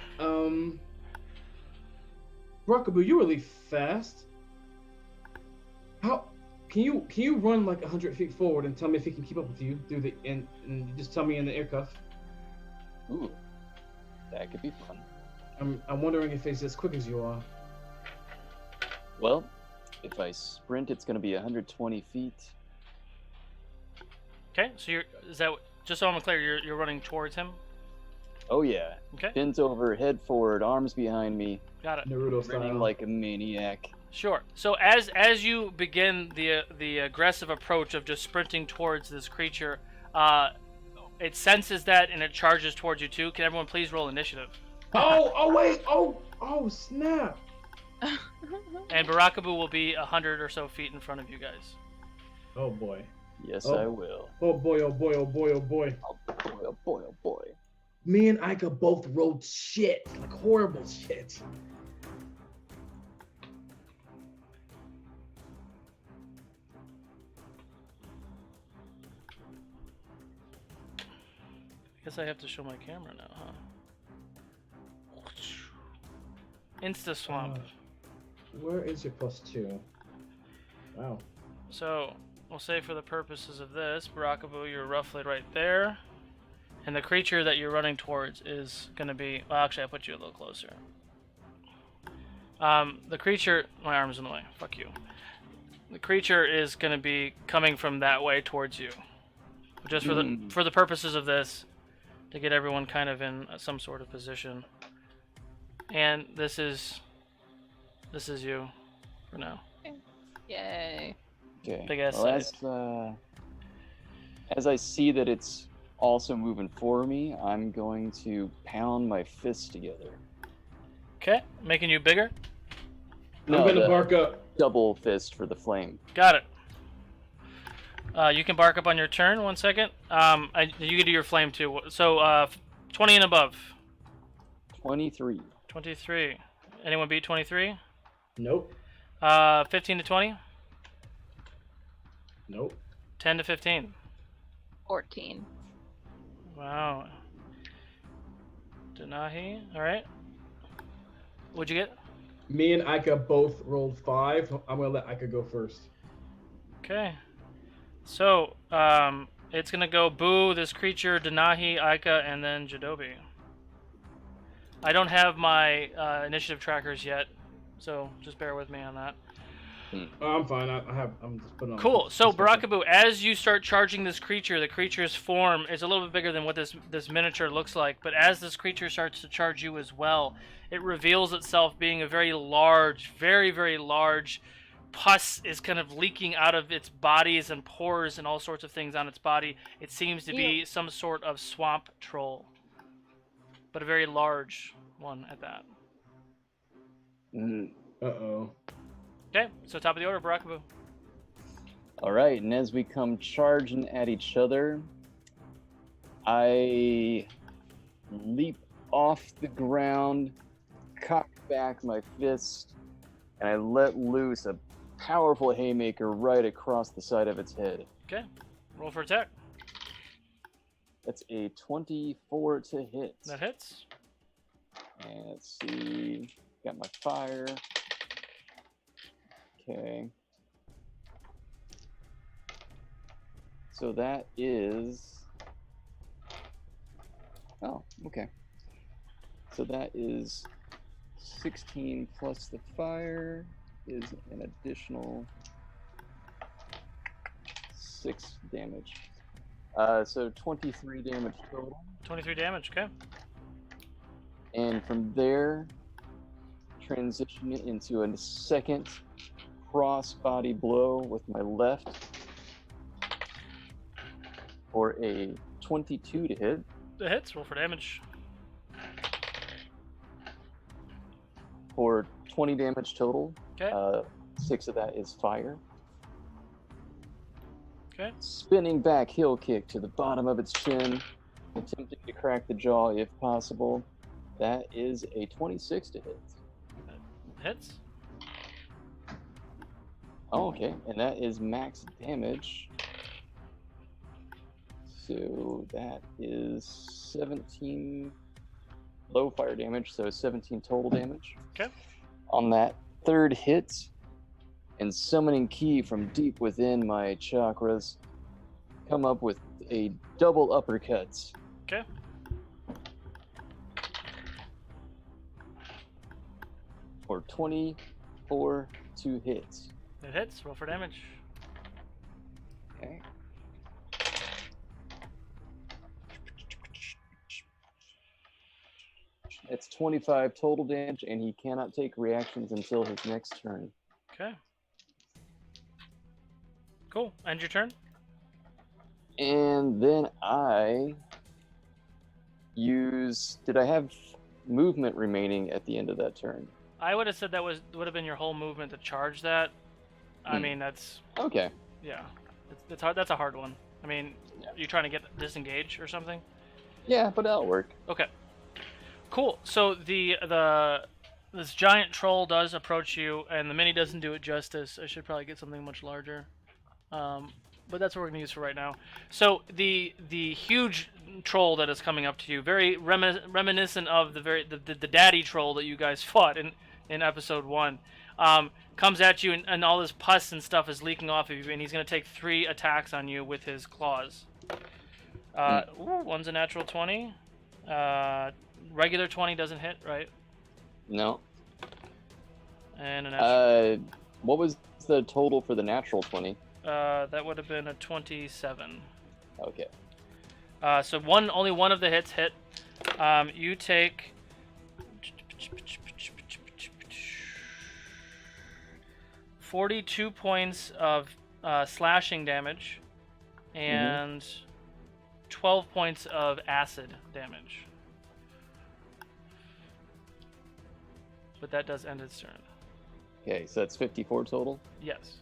Rockaboo, you're really fast. How can you run like 100 feet forward and tell me if he can keep up with you through the and just tell me in the air cuff? Ooh, that could be fun. I'm wondering if he's as quick as you are. Well, if I sprint, it's going to be 120 feet. Okay, so is that just so I'm clear, you're running towards him. Oh yeah. Okay. Bent over, head forward, arms behind me, Got it. Naruto running style. like a maniac. Sure. So as you begin the aggressive approach of just sprinting towards this creature, it senses that and it charges towards you too. Can everyone please roll initiative? Oh wait! Oh snap! And Barakabu will be 100 or so feet in front of you guys. Oh boy. Yes, Oh. I will. Oh boy! Oh boy! Oh boy! Oh boy! Oh boy, oh boy, oh boy. Me and Ika both rolled shit, like horrible shit. I guess I have to show my camera now, huh? Insta swamp. Where is your +2? Wow. So we'll say for the purposes of this, Barakabu, you're roughly right there. And the creature that you're running towards is going to be... Well, actually, I put you a little closer. The creature... My arm's in the way. Fuck you. The creature is going to be coming from that way towards you. Just for the purposes of this, to get everyone kind of in some sort of position. And this is you for now. Yay. Okay. Big ass well, side. as I see that it's also moving for me, I'm going to pound my fists together. Okay, making you bigger. I'm gonna the bark up. double fist for the flame. Got it. You can bark up on your turn. 1 second. You can do your flame too. So 20 and above. 23. 23. Anyone beat 23? Nope. 15 to 20. Nope. 10 to 15. 14. Wow. Denahi. All right. What'd you get? Me and Ika both rolled 5. I'm gonna let Ika go first. Okay. So it's gonna go Boo, this creature, Denahi, Ika, and then Jadobi. I don't have my initiative trackers yet, so just bear with me on that. Oh, I'm fine. I'm just putting on. Cool. So Barakabu, as you start charging this creature, the creature's form is a little bit bigger than what this miniature looks like. But as this creature starts to charge you as well, it reveals itself being a very large, very, very large. Pus is kind of leaking out of its bodies and pores and all sorts of things on its body. It seems to be some sort of swamp troll, but a very large one at that. Uh-oh. Okay, so top of the order, Barakabu. All right, and as we come charging at each other, I leap off the ground, cock back my fist, and I let loose a powerful haymaker right across the side of its head. Okay, roll for attack. That's a 24 to hit. That hits. And let's see, got my fire. Okay. So that is... Oh, okay. So that is 16 plus the fire is an additional 6 damage. So 23 damage total. 23 damage, okay. And from there, transition it into a second cross-body blow with my left for a 22 to hit. The hits, roll for damage. For 20 damage total. Okay. 6 of that is fire. Okay. Spinning back heel kick to the bottom of its chin, attempting to crack the jaw if possible. That is a 26 to hit. Hits. Oh, okay, and that is max damage. So that is 17 low fire damage, so 17 total damage. Okay. On that third hit, and summoning ki from deep within my chakras, come up with a double uppercut. Okay. For 24 to hit. It hits, roll for damage. Okay. It's 25 total damage, and he cannot take reactions until his next turn. Okay. Cool. End your turn. And then I use... Did I have movement remaining at the end of that turn? I would have said that would have been your whole movement to charge that. I mean, that's... Okay. Yeah. It's hard. That's a hard one. I mean, you trying to get disengage or something? Yeah, but that'll work. Okay. Cool. So this giant troll does approach you, and the mini doesn't do it justice. I should probably get something much larger. But that's what we're gonna use for right now. So the huge troll that is coming up to you, very reminiscent of the daddy troll that you guys fought in episode 1, comes at you, and all this pus and stuff is leaking off of you, and he's gonna take 3 attacks on you with his claws. One's a natural 20. Regular 20 doesn't hit, right? No. And a natural. What was the total for the natural 20? That would have been a 27. Okay. So only one of the hits hit. You take 42 points of slashing damage and 12 points of acid damage. But that does end its turn. Okay, so that's 54 total? Yes.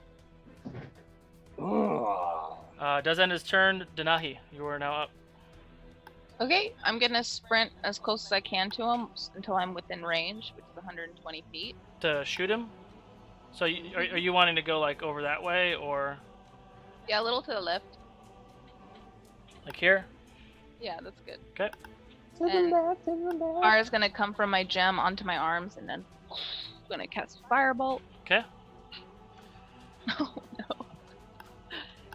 Oh. Does end his turn. Denahi, you are now up. Okay, I'm gonna sprint as close as I can to him until I'm within range, which is 120 feet. To shoot him? So are you wanting to go like over that way, or Yeah, a little to the left. like here? Yeah, that's good. Okay. And fire is gonna come from my gem onto my arms, and then I'm gonna cast Firebolt. Okay. Oh no.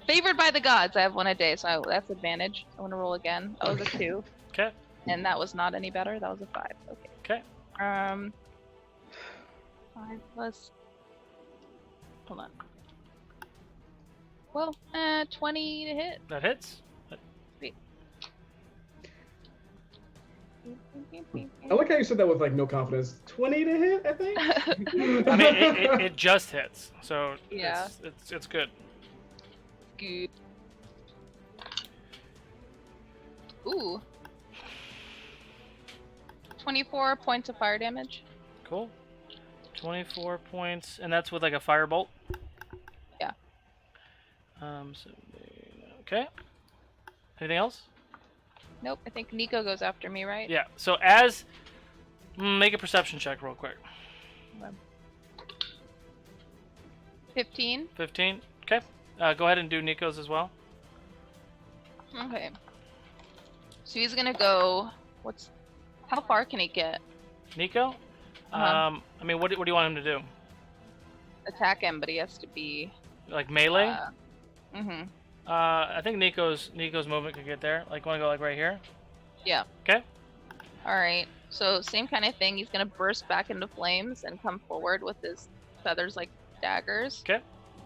Favored by the gods. I have 1 a day, so that's advantage. I want to roll again. That was a 2. Okay. And that was not any better. That was a 5. Okay. Okay. 5 plus. Hold on. Well, 20 to hit. That hits. Sweet. I like how you said that with like no confidence. 20 to hit, I think. I mean, it just hits, so Yeah. it's good. Good. Ooh. 24 points of fire damage. Cool. 24 points, and that's with like a firebolt. Yeah. Okay. Anything else? Nope, I think Nico goes after me, right? Yeah. So make a perception check real quick. 15. 15. Okay. Go ahead and do Nico's as well. Okay. So he's gonna go. How far can he get? Nico. Uh-huh. I mean, what do you want him to do? Attack him, but he has to be. Like melee? Mhm. I think Nico's movement could get there. Like, want to go like right here? Yeah. Okay. All right. So same kind of thing. He's gonna burst back into flames and come forward with his feathers like daggers. Okay.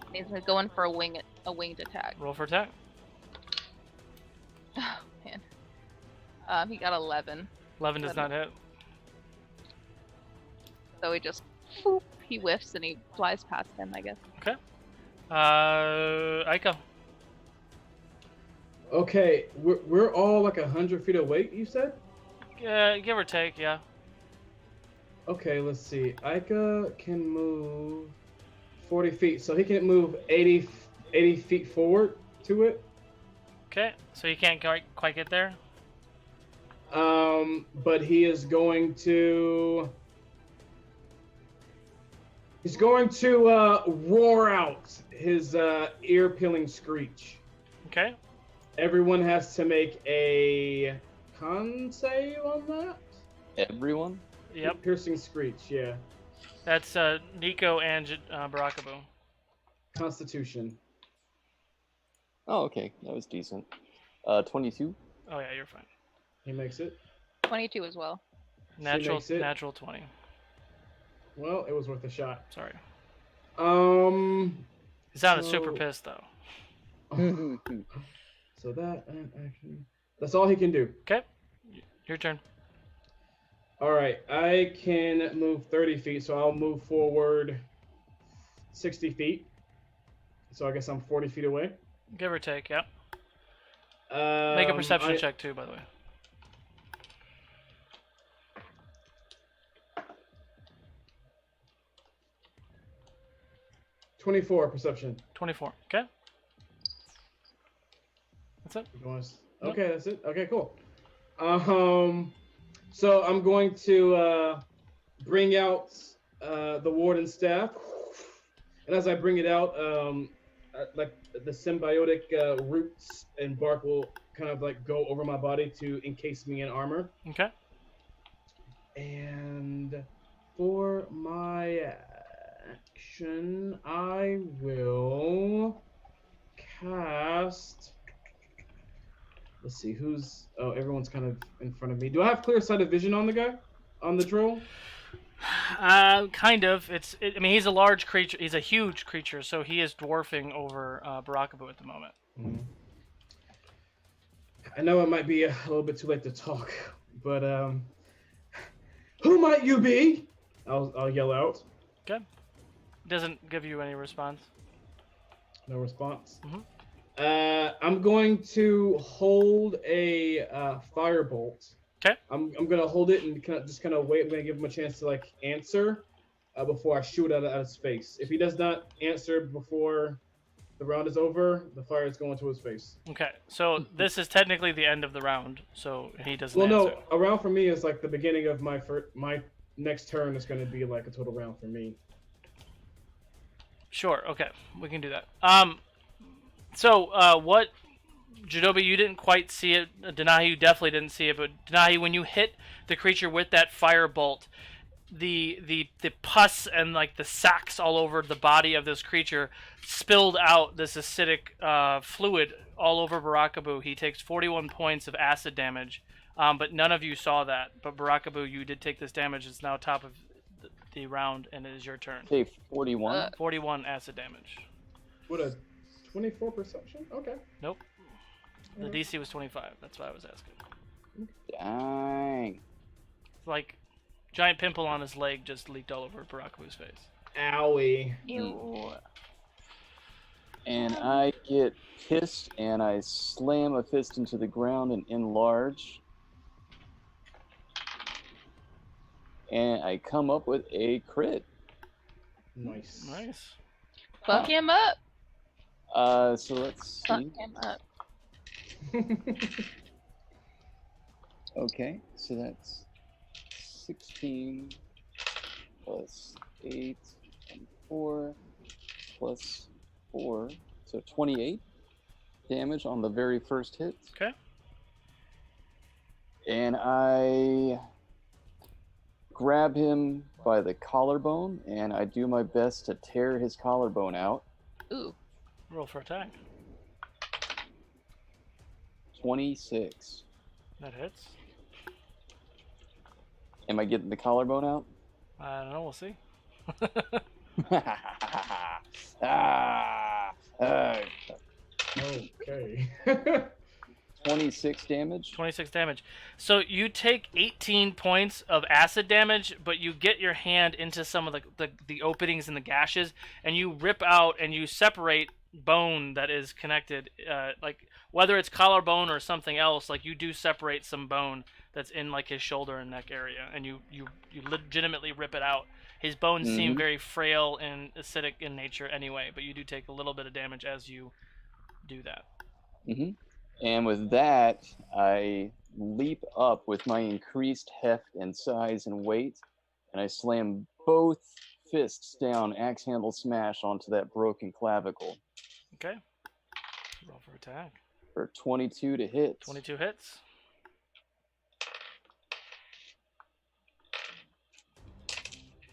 And he's gonna go in for a winged attack. Roll for attack. Oh man. He got 11. 11 does not hit. So he just whoop, he whiffs and he flies past him, I guess. Okay. Aiko. Okay, we're all like 100 feet away, you said? Give or take, yeah. Okay, let's see. Ica can move 40 feet, so he can move 80 feet forward to it. Okay, so you can't quite get there? But he is going to... He's going to roar out his ear-peeling screech. Okay. Everyone has to make a con save on that? Everyone? Yep. Piercing screech, yeah. That's Nico and Barakabu. Constitution. Oh, okay. That was decent. 22? Oh, yeah, you're fine. He makes it. 22 as well. Natural makes it. 20. Well, it was worth a shot. Sorry. He sounded So- super pissed, though. So that actually, that's all he can do. Okay. Your turn. All right, I can move 30 feet, so I'll move forward 60 feet. So I guess I'm 40 feet away. Give or take, yeah. Make a perception I, check too, by the way. 24 perception. 24. Okay. That's it. Okay, that's it. Okay, cool. So I'm going to bring out the warden's staff, and as I bring it out, like the symbiotic roots and bark will kind of like go over my body to encase me in armor. Okay. And for my action, I will cast. Let's see who's. Oh, everyone's kind of in front of me. Do I have clear sight of vision on the guy, on the troll? Kind of. I mean, he's a large creature. He's a huge creature, so he is dwarfing over Barakabu at the moment. Mm-hmm. I know it might be a little bit too late to talk, but who might you be? I'll yell out. Okay. Doesn't give you any response. No response. Mm-hmm. I'm going to hold a firebolt. Okay. I'm gonna hold it and kind of wait. I'm gonna give him a chance to like answer before I shoot out of his face. If he does not answer before the round is over, the fire is going to his face. Okay. So this is technically the end of the round, so he doesn't Well, answer. no, a round for me is like the beginning of my next turn is going to be like a total round for me. Sure. Okay. We can do that. So what? Jadobi, you didn't quite see it. Denahi, you definitely didn't see it. But Denahi, when you hit the creature with that firebolt, the pus and like the sacs all over the body of this creature spilled out this acidic fluid all over Barakabu. He takes 41 points of acid damage, but none of you saw that. But Barakabu, you did take this damage. It's now top of the round, and it is your turn. Okay, 41. 41 acid damage. What a 24 perception? Okay. Nope. The DC was 25. That's what I was asking. Dang. It's like giant pimple on his leg just leaked all over Barakabu's face. Owie. Ew. And I get pissed and I slam a fist into the ground and enlarge. And I come up with a crit. Nice. Nice. Fuck him up. So let's Fuck see. him up. Okay, so that's 16 plus 8 and 4 plus 4, so 28 damage on the very first hit. Okay. And I grab him by the collarbone and I do my best to tear his collarbone out. Ooh. Roll for attack. 26. That hits. Am I getting the collarbone out? I don't know. We'll see. Okay. 26 damage. 26 damage. So you take 18 points of acid damage, but you get your hand into some of the openings and the gashes, and you rip out and you separate bone that is connected, like whether it's collarbone or something else. Like you do separate some bone that's in like his shoulder and neck area, and you legitimately rip it out. His bones seem very frail and acidic in nature anyway, but you do take a little bit of damage as you do that. Mm-hmm. And with that, I leap up with my increased heft and size and weight, and I slam both fists down, axe handle smash, onto that broken clavicle. Okay. Roll for attack. For 22 to hit. 22 hits.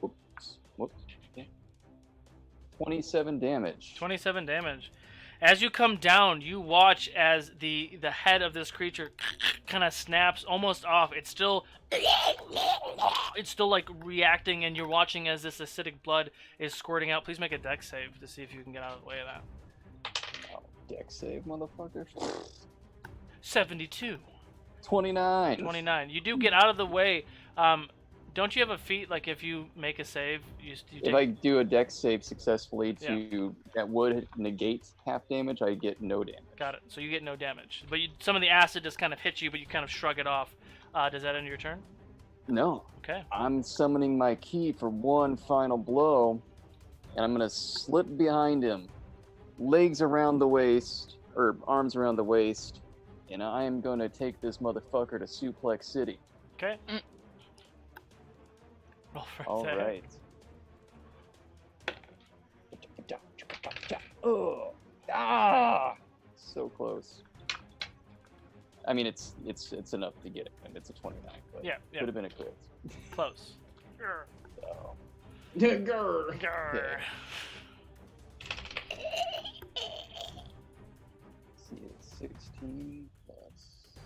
Whoops. Okay. 27 damage. 27 damage. As you come down, you watch as the head of this creature kind of snaps almost off. It's still like reacting, and you're watching as this acidic blood is squirting out. Please make a dex save to see if you can get out of the way of that. Oh, dex save, motherfucker. 72. 29. 29. You do get out of the way Don't you have a feat, like if you make a save, you If I do a dex save successfully that would negate half damage, I get no damage. Got it. So you get no damage. But some of the acid just kind of hits you, but you kind of shrug it off. Does that end your turn? No. Okay. I'm summoning my key for one final blow, and I'm going to slip behind him, legs around the waist, or arms around the waist, and I am going to take this motherfucker to Suplex City. Okay. Roll for All attack. right. Oh, so close. I mean, it's enough to get it, and it's a 29. But Yeah. could have been a crit. Close. Grr. So, Yeah, grr. Grr. let's see, it's 16 plus.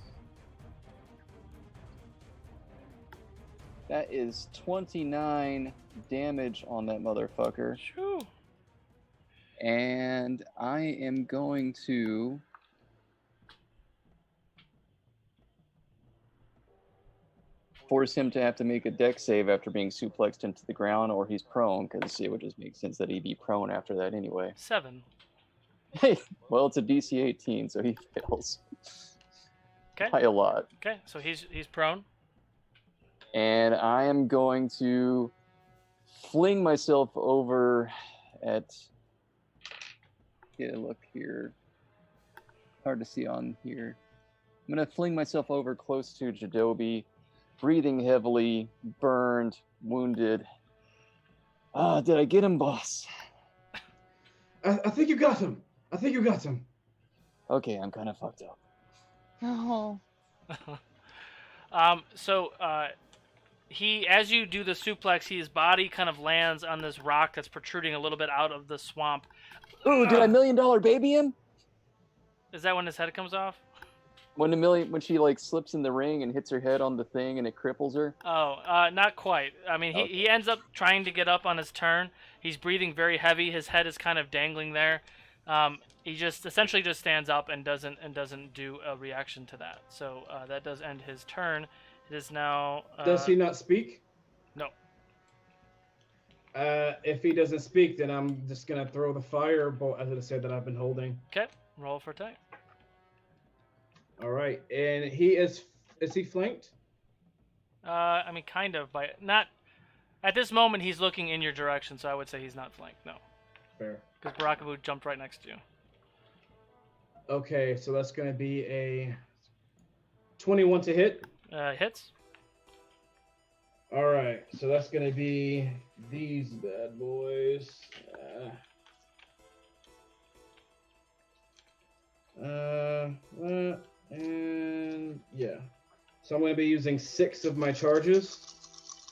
That is 29 damage on that motherfucker. Shoo. And I am going to force him to have to make a dex save after being suplexed into the ground, or he's prone, because it would just make sense that he'd be prone after that anyway. 7. Hey, well, it's a DC 18, so he fails. Okay. By a lot. Okay. So he's prone. And I am going to fling myself over at... Get a look here. Hard to see on here. I'm going to fling myself over close to Jadobi, breathing heavily, burned, wounded. Did I get him, boss? I think you got him. I think you got him. Okay, I'm kind of fucked up. Oh. He, as you do the suplex, his body kind of lands on this rock that's protruding a little bit out of the swamp. Ooh, did I $1 million baby him? Is that when his head comes off? When she like slips in the ring and hits her head on the thing and it cripples her? Oh, not quite. I mean, he ends up trying to get up on his turn. He's breathing very heavy. His head is kind of dangling there. He just essentially just stands up and doesn't do a reaction to that. So that does end his turn. It is now. Does he not speak? No. If he doesn't speak, then I'm just gonna throw the firebolt, as I said, that I've been holding. Okay. Roll for attack. All right, and he is he flanked? I mean, kind of by not. At this moment, he's looking in your direction, so I would say he's not flanked. No. Fair. Because Barakabu jumped right next to you. Okay, so that's gonna be a 21 to hit. Hits. All right, so that's gonna be these bad boys. And yeah, so I'm gonna be using 6 of my charges.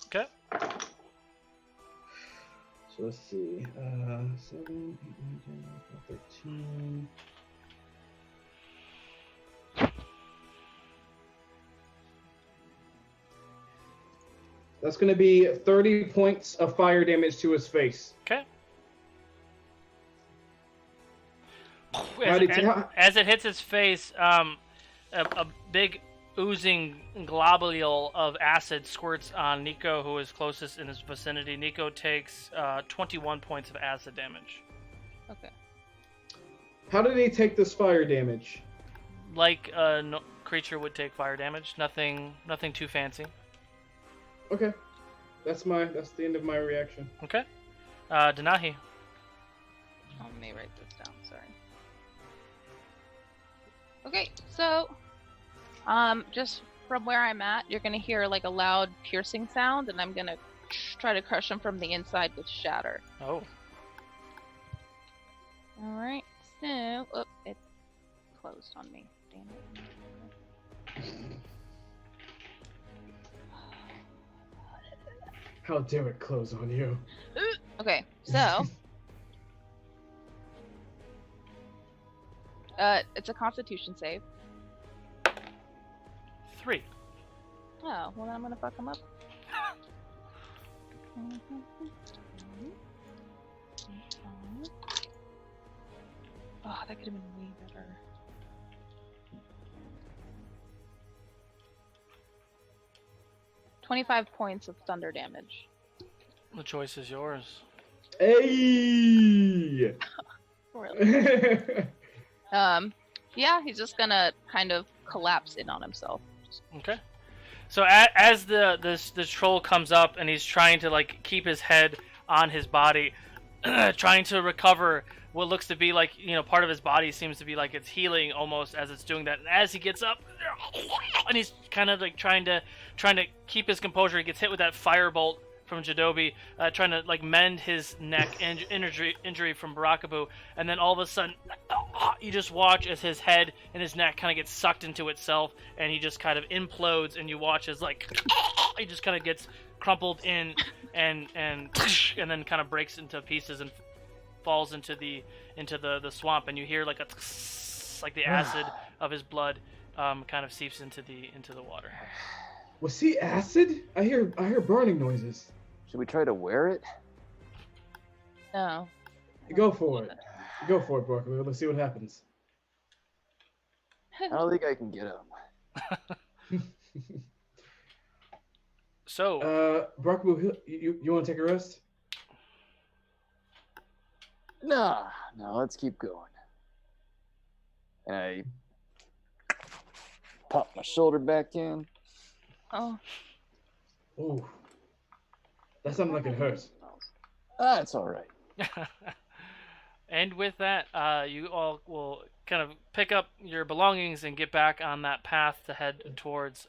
Okay. So let's see, 7, 8, 9, 10, 12, 13. That's going to be 30 points of fire damage to his face. Okay. As it hits his face, a big oozing globule of acid squirts on Nico, who is closest in his vicinity. Nico takes 21 points of acid damage. Okay. How did he take this fire damage? Like a creature would take fire damage. Nothing too fancy. Okay. That's the end of my reaction. Okay. Denahi. Oh, let me write this down. Sorry. Okay, so, just from where I'm at, you're gonna hear like a loud piercing sound, and I'm gonna try to crush him from the inside with Shatter. Oh. All right. So, it closed on me. Damn it. How dare it close on you? Okay, so it's a Constitution save. 3. Oh, well then I'm gonna fuck him up. Oh, that could have been way better. 25 points of thunder damage. The choice is yours. Hey! Really? Yeah, he's just gonna kind of collapse in on himself. Okay. So as the troll comes up and he's trying to like keep his head on his body, trying to recover what looks to be like, you know, part of his body seems to be like it's healing almost as it's doing that. And as he gets up, and he's kind of like trying to keep his composure, he gets hit with that firebolt from Jadobi, trying to like mend his neck injury from Barakabu, and then all of a sudden, you just watch as his head and his neck kind of gets sucked into itself, and he just kind of implodes, and you watch as like he just kind of gets crumpled in, and then kind of breaks into pieces and falls into the swamp, and you hear like like the acid of his blood kind of seeps into the water. Was he acid? I hear burning noises. Should we try to wear it? No. Go for it. Go for it, Barkley. Let's see what happens. I don't think I can get up. So, Barkley, you want to take a rest? No, let's keep going. And I pop my shoulder back in. Oh. Ooh. That sounded like it hurts. It's all right. and with that, you all will kind of pick up your belongings and get back on that path to head towards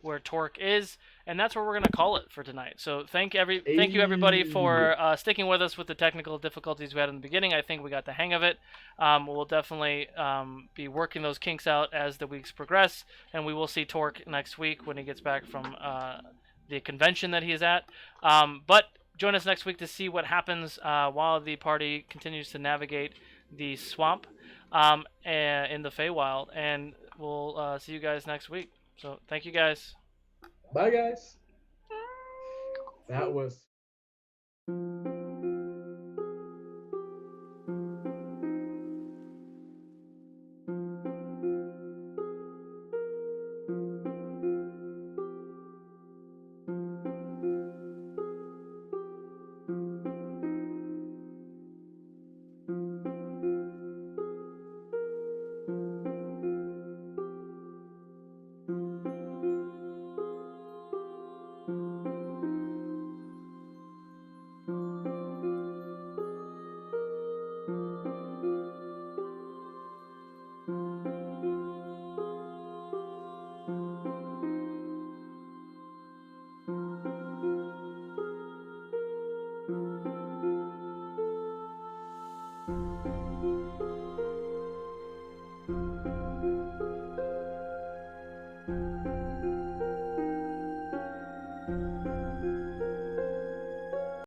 where Torq is, and that's where we're going to call it for tonight. So thank you everybody for sticking with us with the technical difficulties we had in the beginning. I think we got the hang of it. We'll definitely be working those kinks out as the weeks progress, and we will see Torq next week when he gets back from the convention that he is at. But join us next week to see what happens while the party continues to navigate the swamp in the Feywild, and we'll see you guys next week. So thank you guys. Bye, guys. That was...